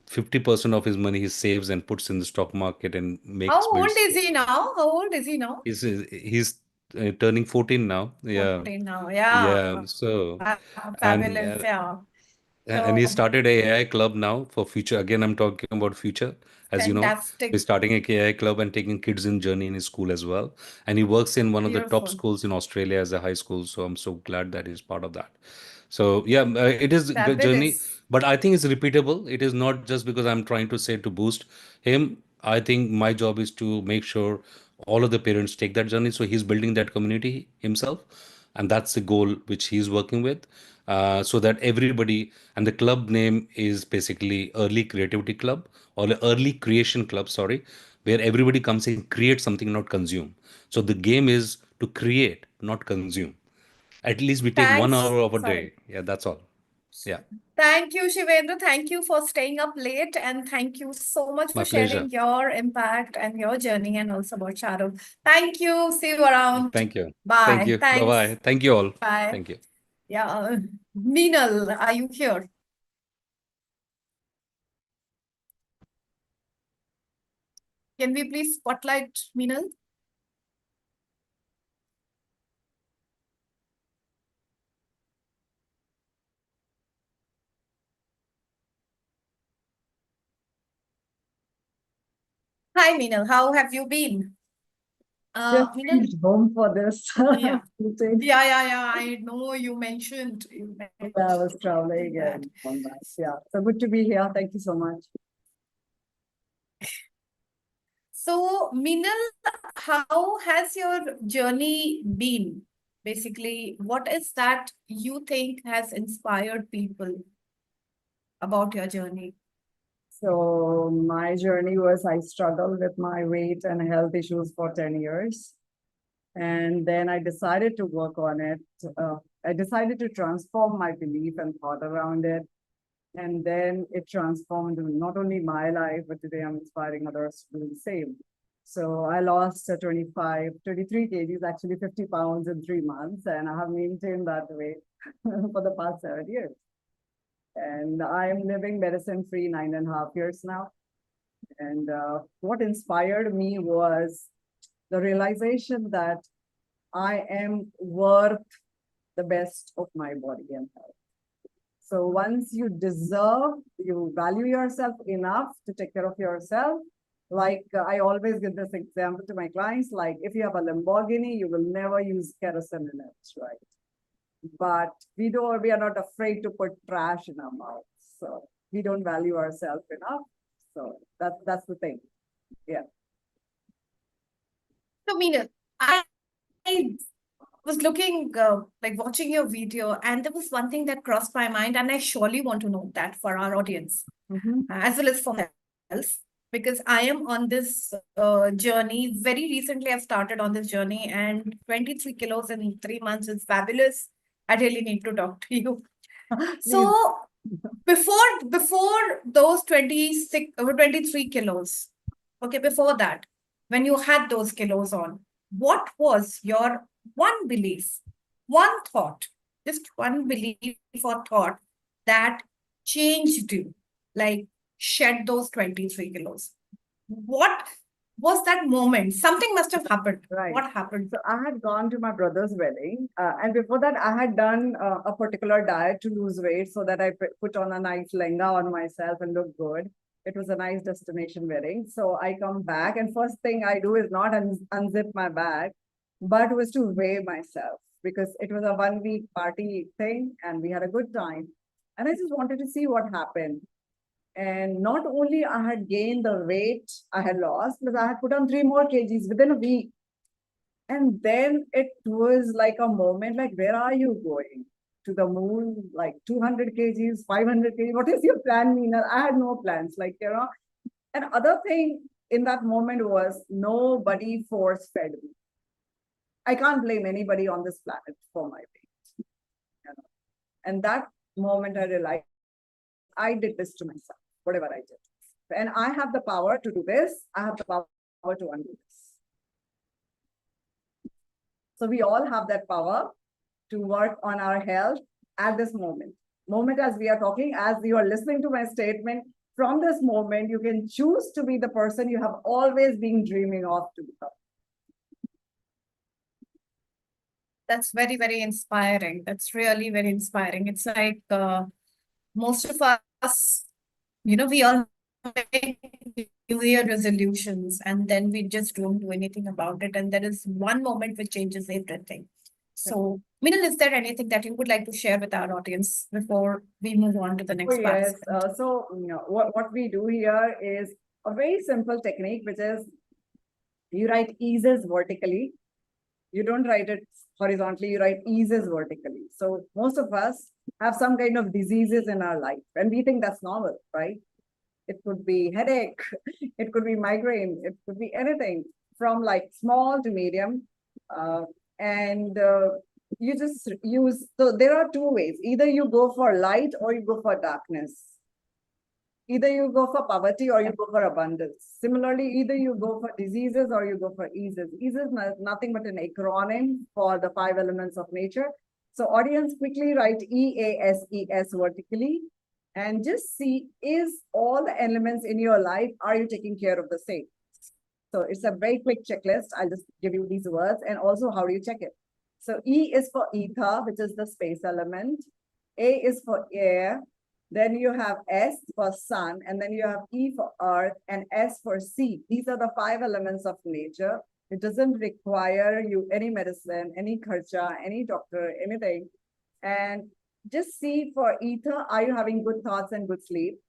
50% of his money he saves and puts in the stock market and makes How old builds. is he now? How old is he now? He's turning 14 now. Yeah, 14 now. Yeah. yeah. So and Fabulous. Yeah. and he So started a AI club now for future. Again, I'm talking about future. As you know, fantastic. he's starting a AI club and taking kids in journey in his school as well. And he works in one of the top Beautiful. schools in Australia as a high school. So I'm so glad that he's part of that. So yeah, it is a good journey, Fabulous. but I think it's repeatable. It is not just because I'm trying to say to boost him. I think my job is to make sure all of the parents take that journey. So he's building that community himself, and that's the goal which he's working with. So that everybody, and the club name is basically Early Creativity Club or the Early Creation Club, sorry, where everybody comes and create something, not consume. So the game is to create, not consume. At least we take 1 hour Thanks. of a Sorry. day. Yeah, that's all. Yeah, Thank you, Shivendra. Thank you for staying up late, and thank you so much my for pleasure. sharing your impact and your journey, and also about Shahrukh. Thank you. See you around. Thank you. Thank Bye. you. Bye Thanks. bye. Thank you all. Bye. Thank you. Yeah. Meenal, are you here? Can we please spotlight, Meenal? Hi, Meenal. How have you been? Just Meenal, reached home for this yeah. meeting. Yeah. I know you mentioned. Yeah, I was traveling and on that. Yeah, so good to be here. Thank you so much. So, Meenal, how has your journey been? Basically, what is that you think has inspired people about your journey? So my journey was I struggled with my weight and health issues for 10 years. And then I decided to work on it. I decided to transform my belief and thought around it. And then it transformed not only my life, but today I'm inspiring others to do the same. So I lost 23 kgs, actually 50 pounds in 3 months. And I have maintained that weight for the past 7 years. And I'm living medicine-free 9.5 years now. And what inspired me was the realization that I am worth the best of my body and health. So once you value yourself enough to take care of yourself, like I always give this example to my clients, like if you have a Lamborghini, you will never use kerosene in it, right? But we are not afraid to put trash in our mouths. So we don't value ourselves enough. So that's the thing. Yeah. So, Meenal, I was looking, like watching your video, and there was one thing that crossed my mind, and I surely want to know that for our audience, as well as for myself, because I am on this journey. Very recently, I've started on this journey, and 23 kilos in 3 months is fabulous. I really need to talk to you. So, before those 23 kilos, okay, before that, when you had those kilos on, what was your one belief, one thought, just one belief or thought that changed you, like shed those 23 kilos? What was that moment? Something must have happened. Right. What happened? So I had gone to my brother's wedding, and before that, I had done a particular diet to lose weight so that I put on a nice lehenga on myself and look good. It was a nice destination wedding. So I come back, and first thing I do is not unzip my bag, but was to weigh myself because it was a 1 week party thing, and we had a good time. And I just wanted to see what happened. And not only I had gained the weight I had lost, but I had put on 3 more kgs within a week. And then it was like a moment, like, where are you going? To the moon, like 200 kgs, 500 kgs? What is your plan, Meena? I had no plans, like, And other thing in that moment was nobody force-fed me. I can't blame anybody on this planet for my weight. And that moment I realized I did this to myself, whatever I did. And I have the power to do this. I have the power to undo this. So we all have that power to work on our health at this moment. As we are talking, as you are listening to my statement, from this moment, you can choose to be the person you have always been dreaming of to become. That's very, very inspiring. That's really very inspiring. It's like most of us, we all make New Year resolutions and then we just don't do anything about it. And there is one moment which changes everything. So, Meenal, is there anything that you would like to share with our audience before we move on to the next Yes. participant? So, what we do here is a very simple technique, which is you write eases vertically. You don't write it horizontally, you write eases vertically. So most of us have some kind of diseases in our life and we think that's normal, right? It could be headache, it could be migraine, it could be anything from like small to medium. You just use, so there are 2 ways. Either you go for light or you go for darkness. Either you go for poverty or you go for abundance. Similarly, either you go for diseases or you go for eases. Eases is nothing but an acronym for the 5 elements of nature. So audience, quickly write EASES vertically and just see, is all the elements in your life, are you taking care of the same? So it's a very quick checklist. I'll just give you these words and also how do you check it? So E is for ether, which is the space element. A is for air. Then you have S for sun, and then you have E for earth, and S for sea. These are the 5 elements of nature. It doesn't require you any medicine, any kharcha, any doctor, anything. And just see for ether, are you having good thoughts and good sleep?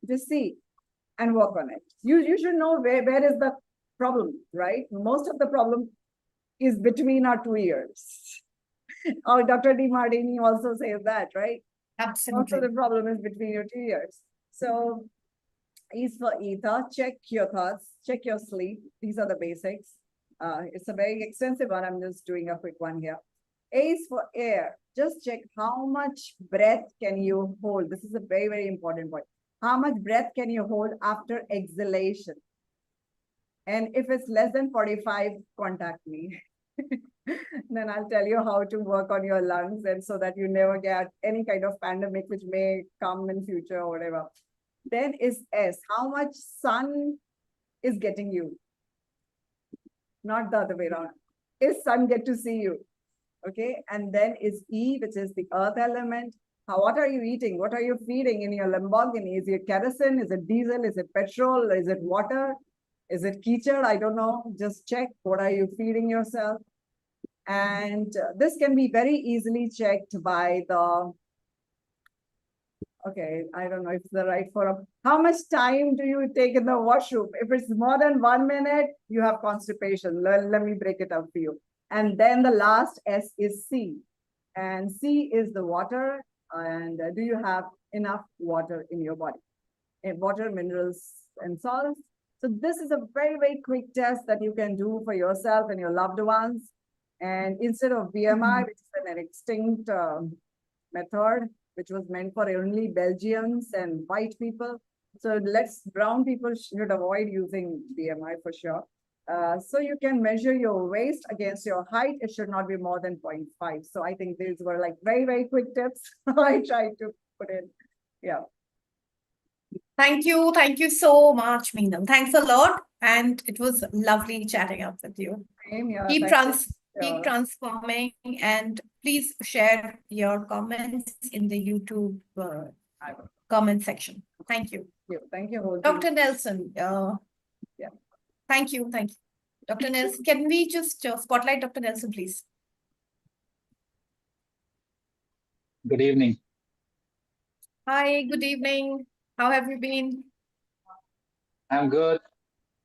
Just see and work on it. You should know where is the problem, right? Most of the problem is between our 2 ears. Oh, Dr. DiMartini also says that, right? Absolutely. Most of the problem is between your 2 ears. So E is for ether, check your thoughts, check your sleep. These are the basics. It's a very extensive one. I'm just doing a quick one here. A is for air. Just check how much breath can you hold. This is a very, very important point. How much breath can you hold after exhalation? And if it's less than 45, contact me. Then I'll tell you how to work on your lungs, and so that you never get any kind of pandemic which may come in future or whatever. Then is S. How much sun is getting you? Not the other way around. Is sun get to see you? Okay. And then is E, which is the earth element. What are you eating? What are you feeding in your Lamborghini? Is it kerosene? Is it diesel? Is it petrol? Is it water? Is it keychain? I don't know. Just check. What are you feeding yourself? And this can be very easily checked by the, okay, I don't know if it's the right forum. How much time do you take in the washroom? If it's more than 1 minute, you have constipation. Let me break it up for you. And then the last S is C. And C is the water. And do you have enough water in your body? Water, minerals, and salts. So this is a very, very quick test that you can do for yourself and your loved ones. And instead of BMI, which is an extinct method, which was meant for only Belgians and white people. So brown people should avoid using BMI for sure. So you can measure your waist against your height. It should not be more than 0.5. So I think these were like very, very quick tips I tried to put in. Yeah. Thank you. Thank you so much, Meenal. Thanks a lot. And it was lovely chatting up with you. Same here. Keep Thank you. transforming, and please share your comments in the YouTube comment section. Thank you. Thank you. Dr. Nelson. Yeah. Thank you. Thank you. Dr. Nelson, can we just spotlight Dr. Nelson, please? Good evening. Hi, good evening. How have you been? I'm good.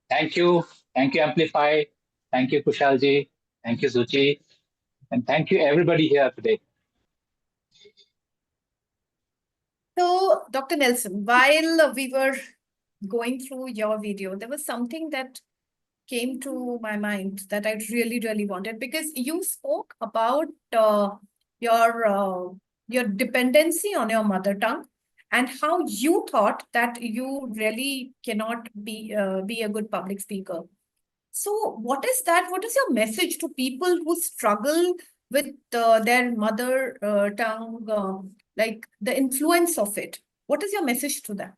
Thank you. Thank you, Amplify. Thank you, Kushalji. Thank you, Suchi. And thank you, everybody here today. So, Dr. Nelson, while we were going through your video, there was something that came to my mind that I really, really wanted, because you spoke about your dependency on your mother tongue and how you thought that you really cannot be a good public speaker. So what is that? What is your message to people who struggle with their mother tongue, like the influence of it? What is your message to them?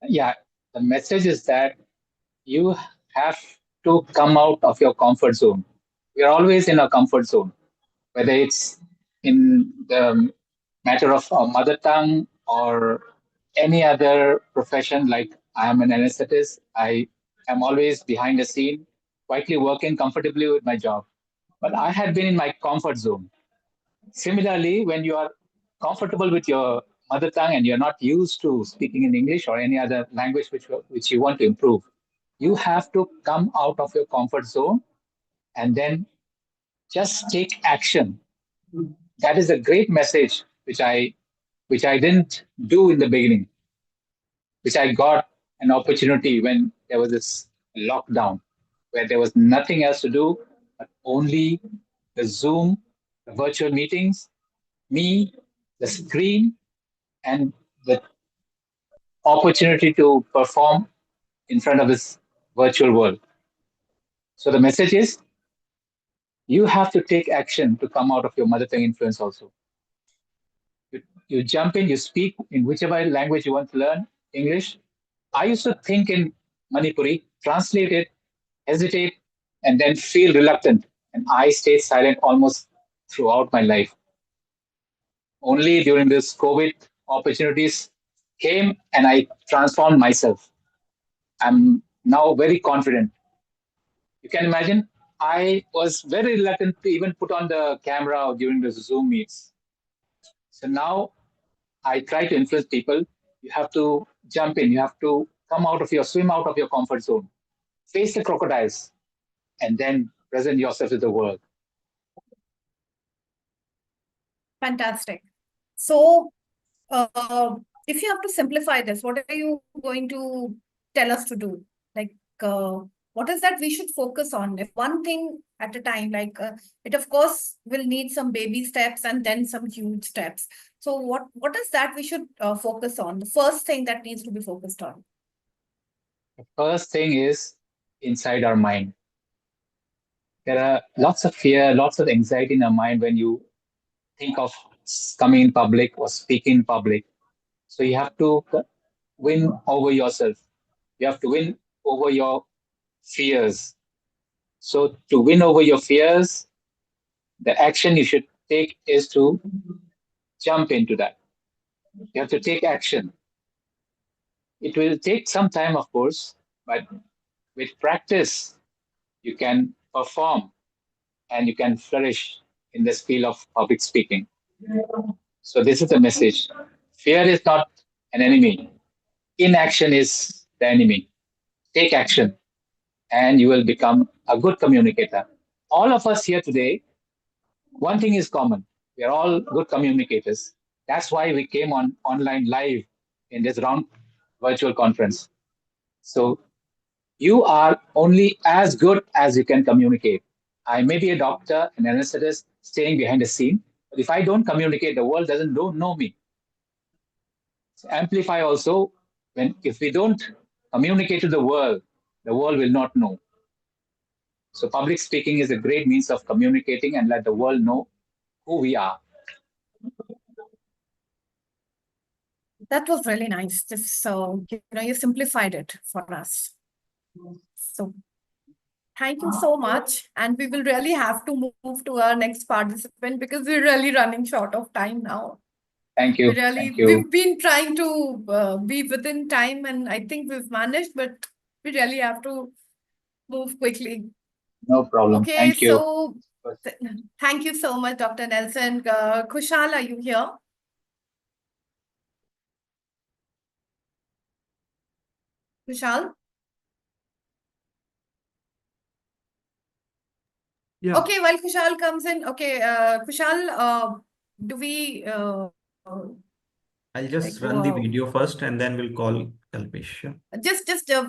Yeah, the message is that you have to come out of your comfort zone. We are always in a comfort zone, whether it's in the matter of our mother tongue or any other profession. Like I am an anesthetist, I am always behind the scene, quietly working comfortably with my job. But I had been in my comfort zone. Similarly, when you are comfortable with your mother tongue and you're not used to speaking in English or any other language which you want to improve, you have to come out of your comfort zone and then just take action. That is a great message which I didn't do in the beginning, which I got an opportunity when there was this lockdown, where there was nothing else to do but only the Zoom, the virtual meetings, me, the screen, and the opportunity to perform in front of this virtual world. So the message is, you have to take action to come out of your mother tongue influence also. You jump in, you speak in whichever language you want to learn, English. I used to think in Manipuri, translate it, hesitate, and then feel reluctant. And I stayed silent almost throughout my life. Only during this COVID opportunities came and I transformed myself. I'm now very confident. You can imagine, I was very reluctant to even put on the camera during the Zoom meets. So now I try to influence people. You have to jump in. You have to swim out of your comfort zone, face the crocodiles, and then present yourself to the world. Fantastic. So, if you have to simplify this, what are you going to tell us to do? Like, what is that we should focus on? If one thing at a time, like it of course will need some baby steps and then some huge steps. So what is that we should focus on? The first thing that needs to be focused on. The first thing is inside our mind. There are lots of fear, lots of anxiety in our mind when you think of coming in public or speaking in public. So you have to win over yourself. You have to win over your fears. So to win over your fears, the action you should take is to jump into that. You have to take action. It will take some time, of course, but with practice, you can perform and you can flourish in this field of public speaking. So this is the message. Fear is not an enemy. Inaction is the enemy. Take action and you will become a good communicator. All of us here today, one thing is common. We are all good communicators. That's why we came on online live in this round virtual conference. So you are only as good as you can communicate. I may be a doctor, an anesthetist, staying behind the scene, but if I don't communicate, the world don't know me. So Amplify also, if we don't communicate to the world will not know. So public speaking is a great means of communicating and let the world know who we are. That was really nice. So you simplified it for us. So thank you so much. And we will really have to move to our next participant because we're really running short of time now. Thank you. We've been trying to be within time and I think we've managed, but we really have to move quickly. No problem. Okay, Thank you. so thank you so much, Dr. Nelson. Kushal, are you here? Kushal? Yeah. Okay, while Kushal comes in, okay, Kushal, do we... I'll just run the video first and then we'll call Kalpesh.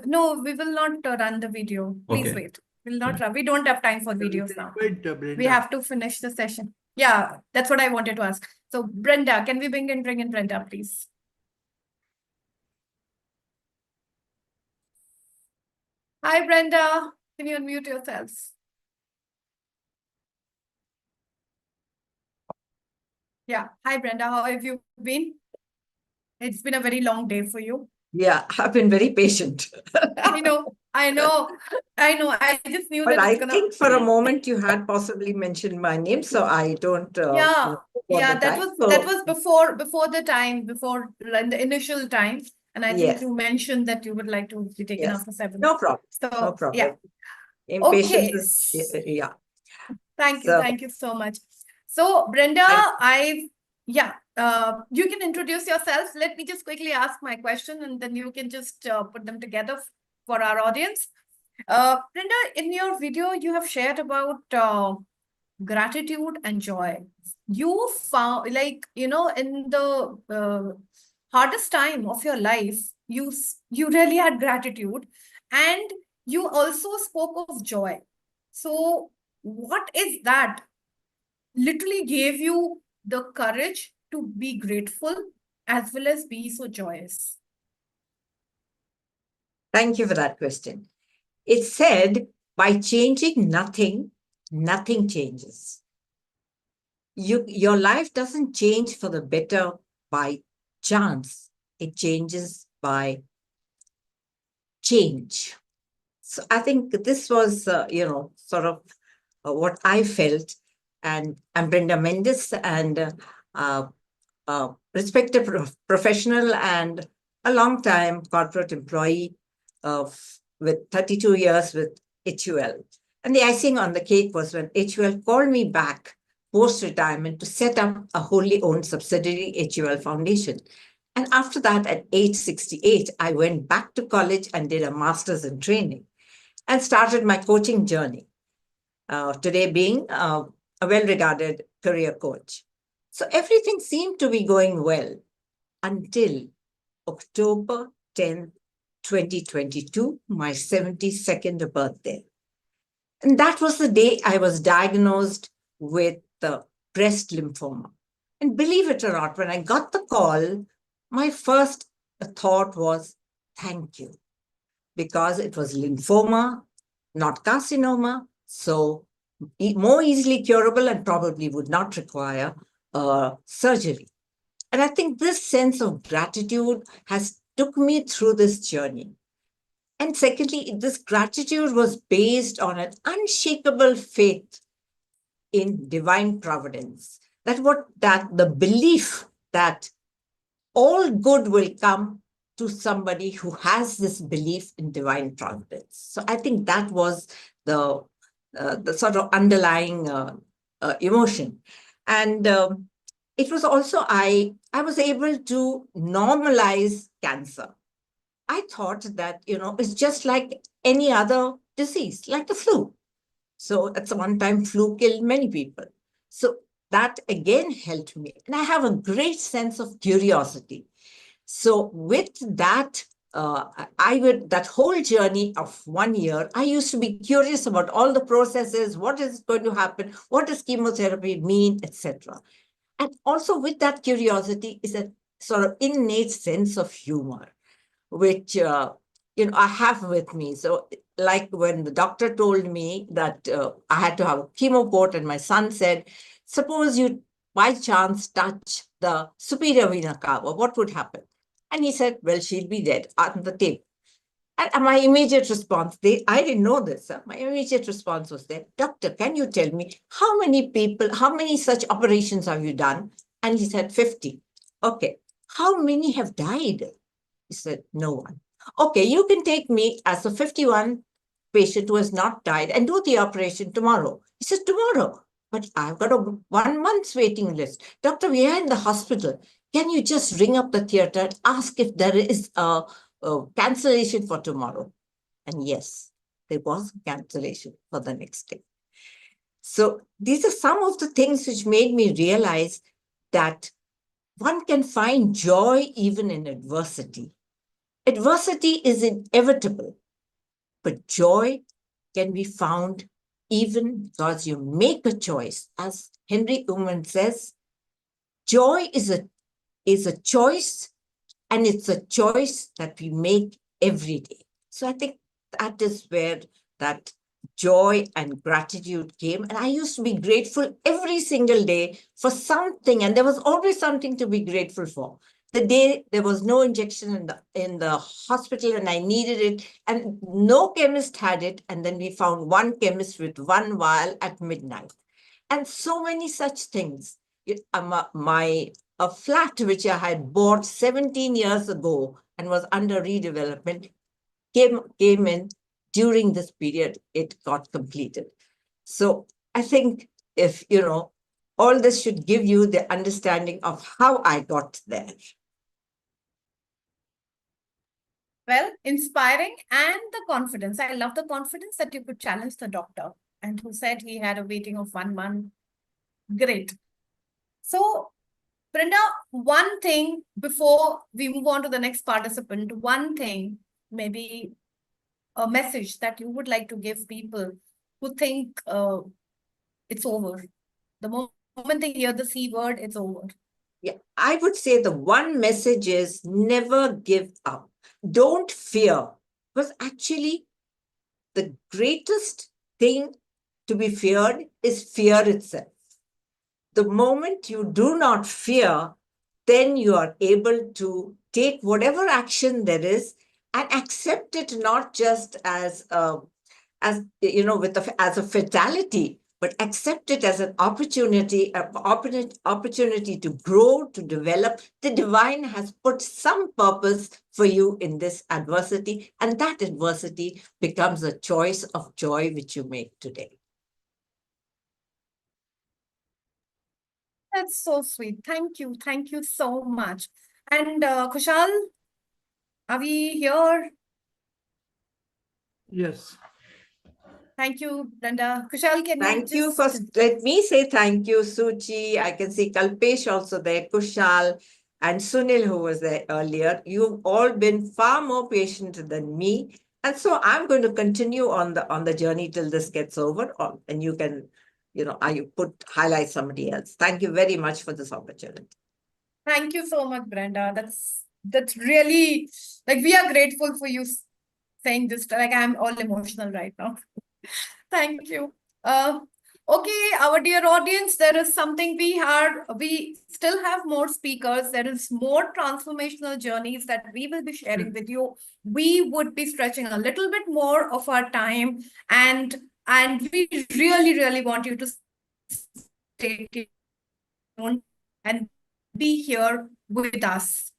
No, we will not run the video. Please Okay. wait. We'll not run. We don't have time for videos now. Wait, We Brenda. have to finish the session. Yeah, that's what I wanted to ask. So Brenda, can we bring in Brenda, please? Hi, Brenda. Can you unmute yourselves? Yeah. Hi, Brenda. How have you been? It's been a very long day for you. Yeah, I've been very patient. I know. I just knew But that I it's gonna. think for a moment you had possibly mentioned my name, so I don't. Yeah, know that was before the time, before the initial time, and I think Yes. you mentioned that you would like to be taken Yes. after 7. No problem. So No problem. yeah. Impatience is, yeah. Thank So- you so much. So Brenda, you can introduce yourself. Let me just quickly ask my question and then you can just put them together for our audience. Brenda, in your video, you have shared about gratitude and joy. You found, in the hardest time of your life, you really had gratitude and you also spoke of joy. So what is that literally gave you the courage to be grateful as well as be so joyous? Thank you for that question. It said, by changing nothing, nothing changes. Your life doesn't change for the better by chance. It changes by change. So I think this was, sort of what I felt. And I'm Brenda Mendes, and respected professional and a long-time corporate employee with 32 years with HUL. And the icing on the cake was when HUL called me back post-retirement to set up a wholly owned subsidiary, HUL Foundation. And after that, at age 68, I went back to college and did a master's in training and started my coaching journey, today being a well-regarded career coach. So everything seemed to be going well until October 10th, 2022, my 72nd birthday. And that was the day I was diagnosed with the breast lymphoma. And believe it or not, when I got the call, my first thought was, thank you, because it was lymphoma, not carcinoma, so more easily curable and probably would not require surgery. And I think this sense of gratitude has took me through this journey. And secondly, this gratitude was based on an unshakable faith in divine providence. That the belief that all good will come to somebody who has this belief in divine providence. So I think that was the sort of underlying emotion. And it was also, I was able to normalize cancer. I thought that, it's just like any other disease, like the flu. So at one time, flu killed many people. So that again helped me. And I have a great sense of curiosity. So with that, that whole journey of 1 year, I used to be curious about all the processes, what is going to happen, what does chemotherapy mean, etc. And also with that curiosity is a sort of innate sense of humor, which, I have with me. So like when the doctor told me that I had to have a chemo port and my son said, suppose you by chance touch the superior vena cava, what would happen? And he said, well, she'll be dead on the table. And my immediate response, I didn't know this. My immediate response was there, doctor, can you tell me how many such operations have you done? And he said, 50. Okay. How many have died? He said, no one. Okay, you can take me as a 51 patient who has not died and do the operation tomorrow. He said, tomorrow? But I've got a 1 month's waiting list. Doctor, we are in the hospital. Can you just ring up the theater and ask if there is a cancellation for tomorrow? And yes, there was a cancellation for the next day. So these are some of the things which made me realize that one can find joy even in adversity. Adversity is inevitable, but joy can be found even because you make a choice. As Henry Ullman says, joy is a choice, and it's a choice that we make every day. So I think that is where that joy and gratitude came. And I used to be grateful every single day for something, and there was always something to be grateful for. The day there was no injection in the hospital and I needed it, and no chemist had it, and then we found one chemist with one vial at midnight. And so many such things. A flat which I had bought 17 years ago and was under redevelopment came in during this period, it got completed. So I think if, all this should give you the understanding of how I got there. Well, inspiring, and the confidence. I love the confidence that you could challenge the doctor and who said he had a waiting of 1 month. Great. So, Brenda, one thing before we move on to the next participant, one thing, maybe a message that you would like to give people who think it's over. The moment they hear the C word, it's over. Yeah, I would say the one message is never give up. Don't fear, because actually the greatest thing to be feared is fear itself. The moment you do not fear, then you are able to take whatever action there is and accept it not just as a fatality, but accept it as an opportunity to grow, to develop. The divine has put some purpose for you in this adversity, and that adversity becomes a choice of joy which you make today. That's so sweet. Thank you. Thank you so much. And Kushal, are we here? Yes. Thank you, Brenda. Kushal, can Thank you you just... for, let me say thank you, Suchi. I can see Kalpesh also there, Kushal, and Sunil, who was there earlier. You've all been far more patient than me. And so I'm going to continue on the journey till this gets over, and you can, highlight somebody else. Thank you very much for this opportunity. Thank you so much, Brenda. That's really, like, we are grateful for you saying this. Like, I'm all emotional right now. Thank you. Okay, our dear audience, there is something we still have more speakers. There is more transformational journeys that we will be sharing with you. We would be stretching a little bit more of our time, and we really, really want you to stay tuned and be here with us.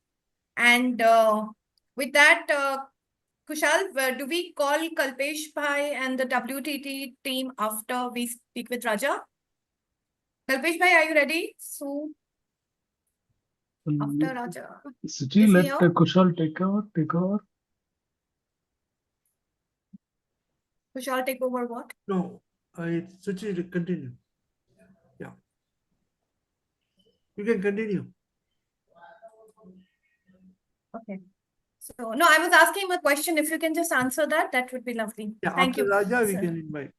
And with that, Kushal, do we call Kalpesh Bhai and the WTT team after we speak with Raja? Kalpesh Bhai, are you ready? So, after Raja. Suchi, let Kushal take over. Kushal, take over what? No, Suchi, continue. Yeah. You can continue. Okay. So, no, I was asking him a question. If you can just answer that, that would be lovely. Yeah, Thank after you. Raja, we sir. can invite.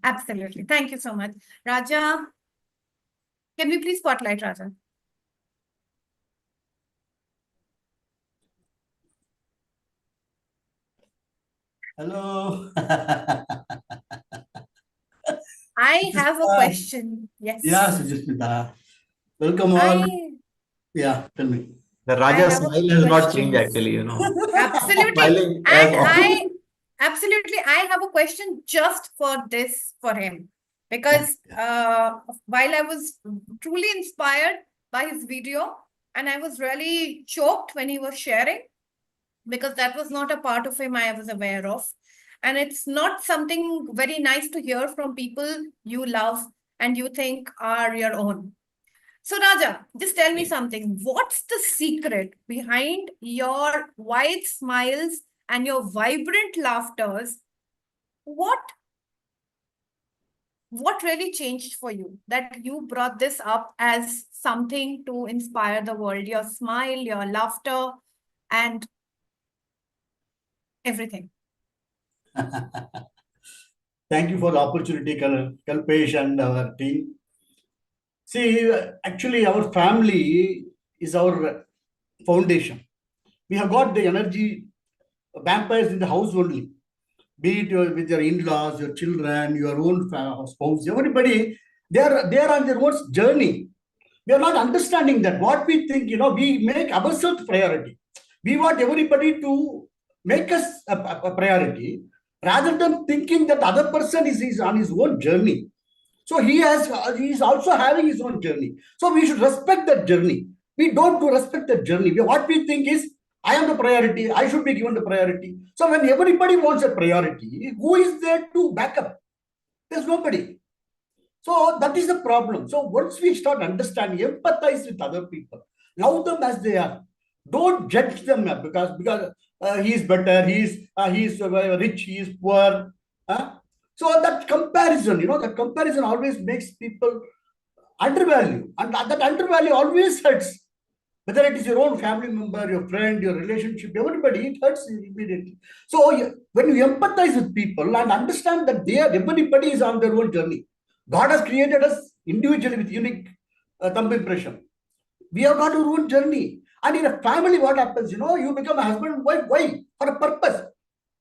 Absolutely. Thank you so much. Raja, can we please spotlight Raja? Hello. I have a question. Yes. Yeah, Sujitmita. Welcome all. Yeah, tell me. The Raja smile has not changed actually, Absolutely. Smiling And as always. I have a question just for him. Because while I was truly inspired by his video, and I was really choked when he was sharing, because that was not a part of him I was aware of. And it's not something very nice to hear from people you love and you think are your own. So Raja, just tell me something. What's the secret behind your wide smiles and your vibrant laughters? What really changed for you that you brought this up as something to inspire the world? Your smile, your laughter, and everything. Thank you for the opportunity, Kalpesh and our team. See, actually, our family is our foundation. We have got the energy vampires in the house only. Be it with your in-laws, your children, your own spouse, everybody, they are on their own journey. We are not understanding that what we think, we make ourselves priority. We want everybody to make us a priority rather than thinking that other person is on his own journey. So he is also having his own journey. So we should respect that journey. We don't respect that journey. What we think is, I am the priority. I should be given the priority. So when everybody wants a priority, who is there to back up? There's nobody. So that is the problem. So once we start understanding, empathize with other people, love them as they are. Don't judge them because he is better, he is rich, he is poor. So that comparison, that comparison always makes people undervalue, and that undervalue always hurts. Whether it is your own family member, your friend, your relationship, everybody, it hurts immediately. So when you empathize with people and understand that everybody is on their own journey, God has created us individually with unique thumb impression. We have got our own journey. And in a family, what happens? You become a husband and wife. Why? For a purpose.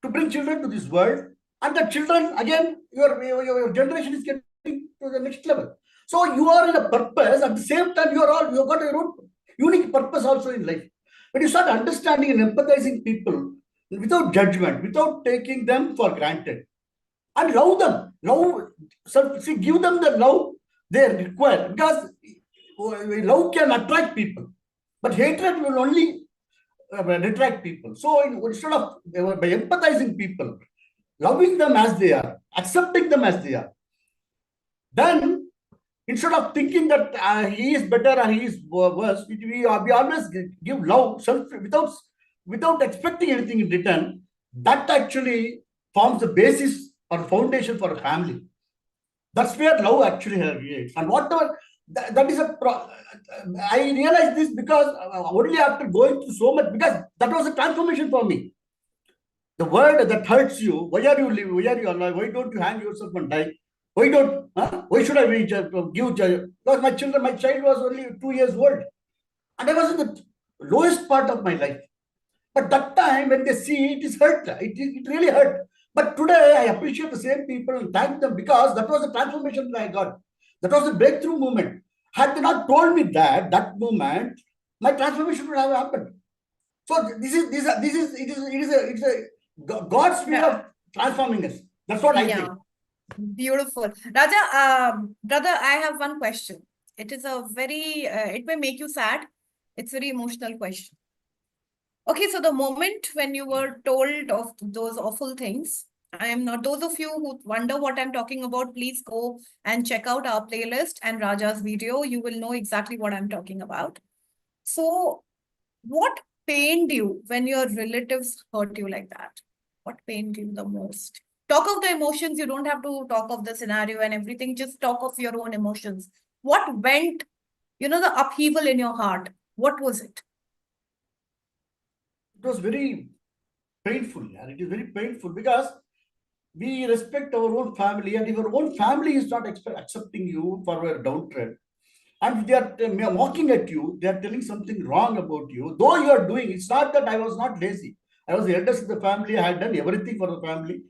To bring children to this world. And the children, again, your generation is getting to the next level. So you are in a purpose. At the same time, you've got your own unique purpose also in life. When you start understanding and empathizing people without judgment, without taking them for granted, and love them. love, see, give them the love they require, because love can attract people, but hatred will only detract people. So instead of by empathizing people, loving them as they are, accepting them as they are, then instead of thinking that he is better or he is worse, we always give love without expecting anything in return. That actually forms the basis or foundation for a family. That's where love actually creates. And whatever that is I realized this because only after going through so much, because that was a transformation for me. The word that hurts you, why are you living? Why are you alive? Why don't you hang yourself and die? Why don't? Why should I give? Because my child was only 2 years old, and I was in the lowest part of my life. But that time, when they see it, is hurt. It really hurt. But today, I appreciate the same people and thank them, because that was the transformation that I got. That was the breakthrough moment. Had they not told me that moment, my transformation would have happened. So this is God's way of transforming us. That's what I think. Beautiful. Raja, brother, I have one question. It is a very, it may make you sad. It's a very emotional question. Okay, so the moment when you were told of those awful things, I am not, those of you who wonder what I'm talking about, please go and check out our playlist and Raja's video. You will know exactly what I'm talking about. So what pained you when your relatives hurt you like that? What pained you the most? Talk of the emotions. You don't have to talk of the scenario and everything. Just talk of your own emotions. What went, the upheaval in your heart? What was it? It was very painful. It is very painful because we respect our own family, and if your own family is not accepting you for a downtread, and they are mocking at you, they are telling something wrong about you, though you are doing, it's not that I was not lazy. I was the eldest in the family. I had done everything for the family.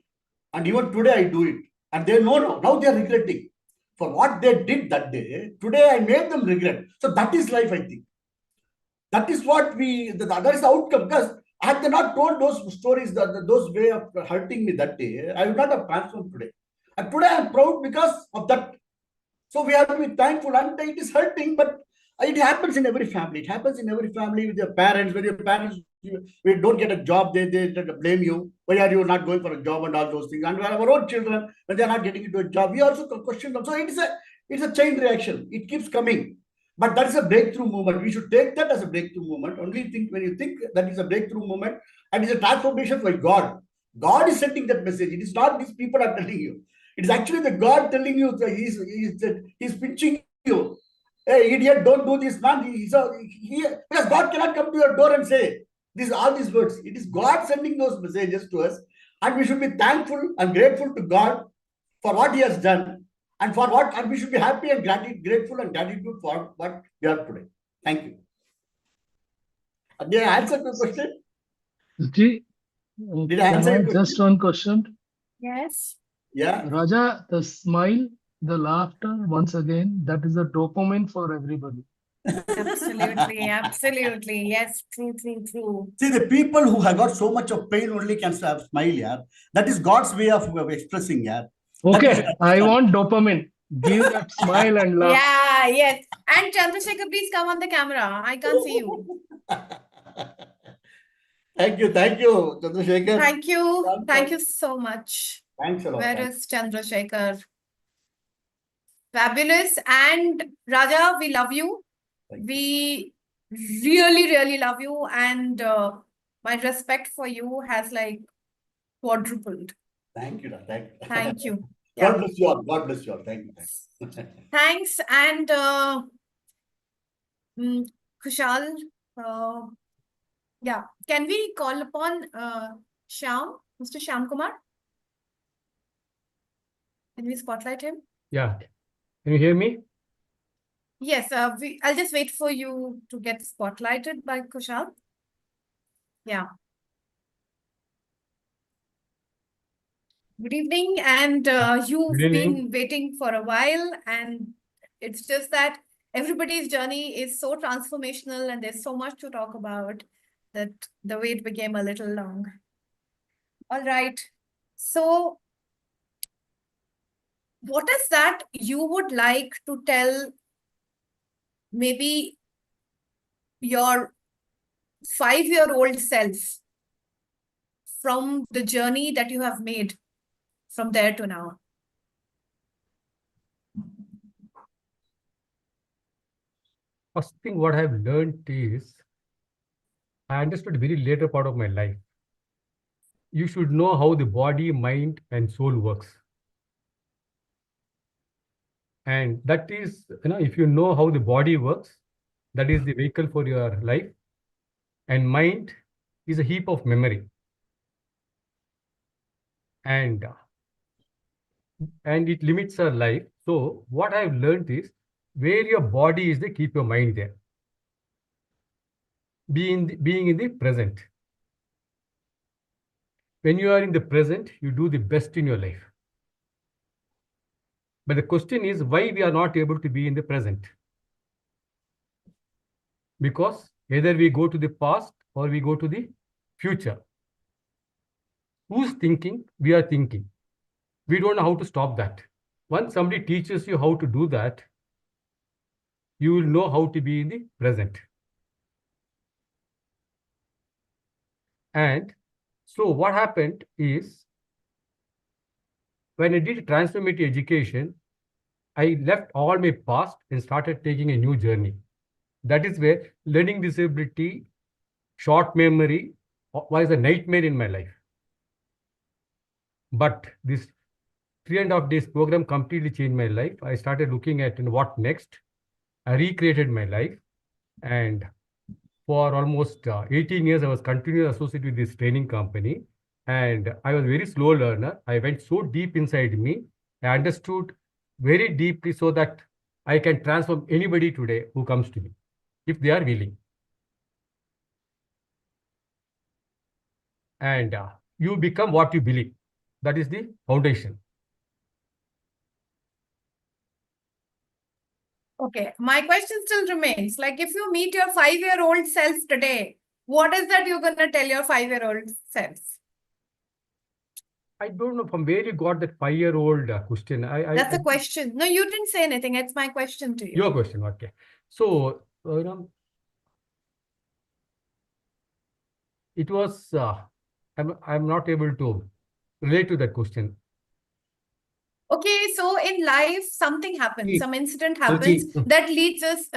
And even today I do it. And they know now they are regretting for what they did that day. Today I made them regret. So that is life, I think. That is what that is the outcome. Because had they not told those stories, those way of hurting me that day, I would not have transformed today. And today I am proud because of that. So we have to be thankful, and it is hurting, but it happens in every family. It happens in every family with your parents. When your parents we don't get a job, they blame you. Why are you not going for a job and all those things? And our own children, when they are not getting into a job, we also question them. So it's a chain reaction. It keeps coming. But that is a breakthrough moment. We should take that as a breakthrough moment. Only think when you think that is a breakthrough moment, and it's a transformation by God. God is sending that message. It is not these people are telling you. It is actually the God telling you that he's pinching you. Hey, idiot, don't do this, man. Because God cannot come to your door and say all these words. It is God sending those messages to us, and we should be thankful and grateful to God for what He has done, and we should be happy and grateful and gratitude for what we are today. Thank you. Did I answer the question? Did I answer just one question? Yes. Yeah. Raja, the smile, the laughter, once again, that is a dopamine for everybody. Absolutely, absolutely. Yes, true. See, the people who have got so much of pain only can smile, yeah. That is God's way of expressing, yeah. Okay, I want dopamine. Give that smile and laugh. Yeah, yes. And Chandrasekhar, please come on the camera. I can't see you. Thank you, Chandrasekhar. Thank you so much. Thanks a lot. Where is Chandrasekhar? Fabulous. And Raja, we love you. We really love you. And my respect for you has like quadrupled. Thank you. Thank you. God bless you all. God bless you all. Thank you. Thanks. And Kushal, yeah, can we call upon Shyam, Mr. Shyam Kumar? Can we spotlight him? Yeah. Can you hear me? Yes, I'll just wait for you to get spotlighted by Kushal. Yeah. Good evening, and you've been waiting for a while, and it's just that everybody's journey is so transformational and there's so much to talk about that the wait became a little long. All right. So what is that you would like to tell maybe your 5-year-old self from the journey that you have made from there to now? First thing what I've learned is, I understood very later part of my life. You should know how the body, mind, and soul works. And that is, if you know how the body works, that is the vehicle for your life. And mind is a heap of memory. And it limits our life. So what I've learned is, where your body is, they keep your mind there. Being in the present. When you are in the present, you do the best in your life. But the question is, why we are not able to be in the present? Because either we go to the past or we go to the future. Who's thinking? We are thinking. We don't know how to stop that. Once somebody teaches you how to do that, you will know how to be in the present. And so what happened is, when I did transformative education, I left all my past and started taking a new journey. That is where learning disability, short memory was a nightmare in my life. But this 3.5 days program completely changed my life. I started looking at what next. I recreated my life. And for almost 18 years, I was continually associated with this training company. And I was a very slow learner. I went so deep inside me. I understood very deeply so that I can transform anybody today who comes to me, if they are willing. And you become what you believe. That is the foundation. Okay, my question still remains. Like, if you meet your 5-year-old self today, what is that you're going to tell your 5-year-old self? I don't know from where you got that 5-year-old question. That's a question. No, you didn't say anything. It's my question to you. Your question, okay. So, it was, I'm not able to relate to that question. Okay, so in life, something happens, some incident happens that leads us,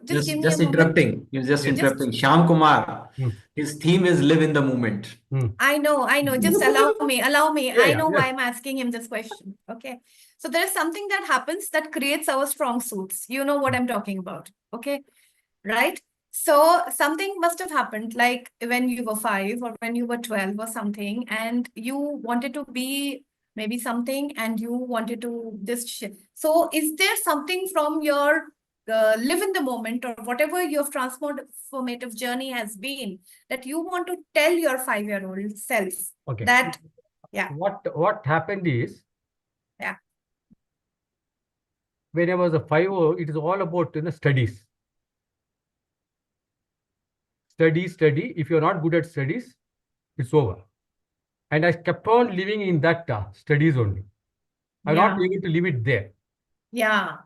just give me a moment. Interrupting. You're just interrupting. Shyam Kumar, his theme is live in the moment. I know. Just allow me. I know why I'm asking him this question. Okay. So there is something that happens that creates our strong suits. You know what I'm talking about. Okay. Right. So something must have happened, like when you were 5 or when you were 12 or something, and you wanted to be maybe something and you wanted to just so is there something from your live in the moment or whatever your transformative journey has been that you want to tell your 5-year-old self? Okay. That, yeah. What happened is, yeah, when I was a 5-year-old, it is all about studies. Study. If you're not good at studies, it's over. And I kept on living in that studies only. I'm not able to leave it there. Yeah.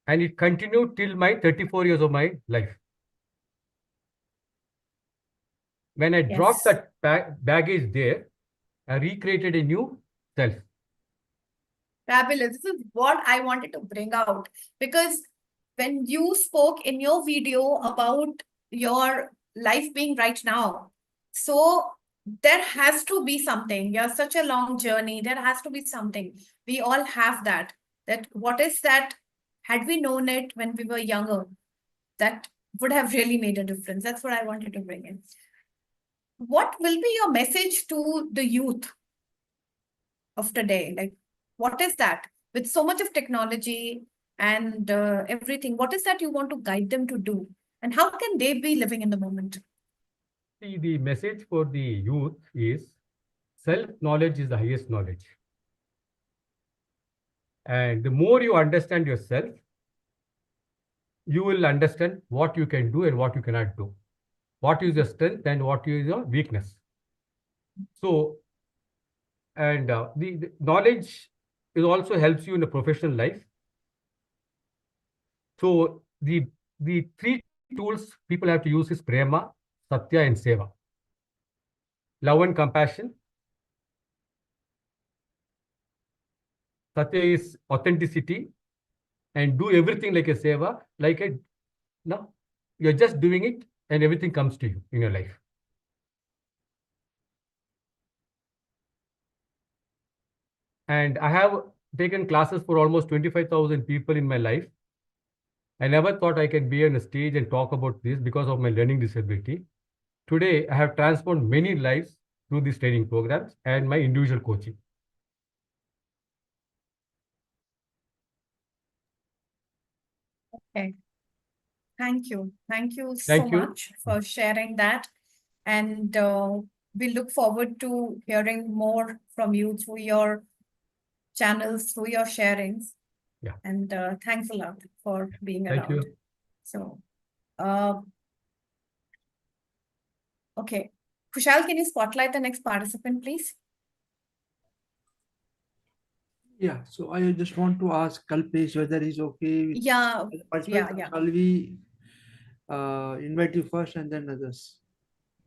And it continued till my 34 years of my life. When I dropped that baggage there, I recreated a new self. Fabulous. This is what I wanted to bring out, because when you spoke in your video about your life being right now, so there has to be something. You're such a long journey. There has to be something. We all have that. That what is that? Had we known it when we were younger, that would have really made a difference. That's what I wanted to bring in. What will be your message to the youth of today? Like, what is that? With so much of technology and everything, what is that you want to guide them to do? And how can they be living in the moment? See, the message for the youth is self-knowledge is the highest knowledge. And the more you understand yourself, you will understand what you can do and what you cannot do. What is your strength and what is your weakness. So, and the knowledge it also helps you in a professional life. So the three tools people have to use is prema, satya, and seva. Love and compassion. Satya is authenticity, and do everything like a seva, like a no, you're just doing it, and everything comes to you in your life. And I have taken classes for almost 25,000 people in my life. I never thought I could be on a stage and talk about this because of my learning disability. Today, I have transformed many lives through these training programs and my individual coaching. Okay. Thank you. Thank you so Thank you. much for sharing that. And we look forward to hearing more from you through your channels, through your sharings. Yeah. And thanks a lot for being Thank around. you. So, okay. Kushal, can you spotlight the next participant, please? Yeah, so I just want to ask Kalpesh whether he's okay with Yeah, the participant. yeah. Shall we invite you first and then others?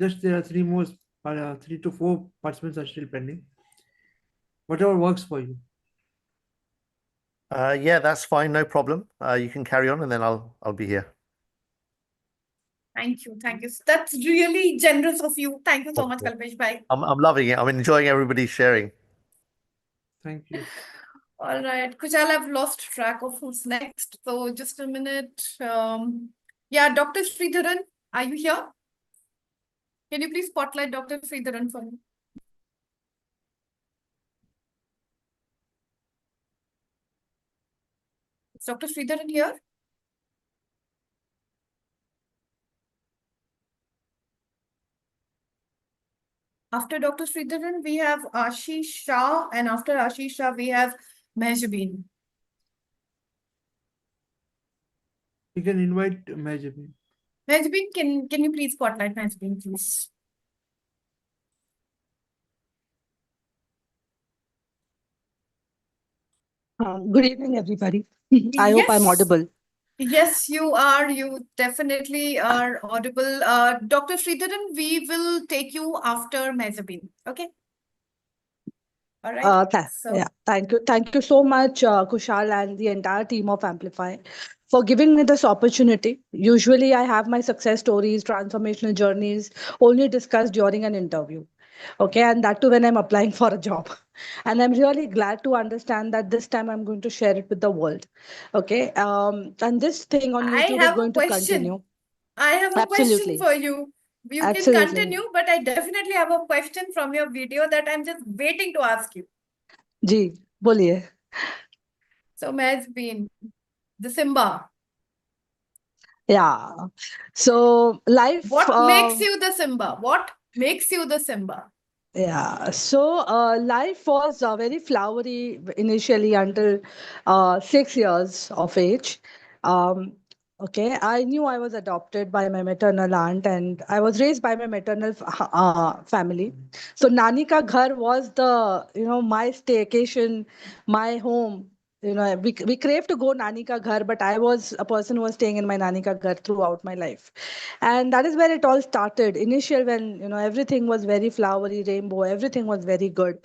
Just there are three to four participants are still pending. Whatever works for you. Yeah, that's fine. No problem. You can carry on, and then I'll be here. Thank you. Thank you. That's really generous of you. Thank you so much, Kalpesh. Bye. I'm loving it. I'm enjoying everybody sharing. Thank you. All right, Kushal, I've lost track of who's next. So just a minute. Yeah, Dr. Sridharan, are you here? Can you please spotlight Dr. Sridharan for me? Is Dr. Sridharan here? After Dr. Sridharan, we have Ashish Shah, and after Ashish Shah, we have Mehjabeen. You can invite Mehjabeen. Mehjabeen, can you please spotlight Mehjabeen, please? Good evening, everybody. I hope I'm audible. Yes, you are. You definitely are audible. Dr. Sridharan, we will take you after Mehjabeen. Okay. All right. Yeah, thank you so much, Kushal and the entire team of Amplify for giving me this opportunity. Usually, I have my success stories, transformational journeys only discussed during an interview. Okay, and that too when I'm applying for a job. And I'm really glad to understand that this time I'm going to share it with the world. Okay, and this thing on I YouTube is have a going to question. continue. I have a question Absolutely. for you. You can Absolutely. continue, but I definitely have a question from your video that I'm just waiting to ask you. जी बोलिए. So, Mehjabeen, the Simba. Yeah. So life. What makes you the Simba? What makes you the Simba? Yeah. So life was very flowery initially until 6 years of age. Um, okay. I knew I was adopted by my maternal aunt, and I was raised by my maternal family. So Nani ka ghar was my staycation, my home. We crave to go Nani ka ghar, but I was a person who was staying in my Nani ka ghar throughout my life. And that is where it all started. Initial when, everything was very flowery, rainbow, everything was very good.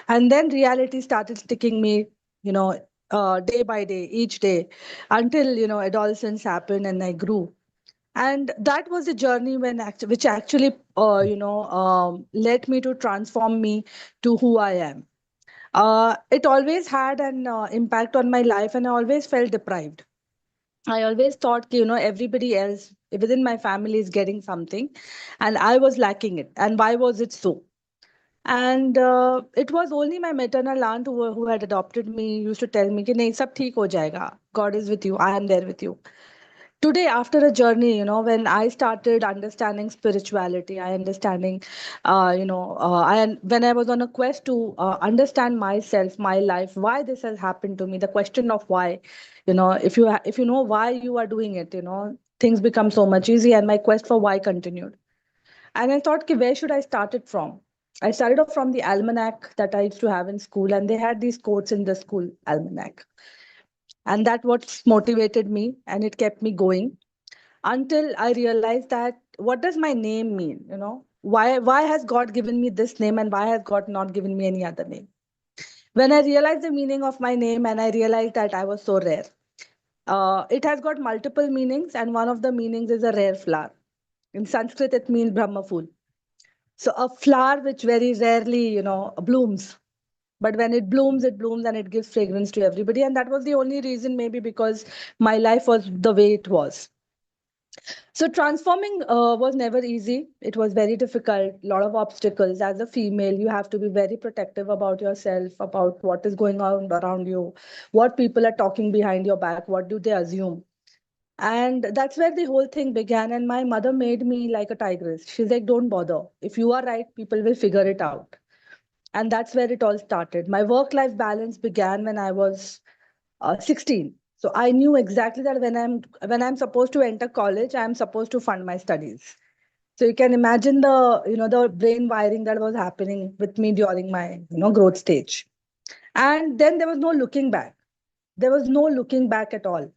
And then reality started sticking me, day by day, each day, until, adolescence happened and I grew. And that was a journey which actually, led me to transform me to who I am. It always had an impact on my life, and I always felt deprived. I always thought, everybody else within my family is getting something, and I was lacking it. And why was it so? And it was only my maternal aunt who had adopted me used to tell me, "Nahi, sab theek ho jayega. God is with you. I am there with you." Today, after a journey, when I started understanding spirituality, when I was on a quest to understand myself, my life, why this has happened to me, the question of why, if you know why you are doing it, things become so much easier, and my quest for why continued. And I thought, where should I start it from? I started off from the almanac that I used to have in school, and they had these quotes in the school almanac. And that what motivated me, and it kept me going until I realized that what does my name mean? Why has God given me this name, and why has God not given me any other name? When I realized the meaning of my name, and I realized that I was so rare. It has got multiple meanings, and one of the meanings is a rare flower. In Sanskrit, it means Brahma Phool. So a flower which very rarely, blooms. But when it blooms and it gives fragrance to everybody. And that was the only reason, maybe because my life was the way it was. So transforming was never easy. It was very difficult, a lot of obstacles. As a female, you have to be very protective about yourself, about what is going on around you, what people are talking behind your back, what do they assume. And that's where the whole thing began. And my mother made me like a tigress. She's like, don't bother. If you are right, people will figure it out. And that's where it all started. My work-life balance began when I was 16. So I knew exactly that when I'm supposed to enter college, I'm supposed to fund my studies. So you can imagine the brain wiring that was happening with me during my growth stage. And then there was no looking back. There was no looking back at all.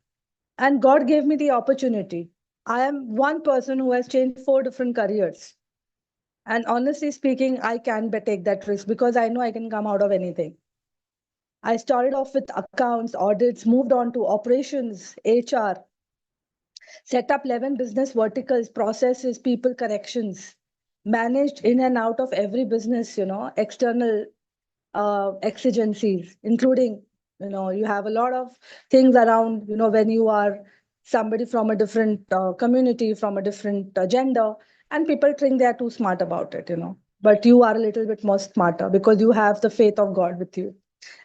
And God gave me the opportunity. I am one person who has changed 4 different careers. And honestly speaking, I can take that risk because I know I can come out of anything. I started off with accounts, audits, moved on to operations, HR, set up 11 business verticals, processes, people connections, managed in and out of every business, external exigencies, including, you have a lot of things around, when you are somebody from a different community, from a different gender, and people think they are too smart about it, but you are a little bit more smarter because you have the faith of God with you.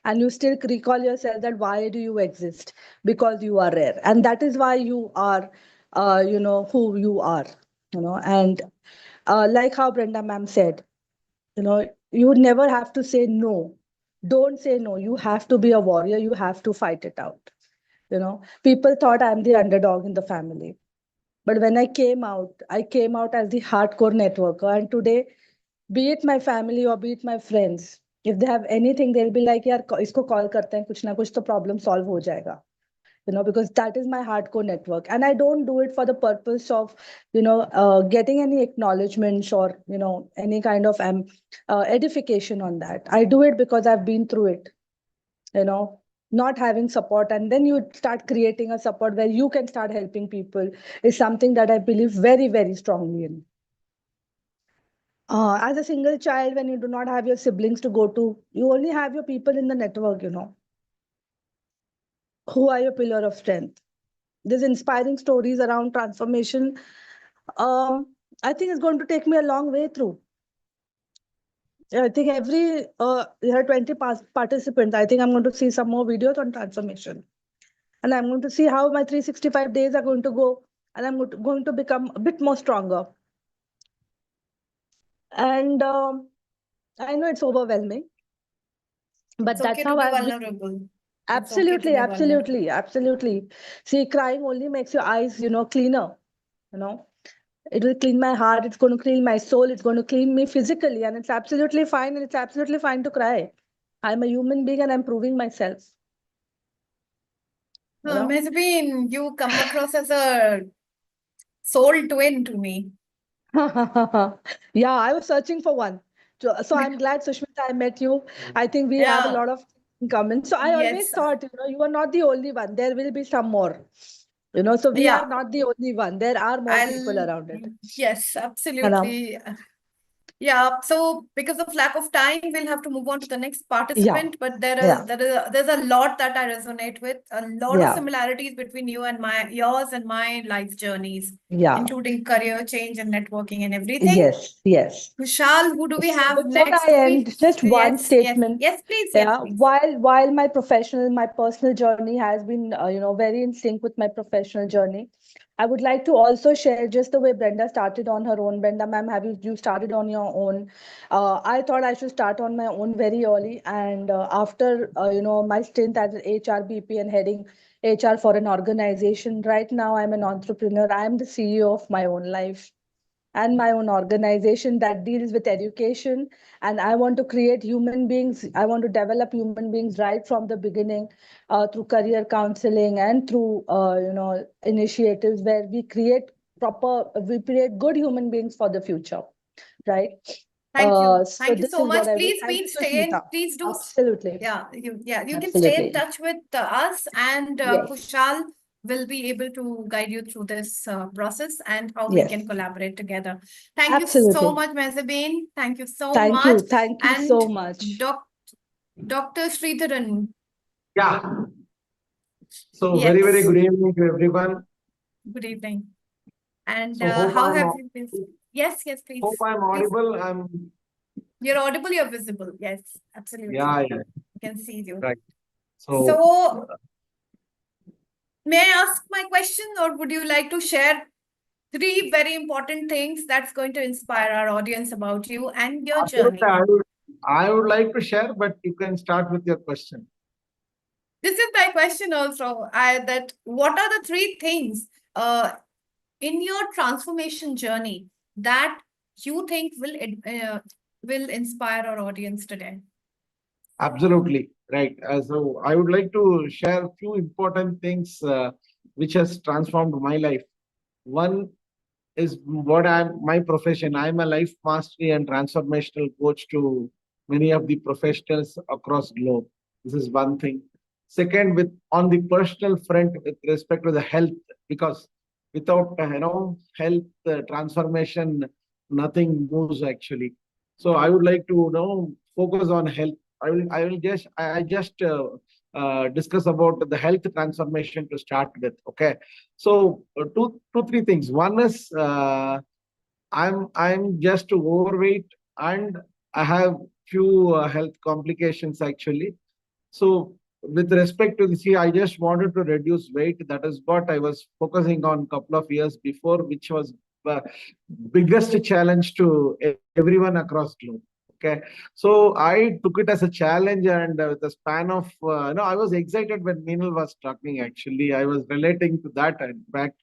And you still recall yourself that why do you exist? Because you are rare. And that is why you are, who you are, and like how Brenda ma'am said, you never have to say no. Don't say no. You have to be a warrior. You have to fight it out. People thought I'm the underdog in the family. But when I came out as the hardcore networker. And today, be it my family or be it my friends, if they have anything, they'll be like, yaar, isko call karte hain, kuch na kuch to problem solve ho jayega. Because that is my hardcore network. And I don't do it for the purpose of, getting any acknowledgements or, any kind of edification on that. I do it because I've been through it, not having support. And then you start creating a support where you can start helping people is something that I believe very, very strongly in. As a single child, when you do not have your siblings to go to, you only have your people in the network, who are your pillar of strength. There's inspiring stories around transformation. I think it's going to take me a long way through. I think there are 20 participants. I think I'm going to see some more videos on transformation. And I'm going to see how my 365 days are going to go. And I'm going to become a bit more stronger. And I know it's overwhelming. But It's that's okay how to be I've vulnerable. Absolutely, absolutely, absolutely. See, crying only makes your eyes, cleaner. It will clean my heart. It's going to clean my soul. It's going to clean me physically, and it's absolutely fine. And it's absolutely fine to cry. I'm a human being, and I'm proving myself. Ms. Bean, you come across as a soul twin to me. Yeah, I was searching for one. So I'm glad, Sushmita, I met you. I think we have a lot of in common. So I always thought, you are not the only one. There will be some more. So we are not the only one. There are more people around it. Yes, absolutely. Yeah, so because of lack of time, we'll have to move on to the next participant. But there's a lot that I resonate with, a lot of similarities between yours and my life journeys, including career change and networking and everything. Yes. Kushal, who do we have Before next? I end, just one statement. Yes, please. While my personal journey has been, very in sync with my professional journey, I would like to also share just the way Brenda started on her own. Brenda, ma'am, you started on your own? I thought I should start on my own very early. And after, my stint as an HR BP and heading HR for an organization, right now I'm an entrepreneur. I'm the CEO of my own life. and my own organization that deals with education. And I want to create human beings. I want to develop human beings right from the beginning through career counseling and through, initiatives where we create good human beings for the future, right? Thank you. So Thank you this so is what much. I would. Please, Thank you, please stay in. Sushmita. Please do. Absolutely. You can stay in Absolutely. touch with us, and Yes. Kushal will be able to guide you through this process and how we Yes. can collaborate together. Thank you so Absolutely. much, Mezabeen. Thank you so Thank you. much. Thank you And so much. Dr. Sridharan. Yeah. So Yes. very, very good evening to everyone. Good evening. And So hope how I'm have you been? Yes, please. hope I'm Please. audible. You're audible, you're visible. Yes, absolutely. Yeah. I can see you. Right. So, may I ask my question, or would you like to share 3 very important things that's going to inspire our audience about you and your journey? I would like to share, but you can start with your question. This is my question also. That what are the 3 things in your transformation journey that you think will inspire our audience today? Absolutely right. So I would like to share a few important things which has transformed my life. One is my profession. I'm a life mastery and transformational coach to many of the professionals across globe. This is one thing. Second, on the personal front with respect to the health, because without health transformation, nothing moves actually. So I would like to focus on health. I just discuss about the health transformation to start with. Okay, so three things. One is I'm just overweight and I have few health complications actually. So with respect to this, I just wanted to reduce weight. That is what I was focusing on a couple of years before, which was the biggest challenge to everyone across globe. Okay, so I took it as a challenge, and with the span of I was excited when Meenal was talking. Actually, I was relating to that, in fact,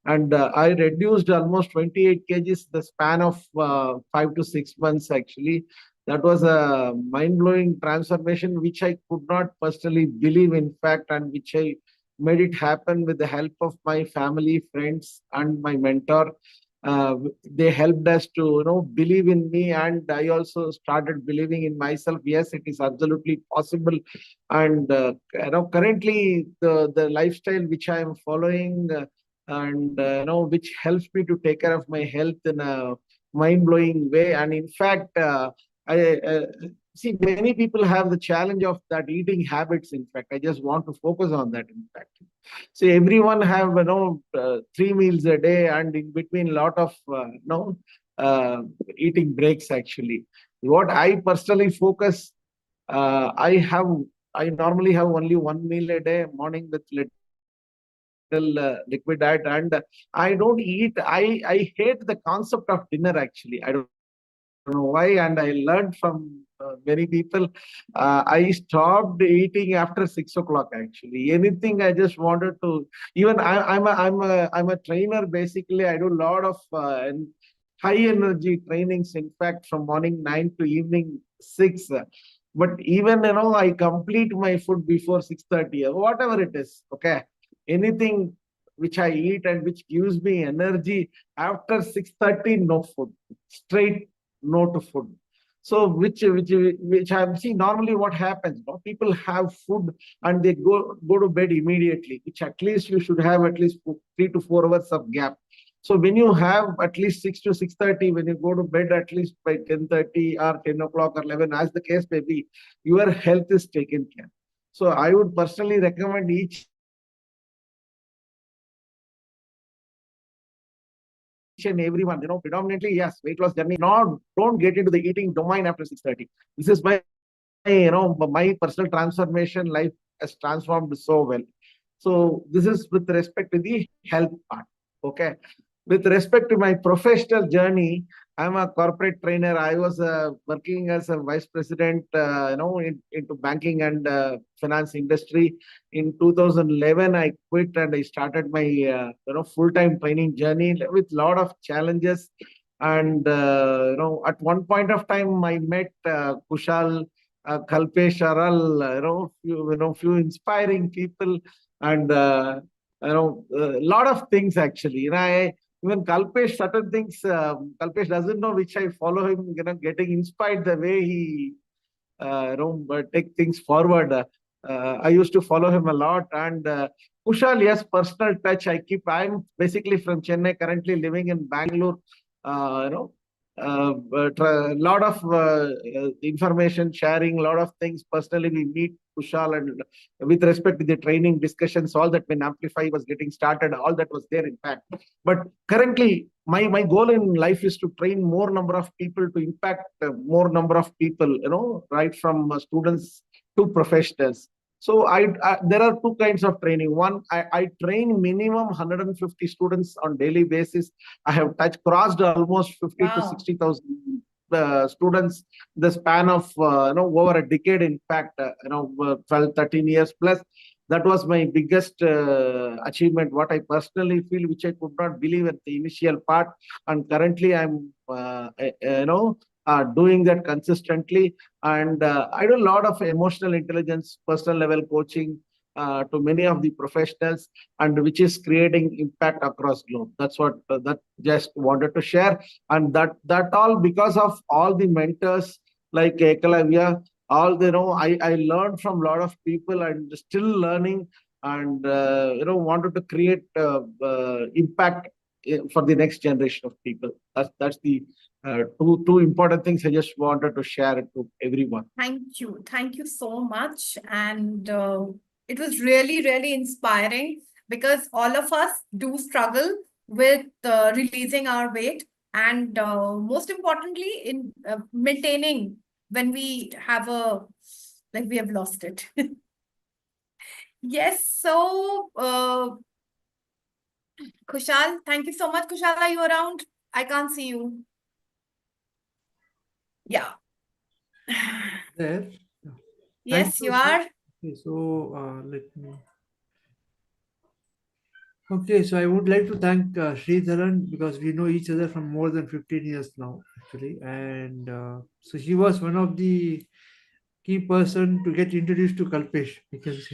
and I reduced almost 28 kgs the span of 5 to 6 months. Actually, that was a mind-blowing transformation, which I could not personally believe, in fact, and which I made it happen with the help of my family, friends, and my mentor. They helped us to believe in me, and I also started believing in myself. Yes, it is absolutely possible. And currently the lifestyle which I am following and which helps me to take care of my health in a mind-blowing way. And in fact, I see many people have the challenge of that eating habits. In fact, I just want to focus on that. In fact, so everyone have 3 meals a day, and in between lot of eating breaks. Actually, what I personally focus, I normally have only 1 meal a day, morning with liquid diet, and I don't eat. I hate the concept of dinner. Actually, I don't know why, and I learned from many people. I stopped eating after 6 o'clock. Actually, anything I just wanted to. Even I'm a trainer. Basically, I do a lot of high energy trainings. In fact, from morning 9 to evening 6. But even I complete my food before 6:30 or whatever it is. Okay, anything which I eat and which gives me energy after 6:30, no food. Straight no to food. So which I'm seeing normally what happens, people have food and they go to bed immediately, which at least you should have at least 3 to 4 hours of gap. So when you have at least 6 to 6:30, when you go to bed at least by 10:30 or 10 o'clock or 11, as the case may be, your health is taken care. So I would personally recommend each and everyone, predominantly, yes, weight loss journey. Don't get into the eating domain after 6:30. This is my, my personal transformation. Life has transformed so well. So this is with respect to the health part. Okay. With respect to my professional journey, I'm a corporate trainer. I was working as a vice president, into banking and finance industry. In 2011, I quit and I started my full-time training journey with a lot of challenges. And at one point of time, I met Kushal, Kalpesh, Aral, few inspiring people, and a lot of things actually. Even Kalpesh, certain things, Kalpesh doesn't know which I follow him, getting inspired the way he take things forward. I used to follow him a lot. And Kushal, yes, personal touch I keep. I'm basically from Chennai, currently living in Bangalore. But a lot of information sharing, a lot of things. Personally, we meet Kushal, and with respect to the training discussions, all that when Amplify was getting started, all that was there in fact. But currently, my goal in life is to train more number of people, to impact more number of people, right from students to professionals. So there are two kinds of training. One, I train minimum 150 students on daily basis. I have crossed almost 50 to 60,000 students the span of over a decade. In fact, 12, 13 years plus. That was my biggest achievement, what I personally feel, which I could not believe at the initial part. And currently, I'm doing that consistently. And I do a lot of emotional intelligence, personal level coaching to many of the professionals, and which is creating impact across globe. That's what that just wanted to share. And that all because of all the mentors like Ekalavya, all I learned from a lot of people and still learning, and wanted to create impact for the next generation of people. That's the two important things I just wanted to share it to everyone. Thank you so much. And it was really, really inspiring, because all of us do struggle with releasing our weight, and most importantly in maintaining when we have we have lost it. Yes, so Kushal, thank you so much. Kushal, are you around? I can't see you. Yeah. There. Yes, you are. Okay, so let me. Okay, so I would like to thank Sridharan, because we know each other from more than 15 years now, actually. And so he was one of the key person to get introduced to Kalpesh, because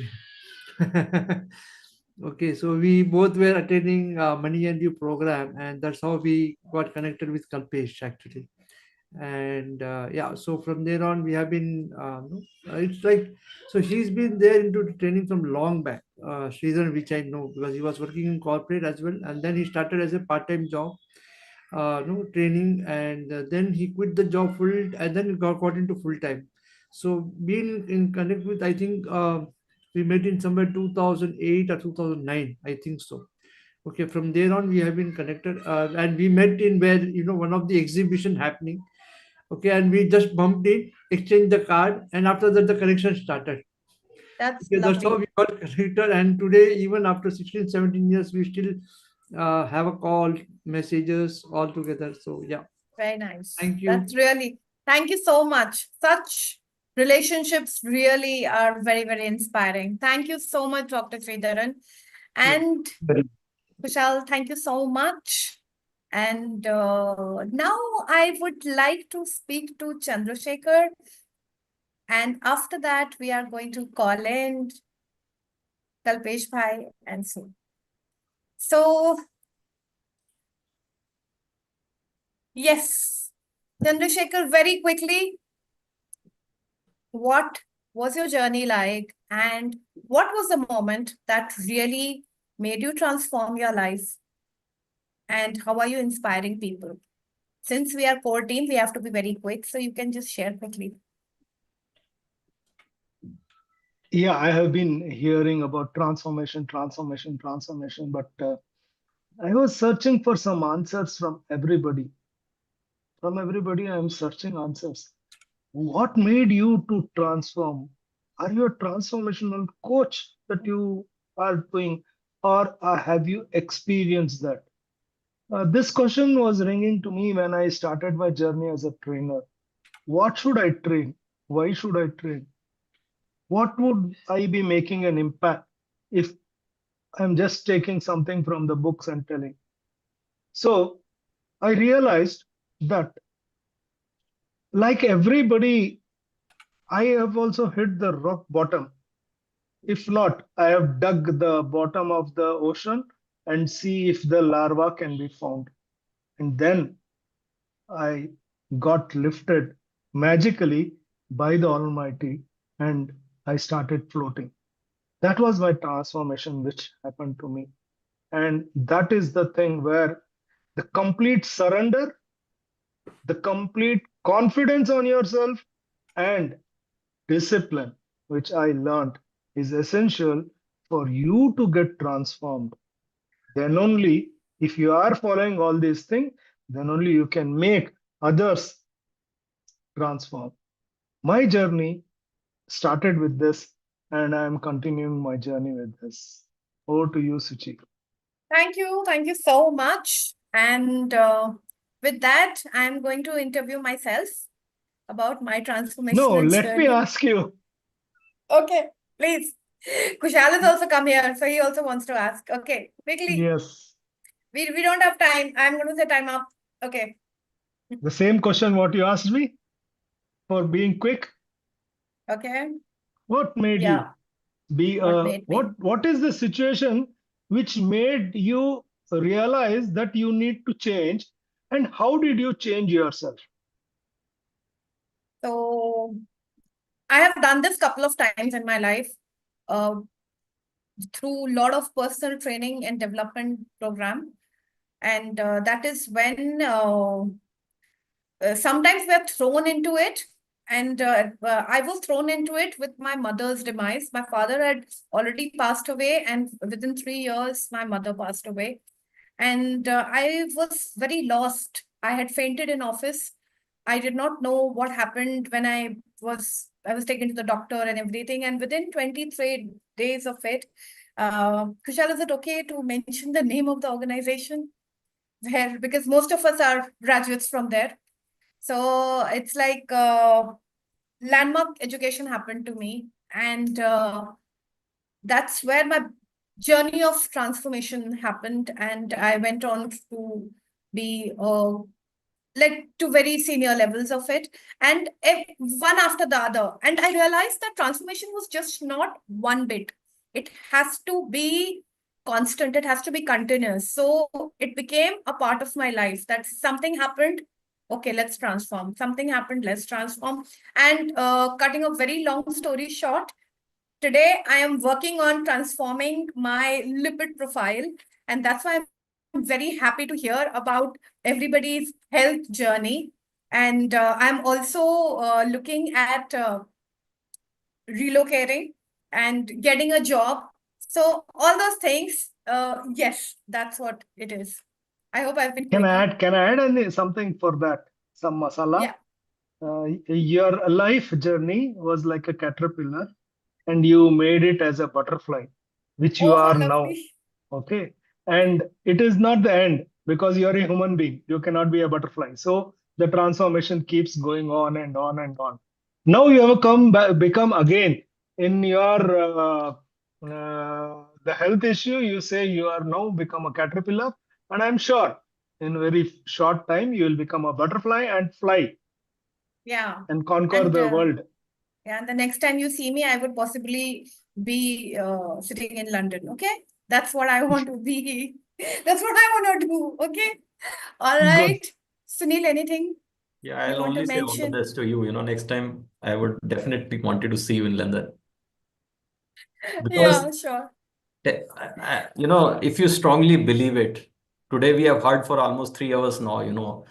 okay, so we both were attending Money and You program, and that's how we got connected with Kalpesh actually. And yeah, so from there on we have been it's like, so he's been there into training from long back, Sridhar, which I know because he was working in corporate as well, and then he started as a part-time job, training, and then he quit the job full, and then got into full time. So being in connect with, I think we met in somewhere 2008 or 2009, I think so. Okay, from there on we have been connected, and we met in where one of the exhibition happening. Okay, and we just bumped in, exchanged the card, and after that the connection started. That's Okay, that's how lovely. we got connected, and today, even after 16, 17 years, we still have a call, messages all together. So yeah, Very nice. thank you. That's really, thank you so much. Such relationships really are very, very inspiring. Thank you so much, Dr. Sridharan. And Kushal, thank you so much. And now I would like to speak to Chandrasekhar. And after that, we are going to call in Kalpesh Bhai and so. So, yes, Chandrasekhar, very quickly, what was your journey like? And what was the moment that really made you transform your life? And how are you inspiring people? Since we are core team, we have to be very quick. So you can just share quickly. Yeah, I have been hearing about transformation, but I was searching for some answers from everybody. From everybody, I am searching answers. What made you to transform? Are you a transformational coach that you are doing, or have you experienced that? This question was ringing to me when I started my journey as a trainer. What should I train? Why should I train? What would I be making an impact if I'm just taking something from the books and telling? So I realized that, like everybody, I have also hit the rock bottom. If not, I have dug the bottom of the ocean and see if the larva can be found. And then I got lifted magically by the Almighty and I started floating. That was my transformation which happened to me. And that is the thing where the complete surrender, the complete confidence on yourself, and discipline, which I learned is essential for you to get transformed. Then only, if you are following all these things, then only you can make others transform. My journey started with this, and I am continuing my journey with this. Over to you, Suchi. Thank you. Thank you so much. And with that, I'm going to interview myself about my No, transformational let me journey. ask you. Okay, please. Kushal has also come here, so he also wants to ask. Okay, quickly. Yes. We don't have time. I'm going to say time up. Okay. The same question what you asked me for being quick. Okay. What made Yeah. you be What made me? what is the situation which made you realize that you need to change, and how did you change yourself? So I have done this couple of times in my life through a lot of personal training and development program. And that is when sometimes we're thrown into it. And I was thrown into it with my mother's demise. My father had already passed away, and within 3 years, my mother passed away. And I was very lost. I had fainted in office. I did not know what happened when I was taken to the doctor and everything. And within 23 days of it, Kushal, is it okay to mention the name of the organization? Where, because most of us are graduates from there. So it's like landmark education happened to me. And that's where my journey of transformation happened. And I went on to be like to very senior levels of it, and one after the other. And I realized that transformation was just not one bit. It has to be constant. It has to be continuous. So it became a part of my life that something happened. Okay, let's transform. Something happened. Let's transform. And cutting a very long story short, today I am working on transforming my lipid profile, and that's why I'm very happy to hear about everybody's health journey. And I'm also looking at relocating and getting a job. So all those things, yes, that's what it is. I hope I've been Can I quick. add something for that? Some masala. Yeah. Your life journey was like a caterpillar, and you made it as a butterfly, which you Oh, are now. lovely. Okay. And it is not the end, because you're a human being. You cannot be a butterfly. So the transformation keeps going on and on and on. Now you have become again in your the health issue. You say you are now become a caterpillar, and I'm sure in very short time you will become a butterfly and fly Yeah. and conquer And the world. yeah, and the next time you see me, I would possibly be sitting in London. Okay, that's what I want to be. That's what I want to do. Okay, all Good. right. Sunil, anything Yeah, you I'll want to only say all the mention? best to you. Next time I would definitely wanted to see you in London. Because Yeah, sure. if you strongly believe it, today we have heard for almost 3 hours now,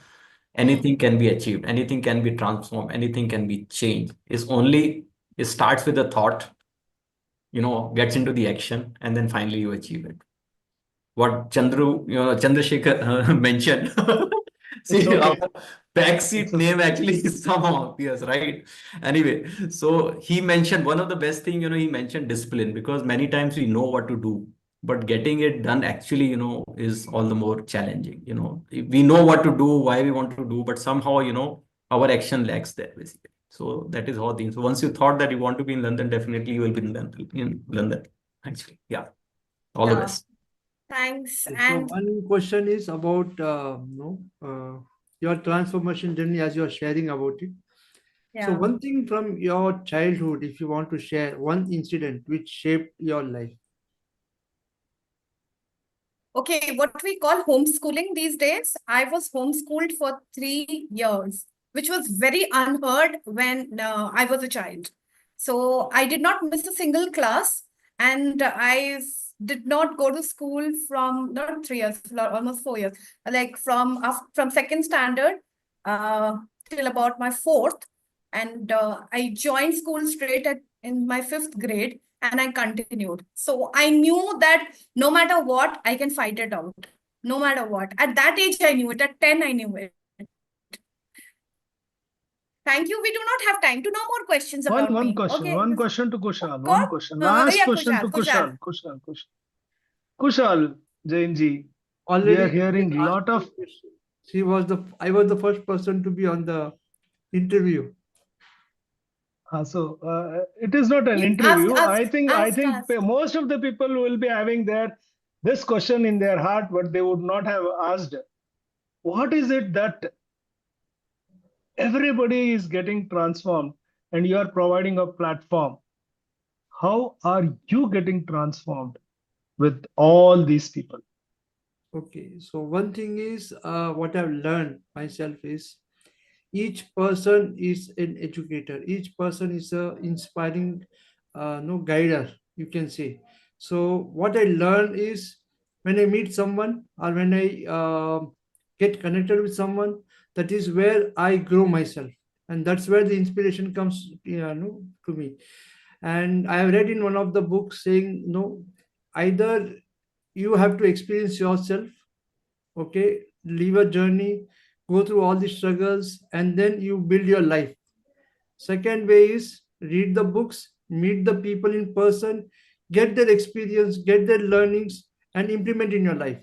anything can be achieved, anything can be transformed, anything can be changed. It starts with a thought, gets into the action, and then finally you achieve it. What Chandrasekhar mentioned. It's See, our okay. backseat name actually somehow appears, right? Anyway, so he mentioned one of the best thing, he mentioned discipline, because many times we know what to do, but getting it done actually, is all the more challenging. We know what to do, why we want to do, but somehow, our action lacks there, basically. So that is how things. So once you thought that you want to be in London, definitely you will be in London, actually. Yeah. All the Yeah. best. Thanks. So And one question is about your transformation journey as you are sharing about it. So Yeah. one thing from your childhood, if you want to share one incident which shaped your life. Okay, what we call homeschooling these days. I was homeschooled for 3 years, which was very unheard when I was a child. So I did not miss a single class, and did not go to school from not 3 years, almost 4 years, like from second standard till about my fourth, and I joined school straight in my fifth grade, and I continued. So I knew that no matter what, I can fight it out. No matter what. At that age, I knew it. At 10, I knew it. Thank you. We do not have time to know more questions about One me. question. Okay. One question to Kushal. Go. One question. Last Yeah, question to Kushal. Kushal Jainji. We Already are hearing he asked lot of. me question. I was the first person to be on the interview. It is not an interview. I think ask. most of the people will be having this question in their heart, but they would not have asked. What is it that everybody is getting transformed and you are providing a platform? How are you getting transformed with all these people? Okay, so one thing is what I've learned myself is each person is an educator. Each person is a inspiring, guider, you can say. So what I learn is when I meet someone or when I get connected with someone, that is where I grow myself, and that's where the inspiration comes, to me. And I have read in one of the books saying, no, either you have to experience yourself, okay, live a journey, go through all the struggles, and then you build your life. Second way is read the books, meet the people in person, get their experience, get their learnings, and implement in your life.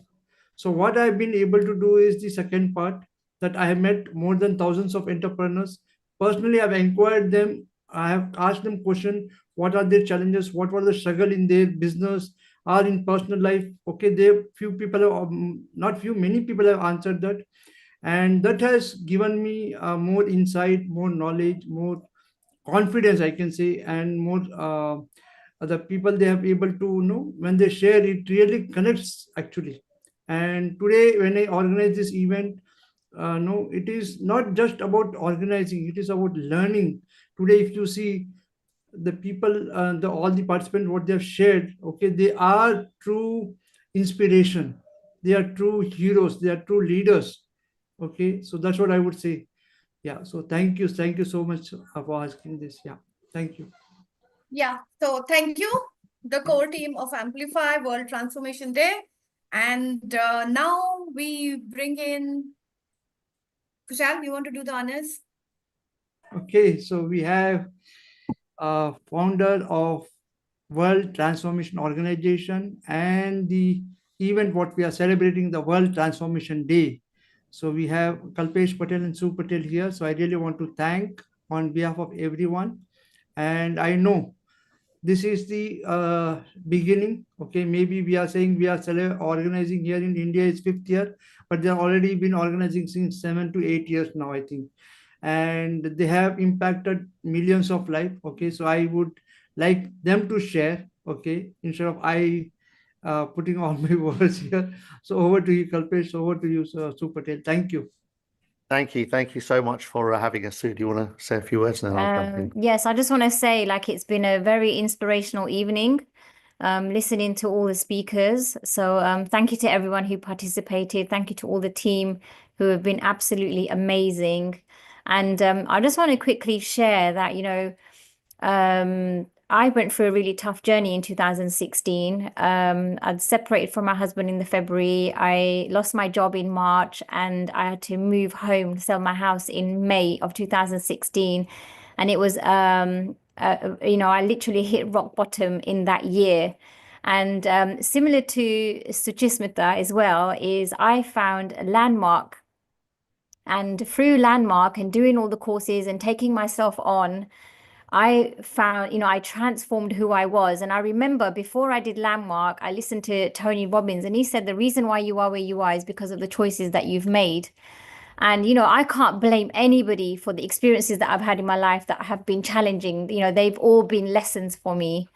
So what I've been able to do is the second part, that I have met more than thousands of entrepreneurs. Personally, I've inquired them. I have asked them question, what are their challenges, what were the struggle in their business or in personal life. Okay, there few people have, not few, many people have answered that, and that has given me more insight, more knowledge, more confidence, I can say, and more the people they have able to know when they share, it really connects actually. And today when I organize this event, no, it is not just about organizing, it is about learning. Today if you see the people, the all the participants, what they have shared, okay, they are true inspiration, they are true heroes, they are true leaders. Okay, so that's what I would say. Yeah, so thank you so much for asking this. Yeah, thank you. Yeah. So thank you, the core team of Amplify World Transformation Day. And now we bring in Kushal, you want to do the honors? Okay, so we have founder of World Transformation Organization and the event what we are celebrating, the World Transformation Day. So we have Kalpesh Patel and Sue Patel here. So I really want to thank on behalf of everyone. And I know this is the beginning. Okay, maybe we are saying we are organizing here in India is 5th year, but they have already been organizing since 7 to 8 years now, I think, and they have impacted millions of life. Okay, so I would like them to share, okay, instead of I putting all my words here. So over to you, Kalpesh, over to you, Sue Patel. Thank you. Thank you. Thank you so much for having us, Sue. Do you want to say a few words now? Yes, I just want to say, like, it's been a very inspirational evening, listening to all the speakers. So thank you to everyone who participated. Thank you to all the team who have been absolutely amazing. And I just want to quickly share that, I went through a really tough journey in 2016. I'd separated from my husband in the February. I lost my job in March, and I had to move home, sell my house in May of 2016. And it was, I literally hit rock bottom in that year. And similar to Suchismita as well, is I found a Landmark. And through Landmark and doing all the courses and taking myself on, I found, I transformed who I was. And I remember before I did Landmark, I listened to Tony Robbins, and he said the reason why you are where you are is because of the choices that you've made. And, I can't blame anybody for the experiences that I've had in my life that have been challenging. They've all been lessons for me.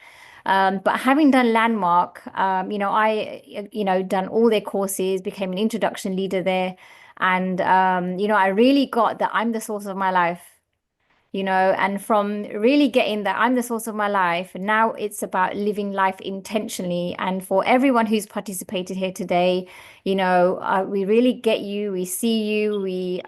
But having done Landmark, I done all their courses, became an introduction leader there. And, I really got that I'm the source of my life. And from really getting that I'm the source of my life, now it's about living life intentionally. And for everyone who's participated here today, we really get you, we see you, we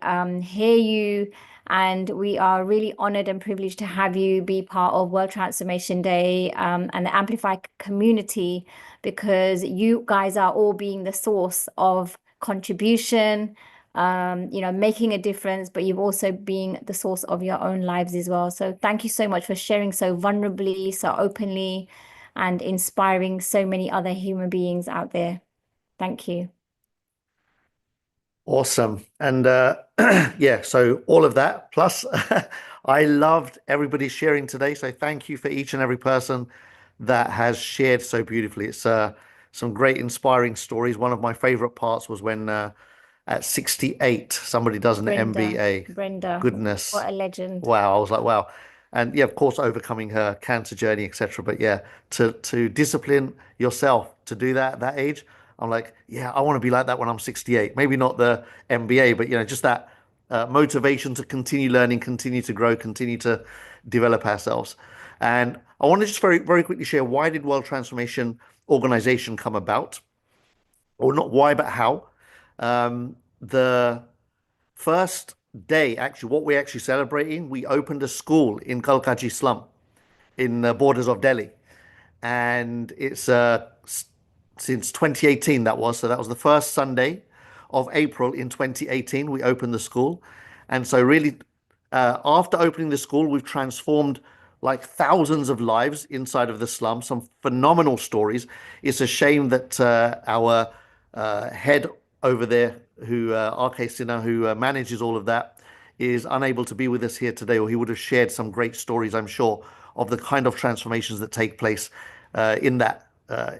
hear you, and we are really honored and privileged to have you be part of World Transformation Day and the Amplify community, because you guys are all being the source of contribution, making a difference, but you've also been the source of your own lives as well. So thank you so much for sharing so vulnerably, so openly, and inspiring so many other human beings out there. Thank you. Awesome. And yeah, so all of that. Plus, I loved everybody sharing today. So thank you for each and every person that has shared so beautifully. It's some great inspiring stories. One of my favorite parts was when at 68, somebody does an MBA. Brenda, Goodness. what a legend. Wow. I was like, wow. And yeah, of course, overcoming her cancer journey, etc. But yeah, to discipline yourself to do that at that age, I'm like, yeah, I want to be like that when I'm 68. Maybe not the MBA, but just that motivation to continue learning, continue to grow, continue to develop ourselves. And I want to just very, very quickly share, why did World Transformation Organization come about? Or not why, but how. The first day, actually, what we're actually celebrating, we opened a school in Kalkaji slum in the borders of Delhi. And it's since 2018 that was. So that was the first Sunday of April in 2018, we opened the school. And so really, after opening the school, we've transformed like thousands of lives inside of the slum, some phenomenal stories. It's a shame that our head over there, who RK Sinha, who manages all of that, is unable to be with us here today, or he would have shared some great stories, I'm sure, of the kind of transformations that take place in that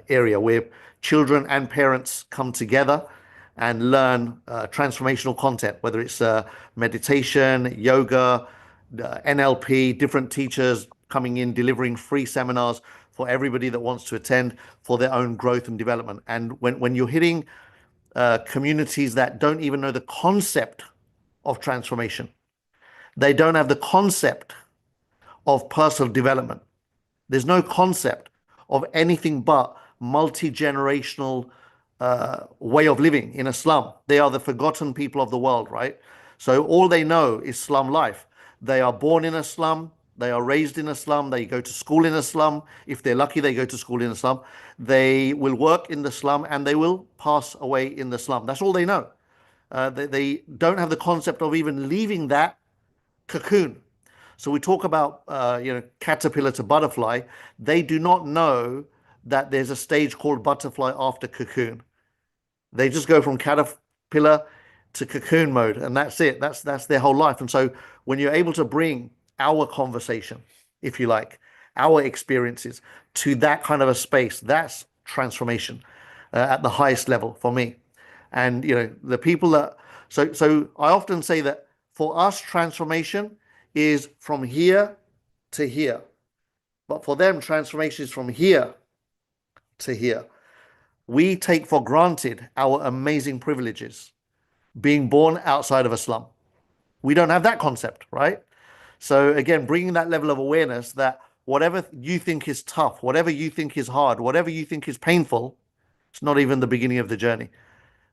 area where children and parents come together and learn transformational content, whether it's meditation, yoga, NLP, different teachers coming in, delivering free seminars for everybody that wants to attend for their own growth and development. And when you're hitting communities that don't even know the concept of transformation, they don't have the concept of personal development. There's no concept of anything but multi-generational way of living in a slum. They are the forgotten people of the world, right? So all they know is slum life. They are born in a slum. They are raised in a slum. They go to school in a slum. If they're lucky, they go to school in a slum. They will work in the slum and they will pass away in the slum. That's all they know. They don't have the concept of even leaving that cocoon. So we talk about, caterpillar to butterfly. They do not know that there's a stage called butterfly after cocoon. They just go from caterpillar to cocoon mode, and that's it. That's their whole life. And so when you're able to bring our conversation, if you like, our experiences to that kind of a space, that's transformation at the highest level for me. And the people that so I often say that for us, transformation is from here to here, but for them, transformation is from here to here. We take for granted our amazing privileges, being born outside of a slum. We don't have that concept, right? So again, bringing that level of awareness that whatever you think is tough, whatever you think is hard, whatever you think is painful, it's not even the beginning of the journey.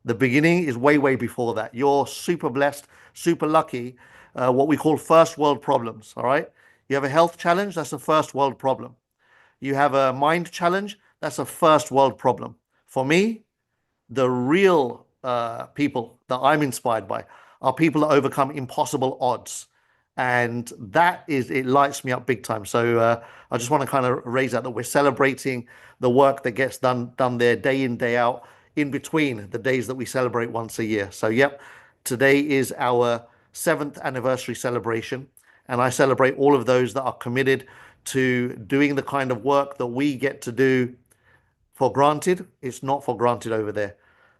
The beginning is way, way before that. You're super blessed, super lucky, what we call first world problems, all right? You have a health challenge, that's a first world problem. You have a mind challenge, that's a first world problem. For me, the real people that I'm inspired by are people that overcome impossible odds. And it lights me up big time. So I just want to kind of raise that we're celebrating the work that gets done there day in, day out, in between the days that we celebrate once a year. So yep, today is our 7th anniversary celebration. And I celebrate all of those that are committed to doing the kind of work that we get to do for granted. It's not for granted over there.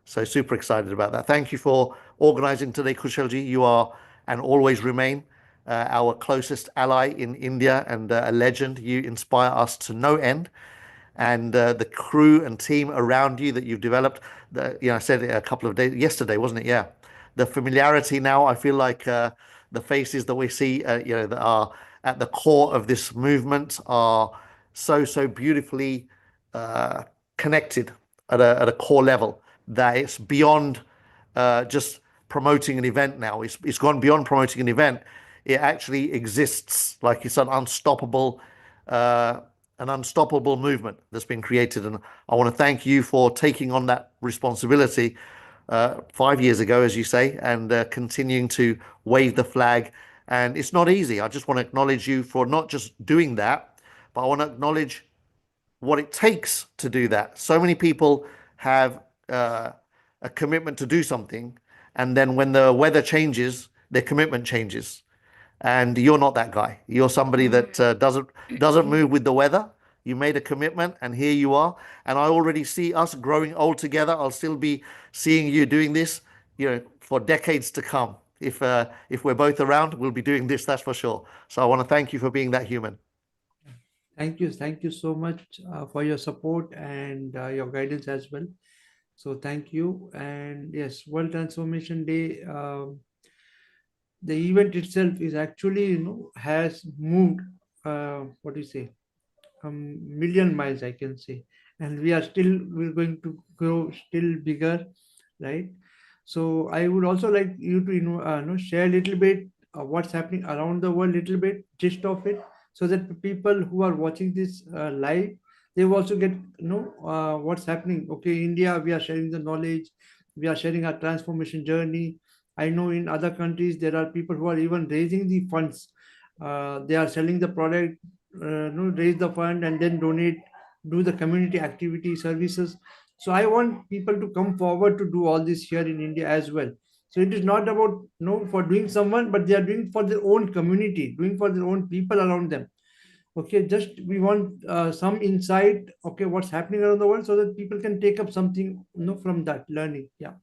So super excited about that. Thank you for organizing today, Kushalji. You are and always remain our closest ally in India and a legend. You inspire us to no end. And the crew and team around you that you've developed, I said it a couple of days, yesterday, wasn't it? Yeah. The familiarity now, I feel like the faces that we see, that are at the core of this movement are so beautifully connected at a core level that it's beyond just promoting an event now. It's gone beyond promoting an event. It actually exists, like it's an unstoppable movement that's been created. And I want to thank you for taking on that responsibility 5 years ago, as you say, and continuing to wave the flag. And it's not easy. I just want to acknowledge you for not just doing that, but I want to acknowledge what it takes to do that. So many people have a commitment to do something, and then when the weather changes, their commitment changes. And you're not that guy. You're somebody that doesn't move with the weather. You made a commitment, and here you are. And I already see us growing old together. I'll still be seeing you doing this, for decades to come. If we're both around, we'll be doing this. That's for sure. So I want to thank you for being that human. Thank you so much for your support and your guidance as well. So thank you. And yes, World Transformation Day. The event itself is actually, has moved, what do you say, a million miles, I can say. And we're going to grow still bigger, right? So I would also like you to, share a little bit what's happening around the world, little bit, gist of it, so that the people who are watching this live, they will also get, what's happening. Okay, India, we are sharing the knowledge, we are sharing our transformation journey. I know in other countries there are people who are even raising the funds. They are selling the product, raise the fund and then donate, do the community activity services. So I want people to come forward to do all this here in India as well. So it is not about for doing someone, but they are doing for their own community, doing for their own people around them. Okay, just we want some insight. Okay, what's happening around the world, so that people can take up something from that learning. Yeah.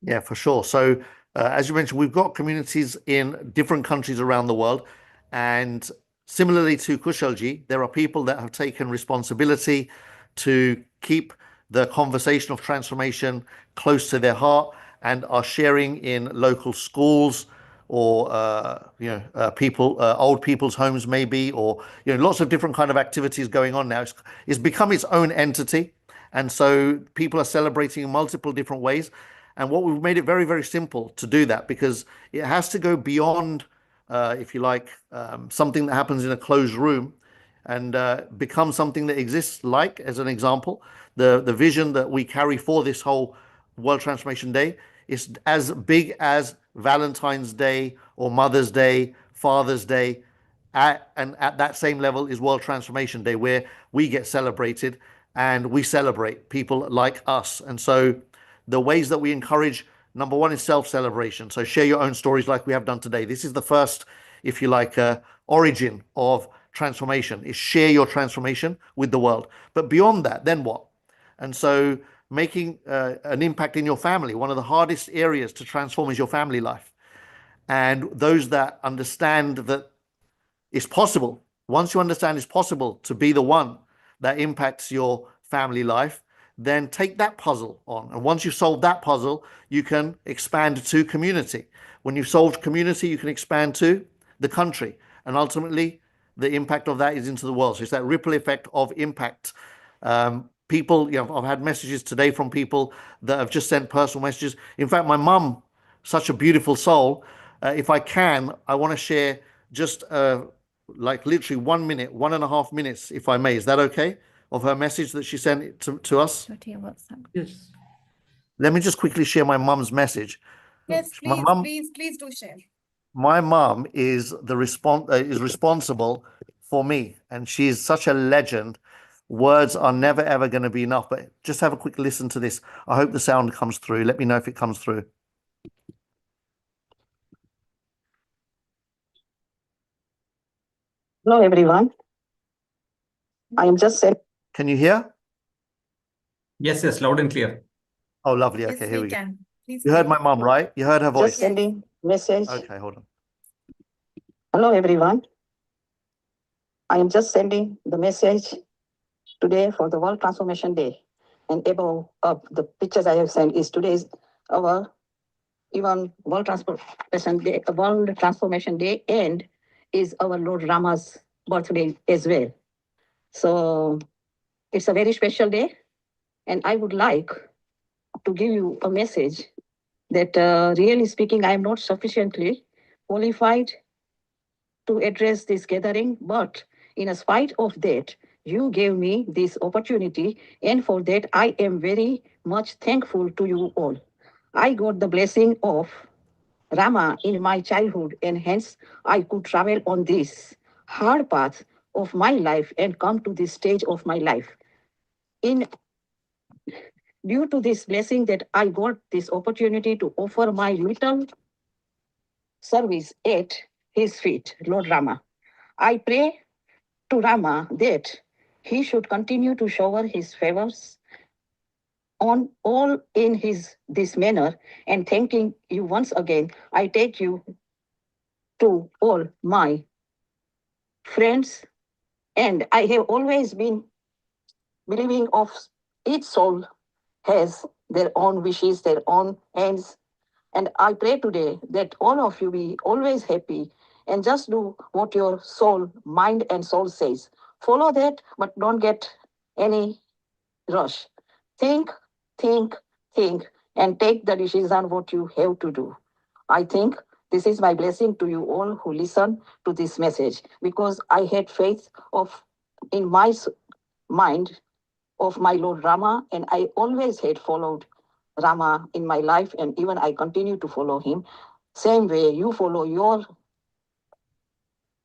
Yeah, for sure. So, as you mentioned, we've got communities in different countries around the world. And similarly to Kushalji, there are people that have taken responsibility to keep the conversation of transformation close to their heart and are sharing in local schools or, old people's homes maybe, or, lots of different kind of activities going on now. It's become its own entity. And so people are celebrating in multiple different ways. And what we've made it very, very simple to do that, because it has to go beyond, if you like, something that happens in a closed room and become something that exists. Like, as an example, the vision that we carry for this whole World Transformation Day is as big as Valentine's Day or Mother's Day, Father's Day. And at that same level is World Transformation Day, where we get celebrated and we celebrate people like us. And so the ways that we encourage, number one, is self-celebration. So share your own stories like we have done today. This is the first, if you like, origin of transformation, is share your transformation with the world. But beyond that, then what? And so making an impact in your family. One of the hardest areas to transform is your family life. And those that understand that it's possible, once you understand it's possible to be the one that impacts your family life, then take that puzzle on. And once you've solved that puzzle, you can expand to community. When you've solved community, you can expand to the country. And ultimately, the impact of that is into the world. So it's that ripple effect of impact. People, I've had messages today from people that have just sent personal messages. In fact, my mum, such a beautiful soul. If I can, I want to share just like literally 1 minute, 1.5 minutes, if I may. Is that okay? Of her message that she sent to us. Yes. Let me just quickly share my mum's message. Yes, My please, mum, please do share. my mum is responsible for me, and she is such a legend. Words are never ever going to be enough. But just have a quick listen to this. I hope the sound comes through. Let me know if it comes through. Hello, everyone. I am just saying. Can you hear? Yes, loud and clear. Oh, lovely. Yes, Okay, here we we go. can. Please You heard go my mom, right? You heard her voice. Just sending message. Okay, hold on. Hello, everyone. I am just sending the message today for the World Transformation Day. And above up, the pictures I have sent is today's our even World Transformation Day, and is our Lord Rama's birthday as well. So it's a very special day, and I would like to give you a message that really speaking, I am not sufficiently qualified to address this gathering, but in spite of that, you gave me this opportunity, and for that, I am very much thankful to you all. I got the blessing of Rama in my childhood, and hence I could travel on this hard path of my life and come to this stage of my life. Due to this blessing that I got this opportunity to offer my little service at his feet, Lord Rama. I pray to Rama that he should continue to shower his favors on all in this manner, and thanking you once again, I take you to all my friends, and I have always been believing of each soul has their own wishes, their own ends. And I pray today that all of you be always happy and just do what your soul, mind, and soul says. Follow that, but don't get any rush. Think, think, think, and take the decision what you have to do. I think this is my blessing to you all who listen to this message, because I had faith in my mind of my Lord Rama, and I always had followed Rama in my life, and even I continue to follow him. Same way you follow your,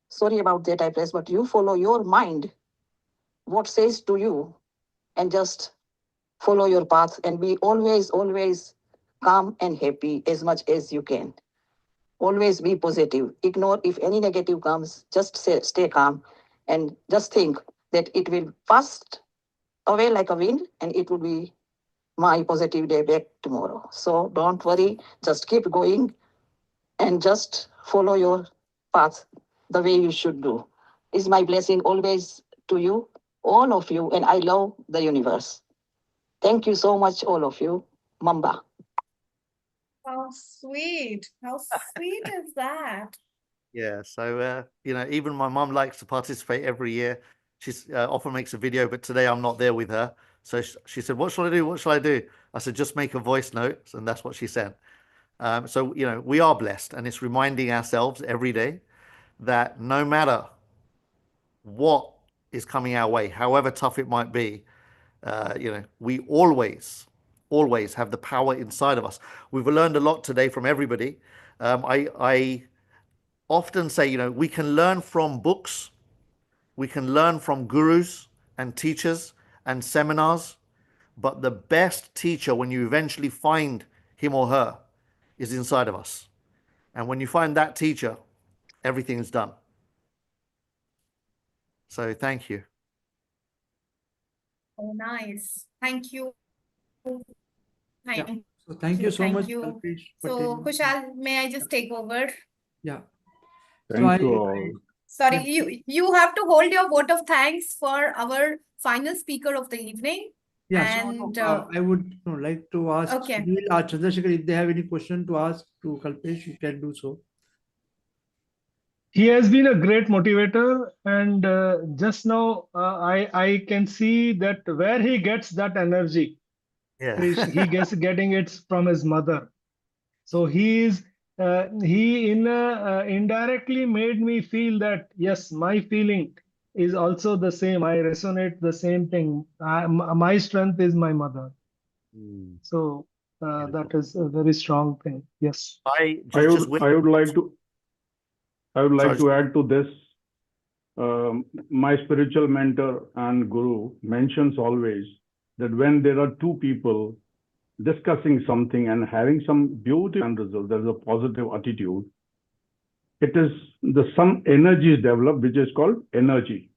sorry about that I press, but you follow your mind, what says to you, and just follow your path and be always, always calm and happy as much as you can. Always be positive. Ignore if any negative comes, just stay calm and just think that it will pass away like a wind, and it will be my positive day back tomorrow. So don't worry, just keep going and just follow your path the way you should do. Is my blessing always to you, all of you, and I love the universe. Thank you so much, all of you. Mamba. How sweet. How sweet is that? Yeah, so even my mum likes to participate every year. She's often makes a video, but today I'm not there with her. So she said, "What shall I do? What shall I do?" I said, "Just make a voice note," and that's what she sent. So we are blessed, and it's reminding ourselves every day that no matter what is coming our way, however tough it might be, we always have the power inside of us. We've learned a lot today from everybody. I often say, we can learn from books, we can learn from gurus and teachers and seminars, but the best teacher, when you eventually find him or her, is inside of us. And when you find that teacher, everything is done. So thank you. Oh, nice. Thank you. Yeah. So thank you so much, you. Kalpesh So Patel. Kushal, may I just take over? Yeah. Thank you all. Sorry, you have to hold your vote of thanks for our final speaker of the evening. Yeah, And so I would like to ask okay. Sunil or Chandrasekhar if they have any question to ask to Kalpesh, you can do so. He has been a great motivator, and just now I can see that where he gets that energy, Yeah. he gets getting it from his mother. So he indirectly made me feel that yes, my feeling is also the same. I resonate the same thing. My strength is my mother. So that is a very strong thing. Yes. I would like to add to this. My spiritual mentor and guru mentions always that when there are two people discussing something and having some beauty and result, there's a positive attitude. It is some energy is developed, which is called energy.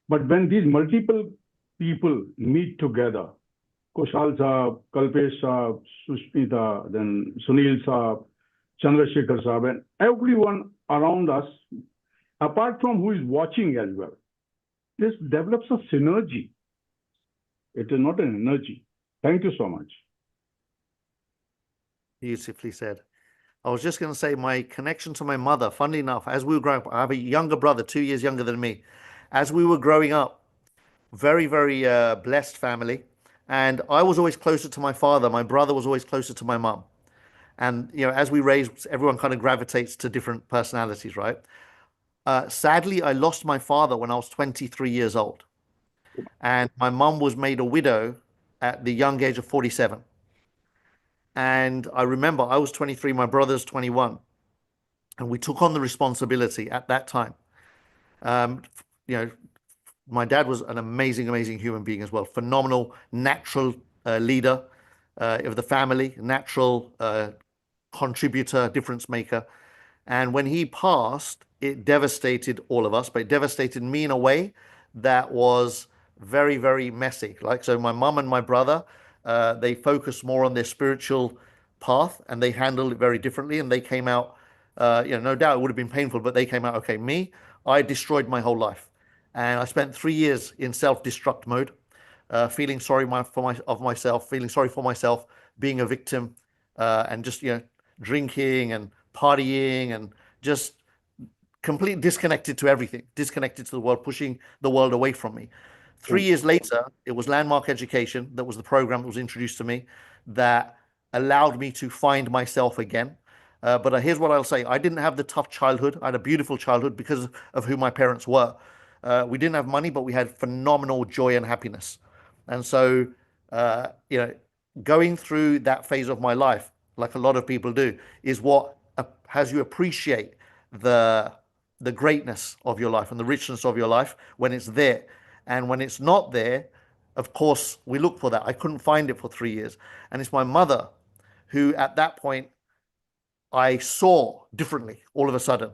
But when these multiple people meet together, Kushal Saab, Kalpesh Saab, Sushmita, then Sunil Saab, Chandrasekhar Saab, and everyone around us, apart from who is watching as well. This develops a synergy. It is not an energy. Thank you so much. Beautifully said. I was just going to say my connection to my mother, funnily enough, as we were growing up, I have a younger brother, 2 years younger than me. As we were growing up, very, very blessed family. And I was always closer to my father. My brother was always closer to my mum. And, you know, as we raise, everyone kind of gravitates to different personalities, right? Sadly, I lost my father when I was 23 years old. And my mum was made a widow at the young age of 47. And I remember I was 23, my brother's 21. And we took on the responsibility at that time. You know, my dad was an amazing, amazing human being as well. Phenomenal, natural leader of the family, natural contributor, difference maker. And when he passed, it devastated all of us, but it devastated me in a way that was very, very messy. Like, so my mum and my brother, they focused more on their spiritual path and they handled it very differently. And they came out, you know, no doubt it would have been painful, but they came out, okay, me, I destroyed my whole life. And I spent 3 years in self-destruct mode, feeling sorry for myself, feeling sorry for myself, being a victim, and just, you know, drinking and partying and just completely disconnected to everything, disconnected to the world, pushing the world away from me. 3 years later, it was Landmark Education that was the program that was introduced to me that allowed me to find myself again. But here's what I'll say. I didn't have the tough childhood. I had a beautiful childhood because of who my parents were. We didn't have money, but we had phenomenal joy and happiness. And so, you know, going through that phase of my life, like a lot of people do, is what has you appreciate the greatness of your life and the richness of your life when it's there. And when it's not there, of course, we look for that. I couldn't find it for 3 years. And it's my mother who, at that point, I saw differently all of a sudden.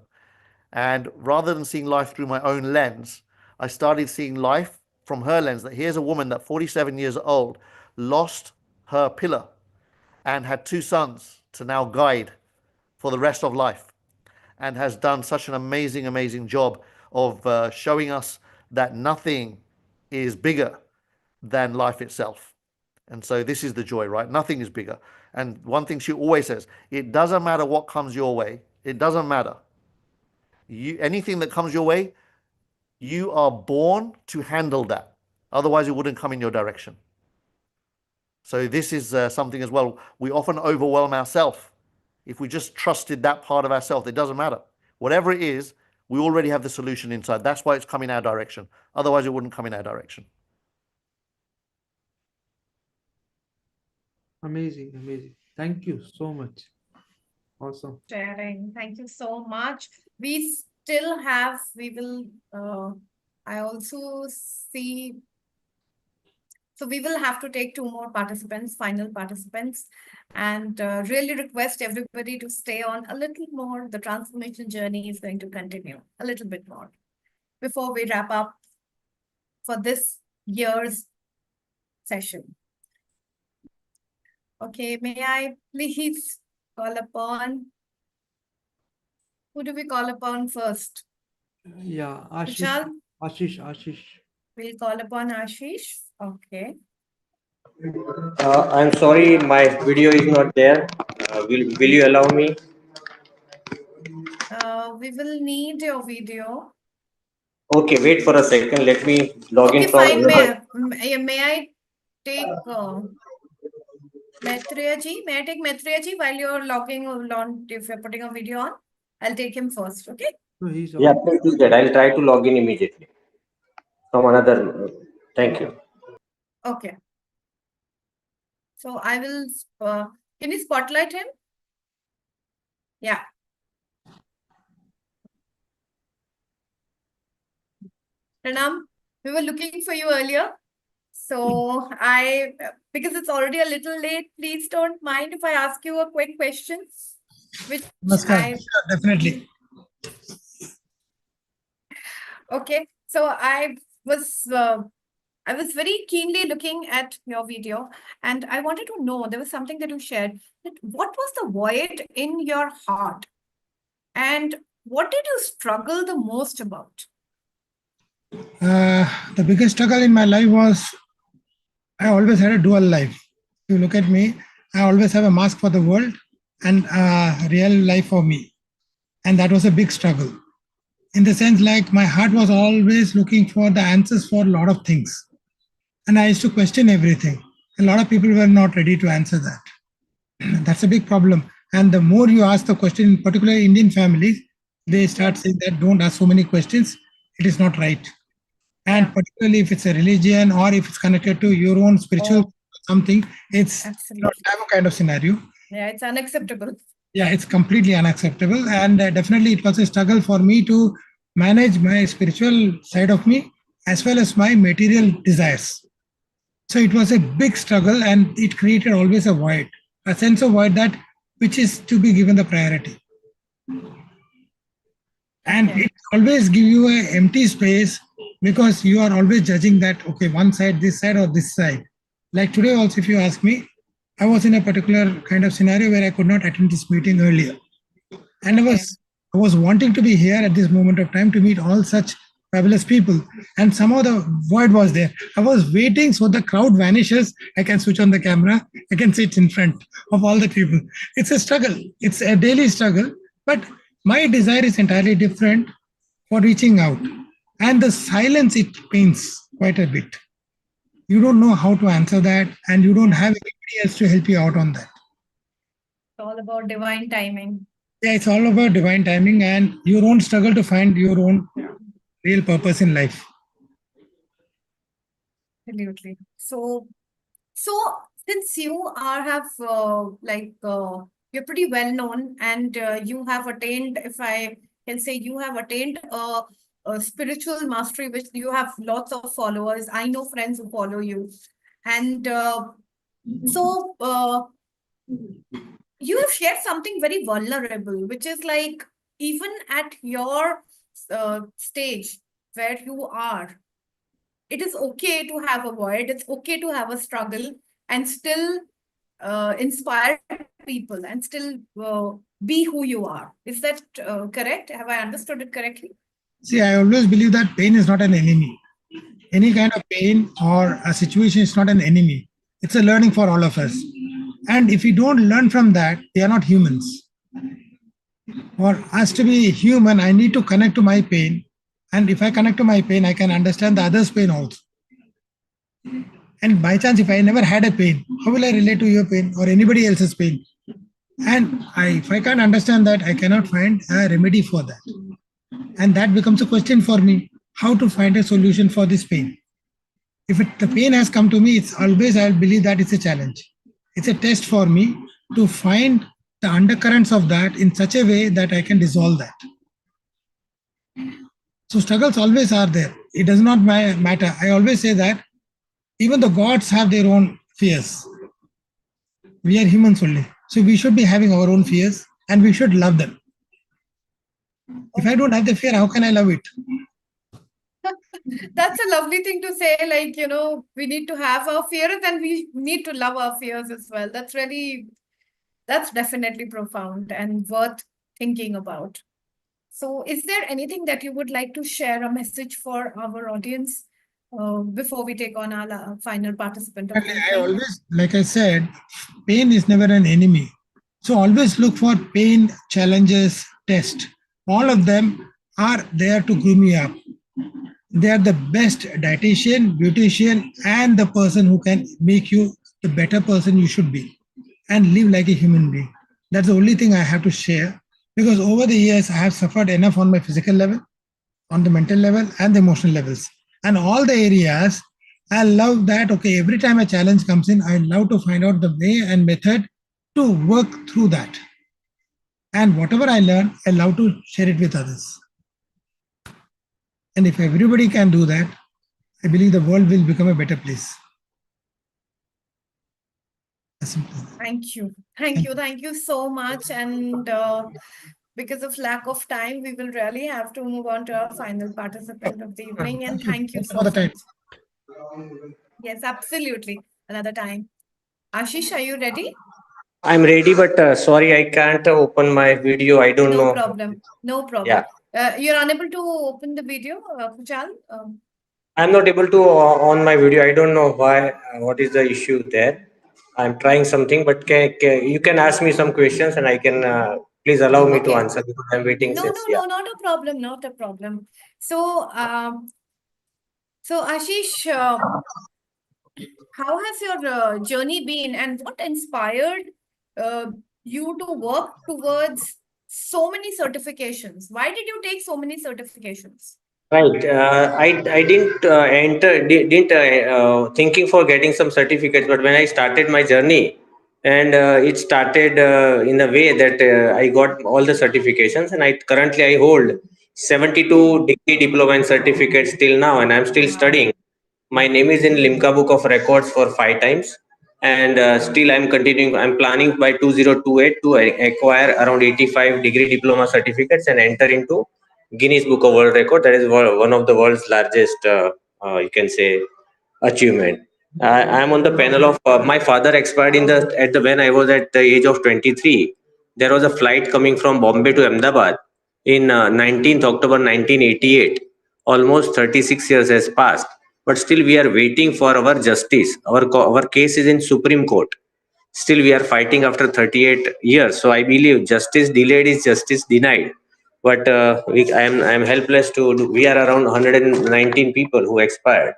And rather than seeing life through my own lens, I started seeing life from her lens, that here's a woman that 47 years old lost her pillar and had 2 sons to now guide for the rest of life, and has done such an amazing, amazing job of showing us that nothing is bigger than life itself. And so this is the joy, right? Nothing is bigger. And one thing she always says, it doesn't matter what comes your way. It doesn't matter. Anything that comes your way, you are born to handle that. Otherwise, it wouldn't come in your direction. So this is something as well. We often overwhelm ourselves. If we just trusted that part of ourselves, it doesn't matter. Whatever it is, we already have the solution inside. That's why it's coming our direction. Otherwise, it wouldn't come in our direction. Amazing, amazing. Thank you so much. Awesome. Sharing. Thank you so much. We still have, I also see, so we will have to take 2 more participants, final participants, and really request everybody to stay on a little more. The transformation journey is going to continue a little bit more before we wrap up for this year's session. Okay, may I please call upon, who do we call upon first? Yeah, Ashish. Vishal? Ashish. We'll call upon Ashish. Okay. I'm sorry, my video is not there. Will you allow me? We will need your video. Okay, wait for a second. Let me log in Okay, from. fine. May I take Maitreya ji? May I take Maitreya ji while you're logging on? If you're putting a video on, I'll take him first. Okay. So he's Yeah, please do that. I'll try to log in immediately from another. Thank you. Okay. So I will. Can you spotlight him? Yeah. Pranam, we were looking for you earlier. So because it's already a little late, please don't mind if I ask you a quick question. Definitely. Okay. So I was I was very keenly looking at your video, and I wanted to know, there was something that you shared, that what was the void in your heart? And what did you struggle the most about? The biggest struggle in my life was I always had a dual life. If you look at me, I always have a mask for the world and a real life for me. And that was a big struggle. In the sense, like, my heart was always looking for the answers for a lot of things. And I used to question everything. A lot of people were not ready to answer that. That's a big problem. And the more you ask the question, in particular Indian families, they start saying that don't ask so many questions. It is not right. And particularly if it's a religion or if it's connected to your own spiritual something, it's not a kind of scenario. Yeah, it's unacceptable. Yeah, it's completely unacceptable. And definitely it was a struggle for me to manage my spiritual side of me as well as my material desires. So it was a big struggle, and it created always a void, a sense of void that which is to be given the priority. And it always give you an empty space because you are always judging that, okay, one side, this side or this side. Like today also, if you ask me, I was in a particular kind of scenario where I could not attend this meeting earlier. And I was wanting to be here at this moment of time to meet all such fabulous people. And somehow the void was there. I was waiting so the crowd vanishes. I can switch on the camera. I can sit in front of all the people. It's a struggle. It's a daily struggle. But my desire is entirely different for reaching out. And the silence, it pains quite a bit. You don't know how to answer that, and you don't have anybody else to help you out on that. It's all about divine timing. Yeah, it's all about divine timing and your own struggle to find your own real purpose in life. Absolutely. So since you you're pretty well known, and you have attained, if I can say, you have attained a spiritual mastery, which you have lots of followers. I know friends who follow you, and you have shared something very vulnerable, which is like, even at your stage where you are, it is okay to have a void, it's okay to have a struggle, and still inspire people and still be who you are. Is that correct? Have I understood it correctly? See, I always believe that pain is not an enemy. Any kind of pain or a situation is not an enemy. It's a learning for all of us. And if we don't learn from that, we are not humans. For us to be human, I need to connect to my pain. And if I connect to my pain, I can understand the other's pain also. And by chance, if I never had a pain, how will I relate to your pain or anybody else's pain? And if I can't understand that, I cannot find a remedy for that. And that becomes a question for me, how to find a solution for this pain. If the pain has come to me, it's always, I believe that it's a challenge. It's a test for me to find the undercurrents of that in such a way that I can dissolve that. So struggles always are there. It does not matter. I always say that even the gods have their own fears. We are humans only. So we should be having our own fears and we should love them. If I don't have the fear, how can I love it? That's a lovely thing to say. Like, we need to have our fears and we need to love our fears as well. That's definitely profound and worth thinking about. So is there anything that you would like to share, a message for our audience before we take on our final participant? I always, like I said, pain is never an enemy. So always look for pain, challenges, test. All of them are there to groom you up. They are the best dietitian, beautician, and the person who can make you the better person you should be and live like a human being. That's the only thing I have to share, because over the years, I have suffered enough on my physical level, on the mental level, and the emotional levels. And all the areas, I love that, okay, every time a challenge comes in, I love to find out the way and method to work through that. And whatever I learn, I love to share it with others. And if everybody can do that, I believe the world will become a better place. Thank you. Thank you so much. And because of lack of time, we will really have to move on to our final participant of the evening. And thank you so much. Yes, absolutely. Another time. Ashish, are you ready? I'm ready, but sorry, I can't open my video. I don't No know. problem. No Yeah, problem. You're unable to open the video, Kushal? I'm not able to on my video. I don't know why. What is the issue there? I'm trying something, but you can ask me some questions, and I can please allow me to Okay. answer because I'm waiting No, since. no, Yeah. no, not a problem. Not a problem. So, Ashish, how has your journey been, and what inspired uh, you to work towards so many certifications? Why did you take so many certifications? Right. I didn't didn't thinking for getting some certificates, but when I started my journey, and it started in a way that I got all the certifications, and I currently I hold 72 degree diploma and certificates till now, and I'm still studying. My name is in Limca Book of Records for 5 times, and still I'm continuing. I'm planning by 2028 to acquire around 85 degree diploma certificates and enter into Guinness Book of World Record. That is one of the world's largest, you can say, achievement. I am on the panel of my father expired in the at the when I was at the age of 23. There was a flight coming from Bombay to Ahmedabad in 19th October 1988. Almost 36 years has passed, but still we are waiting for our justice. Our case is in Supreme Court. Still we are fighting after 38 years. So I believe justice delayed is justice denied. But I am helpless to do. We are around 119 people who expired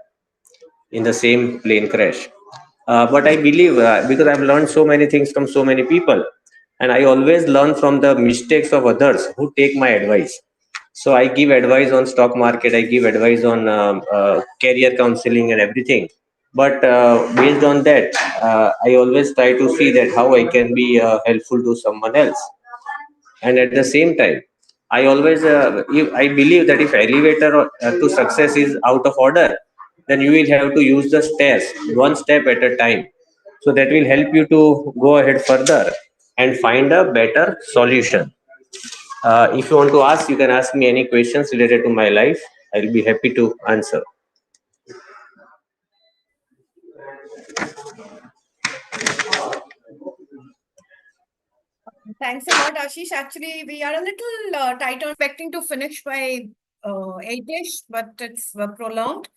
in the same plane crash. But I believe because I've learned so many things from so many people, and I always learn from the mistakes of others who take my advice. So I give advice on stock market, I give advice on career counseling and everything. But based on that, I always try to see that how I can be helpful to someone else. And at the same time, I always I believe that if elevator to success is out of order, then you will have to use the stairs one step at a time. So that will help you to go ahead further and find a better solution. If you want to ask, you can ask me any questions related to my life. I'll be happy to answer. Thanks a lot, Ashish. Actually, we are a little tight on expecting to finish by 8ish, but it's prolonged.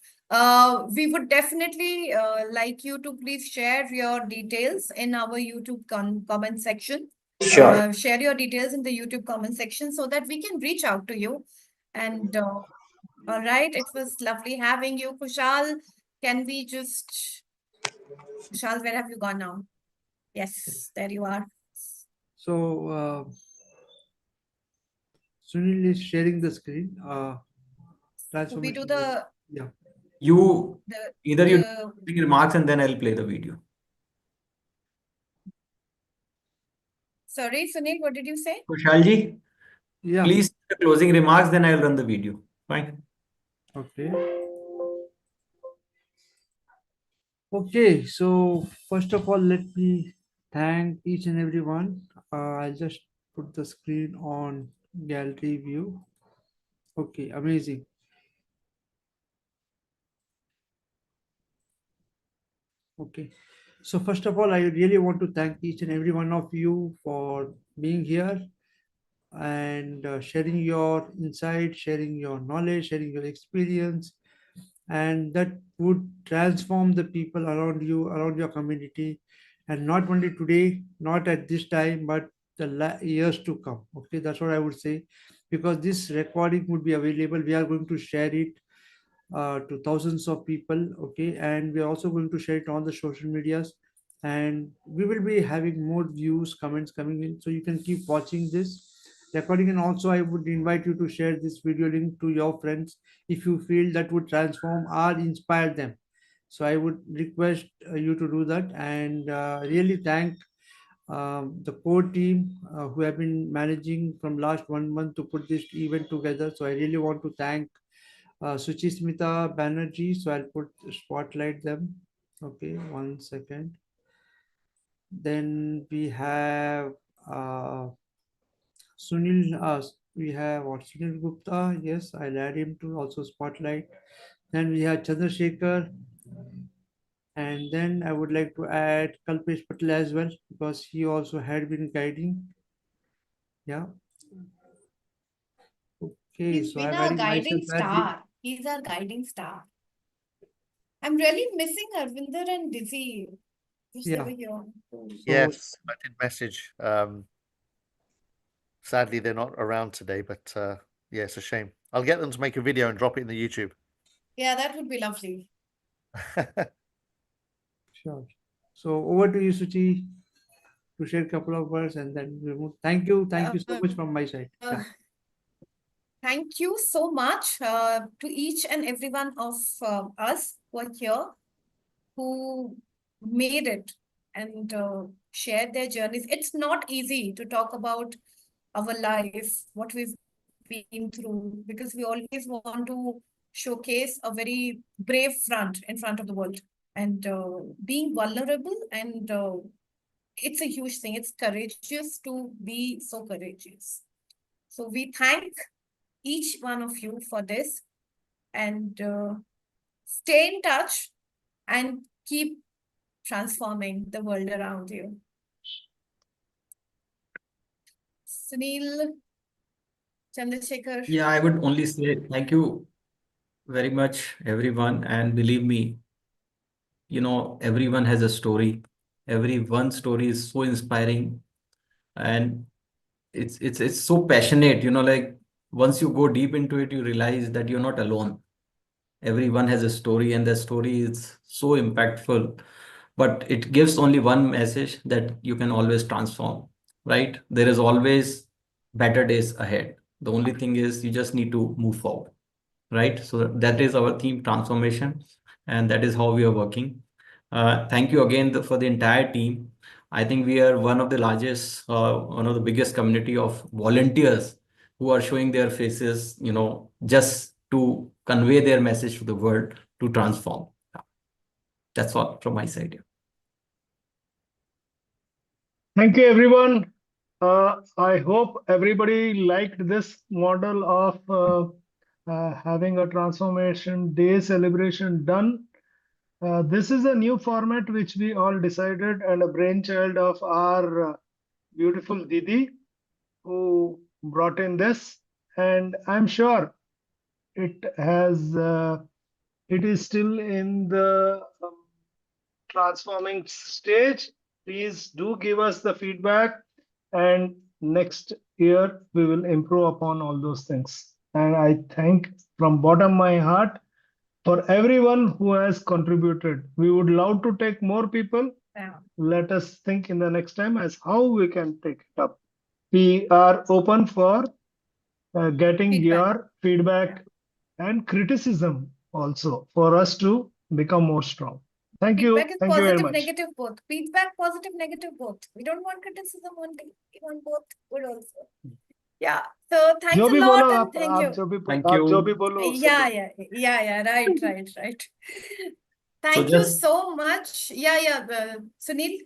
We would definitely like you to please share your details in our YouTube comment section. Sure. Share your details in the YouTube comment section so that we can reach out to you. And all right, it was lovely having you, Kushal. Can we just, Kushal, where have you gone now? Yes, there you are. So Sunil is sharing the screen. So we do Transformation. the Yeah. You either you the bring remarks and then I'll play the video. sorry, Sunil, what did you say? Kushalji, Yeah. please the closing remarks, then I'll run the video. Fine. Okay. Okay. So first of all, let me thank each and everyone. I'll just put the screen on gallery view. Okay, amazing. Okay. So first of all, I really want to thank each and every one of you for being here and sharing your insight, sharing your knowledge, sharing your experience, and that would transform the people around you, around your community, and not only today, not at this time, but the years to come. Okay, that's what I would say, because this recording would be available. We are going to share it to thousands of people. Okay, and we are also going to share it on the social medias, and we will be having more views, comments coming in, so you can keep watching this recording. And also I would invite you to share this video link to your friends if you feel that would transform or inspire them. So I would request you to do that, and really thank the core team who have been managing from last 1 month to put this event together. So I really want to thank Suchismita Banerjee. So I'll put spotlight them. Okay, 1 second. Then we have Sunil. We have what, Sunil Gupta. Yes, I'll add him to also spotlight. Then we have Chandrasekhar, And then I would like to add Kalpesh Patel as well, because he also had been guiding. Yeah. Okay, He's so been I'm our adding myself guiding as the, star. He's our guiding star. I'm really missing Arvinder and Dizzy. Wish they yeah. were here. Yes, I did message. Sadly, they're not around today, but yeah, it's a shame. I'll get them to make a video and drop it in the YouTube. Yeah, that would be lovely. Sure. So over to you, Suchi, to share a couple of words, and then we move. Thank you so much from my side. Yeah. Thank you so much to each and every one of us who are here, who made it and shared their journeys. It's not easy to talk about our life, what we've been through, because we always want to showcase a very brave front in front of the world, and being vulnerable, and it's a huge thing. It's courageous to be so courageous. So we thank each one of you for this, and stay in touch and keep transforming the world around you. Sunil, Chandrasekhar. Yeah, I would only say thank you very much, everyone. And believe me, everyone has a story. Every one story is so inspiring, and it's so passionate. Like once you go deep into it, you realize that you're not alone. Everyone has a story, and the story is so impactful. But it gives only one message, that you can always transform, right? There is always better days ahead. The only thing is you just need to move forward, right? So that is our theme, transformation, and that is how we are working. Thank you again for the entire team. I think we are one of the largest, one of the biggest community of volunteers who are showing their faces, just to convey their message to the world to transform. That's all from my side. Yeah. Thank you, everyone. I hope everybody liked this model of having a transformation day celebration done. This is a new format which we all decided, and a brainchild of our beautiful Didi, who brought in this. And I'm sure it is still in the transforming stage. Please do give us the feedback, and next year we will improve upon all those things. And I thank from bottom of my heart for everyone who has contributed. We would love to take more people. Yeah. Let us think in the next time as how we can take it up. We are open for getting your feedback and criticism also, for us to become more strong. Thank you. Feedback is Thank you very positive, much. negative, both. Feedback, positive, negative, both. We don't want criticism only. We want both good also. Yeah. So thanks जो a भी lot, बोलो and thank you. Thank जो भी you. बोलो उससे Yeah. Right. Thank you just- so much. Sunil.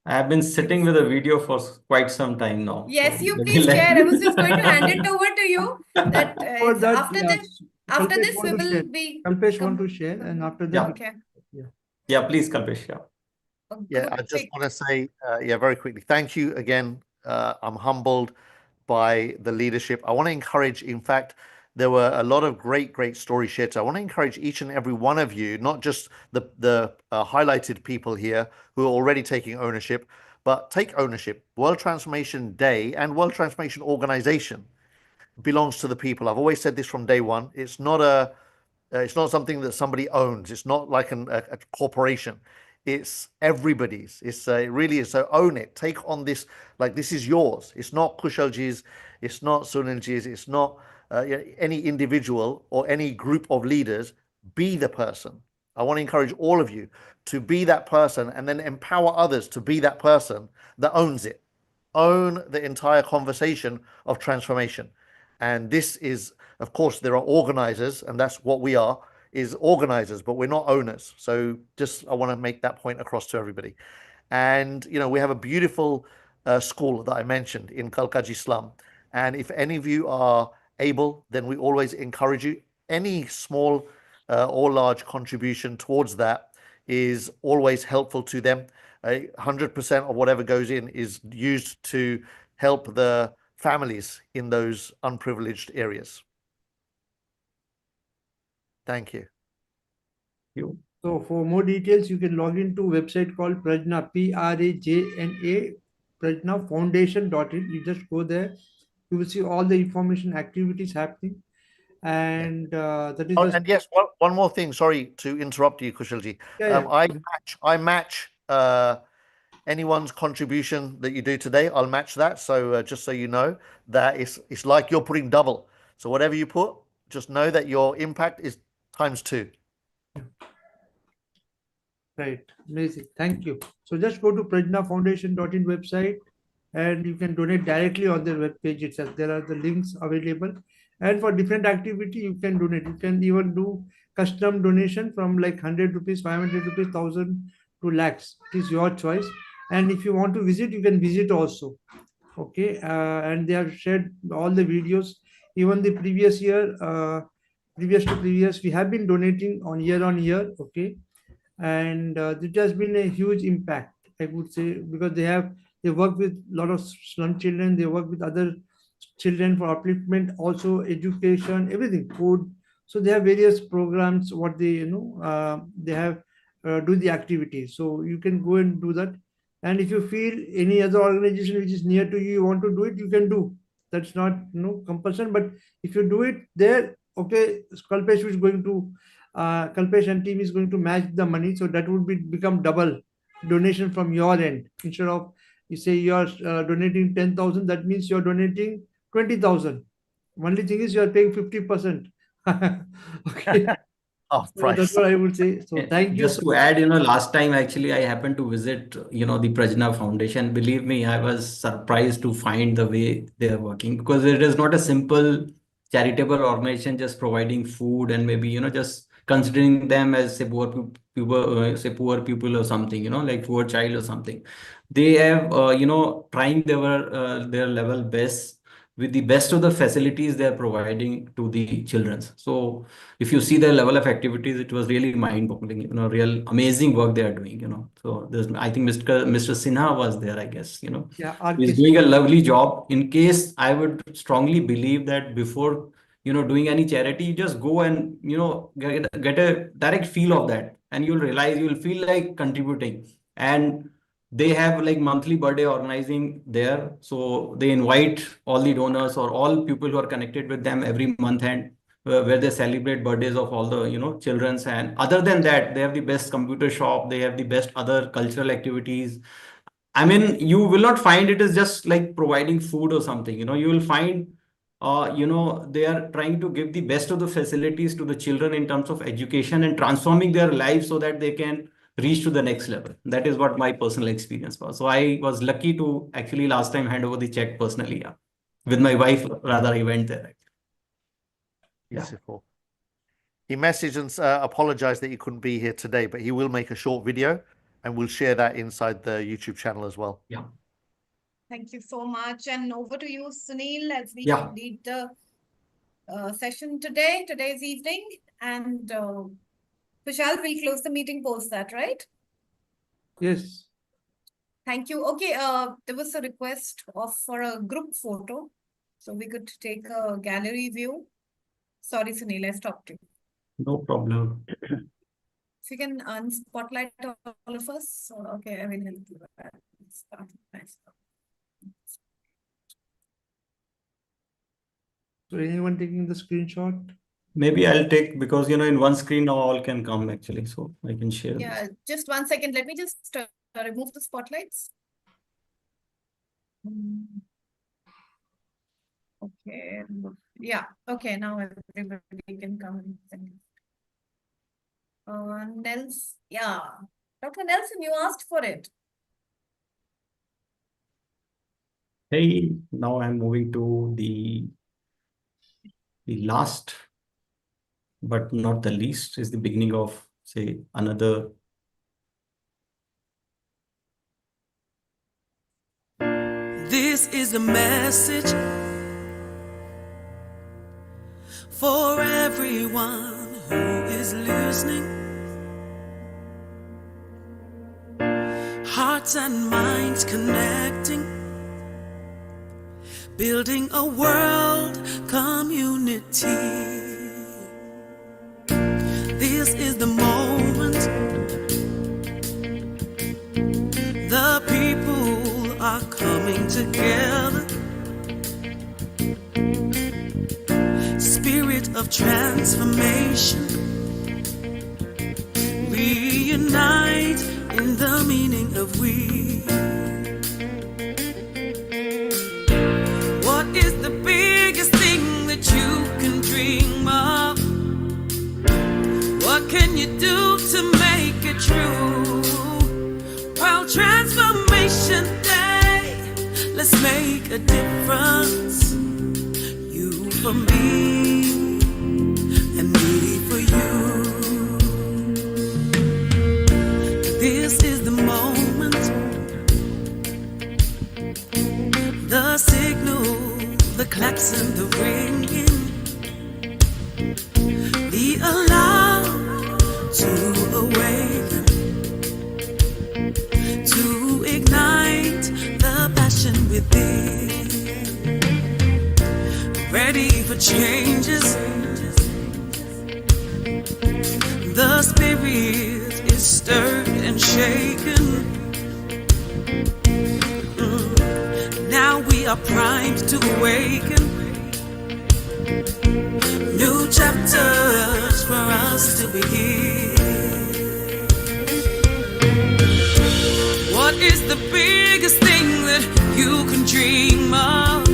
I have been sitting with a video for quite some time now. Yes, So you maybe please let share. I was me- just going to hand it over to you. That For that, after yeah, this, after Kalpesh this we want to will share. be. Kalpesh want to share, and after that, Okay. Yeah, please, Kalpesh. Yeah. Yeah, I just want to say, very quickly, thank you again. I'm humbled by the leadership. I want to encourage, in fact, there were a lot of great stories shared. So I want to encourage each and every one of you, not just the highlighted people here who are already taking ownership, but take ownership. World Transformation Day and World Transformation Organization belongs to the people. I've always said this from day one. It's not something that somebody owns. It's not like a corporation. It's everybody's. It really is. So own it. Take on this, like this is yours. It's not Kushalji's. It's not Sunilji's. It's not any individual or any group of leaders. Be the person. I want to encourage all of you to be that person, and then empower others to be that person that owns it. Own the entire conversation of transformation. And this is, of course, there are organizers, and that's what we are, is organizers, but we're not owners. So I want to make that point across to everybody. And, we have a beautiful school that I mentioned in Kalkaji slum. And if any of you are able, then we always encourage you. Any small or large contribution towards that is always helpful to them. 100% of whatever goes in is used to help the families in those unprivileged areas. Thank you. So for more details, you can log into a website called Prajna, Prajna, prajnafoundation.in. You just go there. You will see all the information, activities happening. And that is And yes, one more thing. Sorry to interrupt you, Kushalji. I match anyone's contribution that you do today. I'll match that. So just so you know that it's like you're putting double. So whatever you put, just know that your impact is ×2. Right. Amazing. Thank you. So just go to prajnafoundation.in website and you can donate directly on their web page itself. There are the links available. And for different activity, you can donate. You can even do custom donation from like 100 rupees, 500 rupees, 1,000 to lakhs. It is your choice. And if you want to visit, you can visit also. Okay. And they have shared all the videos. Even the previous year, previous to previous, we have been donating on year. Okay. And it has been a huge impact, I would say, because they work with a lot of slum children, they work with other children for upliftment, also education, everything, food. So they have various programs what they they have do the activities, so you can go and do that. And if you feel any other organization which is near to you, you want to do it, you can do. That's not compulsion, but if you do it there, okay, Kalpesh is going to Kalpesh and team is going to match the money, so that would become double donation from your end. Instead of you say you are donating 10,000, that means you are donating 20,000. Only thing is you are paying 50%. Okay. So that's what I would say. So thank you. Just to add, last time actually I happened to visit, the Prajna Foundation. Believe me, I was surprised to find the way they are working, because it is not a simple charitable organization just providing food and maybe, just considering them as say poor people or something, like poor child or something. They have, trying their level best with the best of the facilities they are providing to the children. So if you see their level of activities, it was really mind-boggling, real amazing work they are doing, So I think Mr. Sinha was there, I guess, Yeah, he's doing a lovely job. In case, I would strongly believe that before, doing any charity, you just go and, get a direct feel of that, and you'll feel like contributing. And they have like monthly birthday organizing there, so they invite all the donors or all people who are connected with them every month, and where they celebrate birthdays of all the children's. And other than that, they have the best computer shop, they have the best other cultural activities. I mean, you will not find it is just like providing food or something, you will find they are trying to give the best of the facilities to the children in terms of education and transforming their lives so that they can reach to the next level. That is what my personal experience was. So I was lucky to actually last time hand over the check personally. Yeah. With my wife, rather, I went there. Beautiful. He messaged and apologized that he couldn't be here today, but he will make a short video and we'll share that inside the YouTube channel as well. Yeah. Thank you so much. And over to you, Sunil, as we Yeah. lead the session today's evening. And Vishal will close the meeting post that, right? Yes. Thank you. Okay, there was a request for a group photo. So we could take a gallery view. Sorry, Sunil, I stopped you. No problem. If you can spotlight all of us. Okay, I will help you with that. Nice. So anyone taking the screenshot? Maybe I'll take, because in one screen now all can come actually, so I can share. Yeah, just 1 second. Let me just remove the spotlights. Okay. Yeah. Okay. Now everybody can come in. Nels. Yeah. Dr. Nelson, you asked for it. Hey, now I'm moving to the last, but not the least, is the beginning of, say, another. This is a message for everyone who is listening. hearts and minds connecting, building a world community. This is the moment. The people are coming together. Spirit of transformation. Reunite in the meaning of we. What is the biggest thing that you can dream of? What can you do to make it true? Well, Transformation Day, let's make a difference. You for me, and me for you. This is the moment, the signal, the claps and the ringing, the alarm to awaken, to ignite the passion within. Ready for changes. The spirit is stirred and shaken. Now we are primed to awaken. New chapters for us to begin. What is the biggest thing that you can dream of?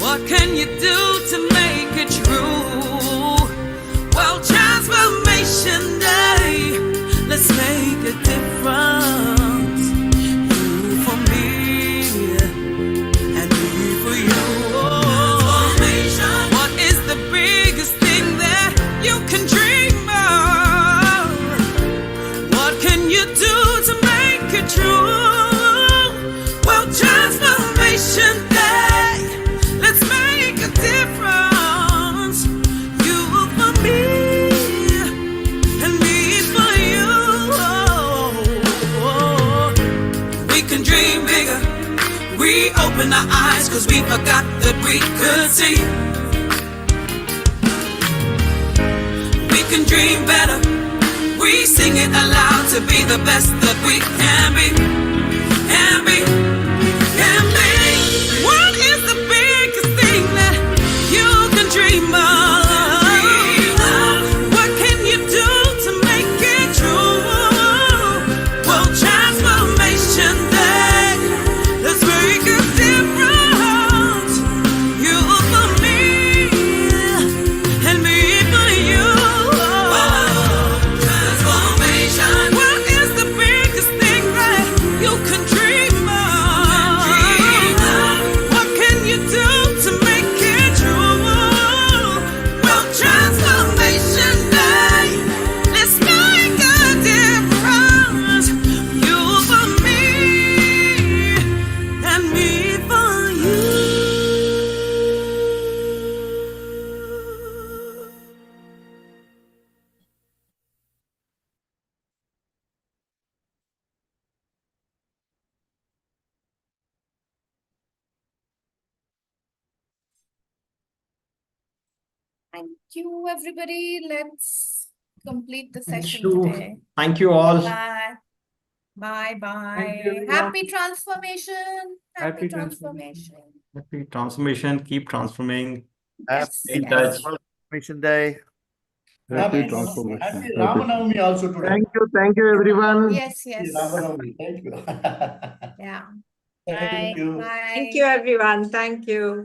What can you do to make it true? Well, Transformation Day, let's make a difference. You for me, and me for you. What is the biggest thing that you can dream of? What can you do to make it true? Well, Transformation Day, let's make a difference. You for me, and me for you. We can dream bigger. We open our eyes 'cause we forgot that we could see. We can dream better. We sing it aloud to be the best that we can be. Can be. Can be. What is the biggest thing that you can dream of? What can you do to make it true? Well, Transformation Day, let's make a difference. You for me, and me for you. Transformation. What is the biggest thing that you can dream of? What can you do to make it true? Well, Transformation Day, let's make a difference. You for me, and me for you. Thank you, everybody. Let's complete the Thank session you. today. Thank you all. Bye. Bye bye. Happy transformation. Happy transformation. Happy transformation. Keep transforming. Yes, Stay in yes. touch. Transformation Day. Happy Happy transformation. Ramanavami also today. Thank you, everyone. Yes, yes. Ramanavami. Thank you. Yeah. Thank Bye. you. Bye. Thank you, everyone. Thank you.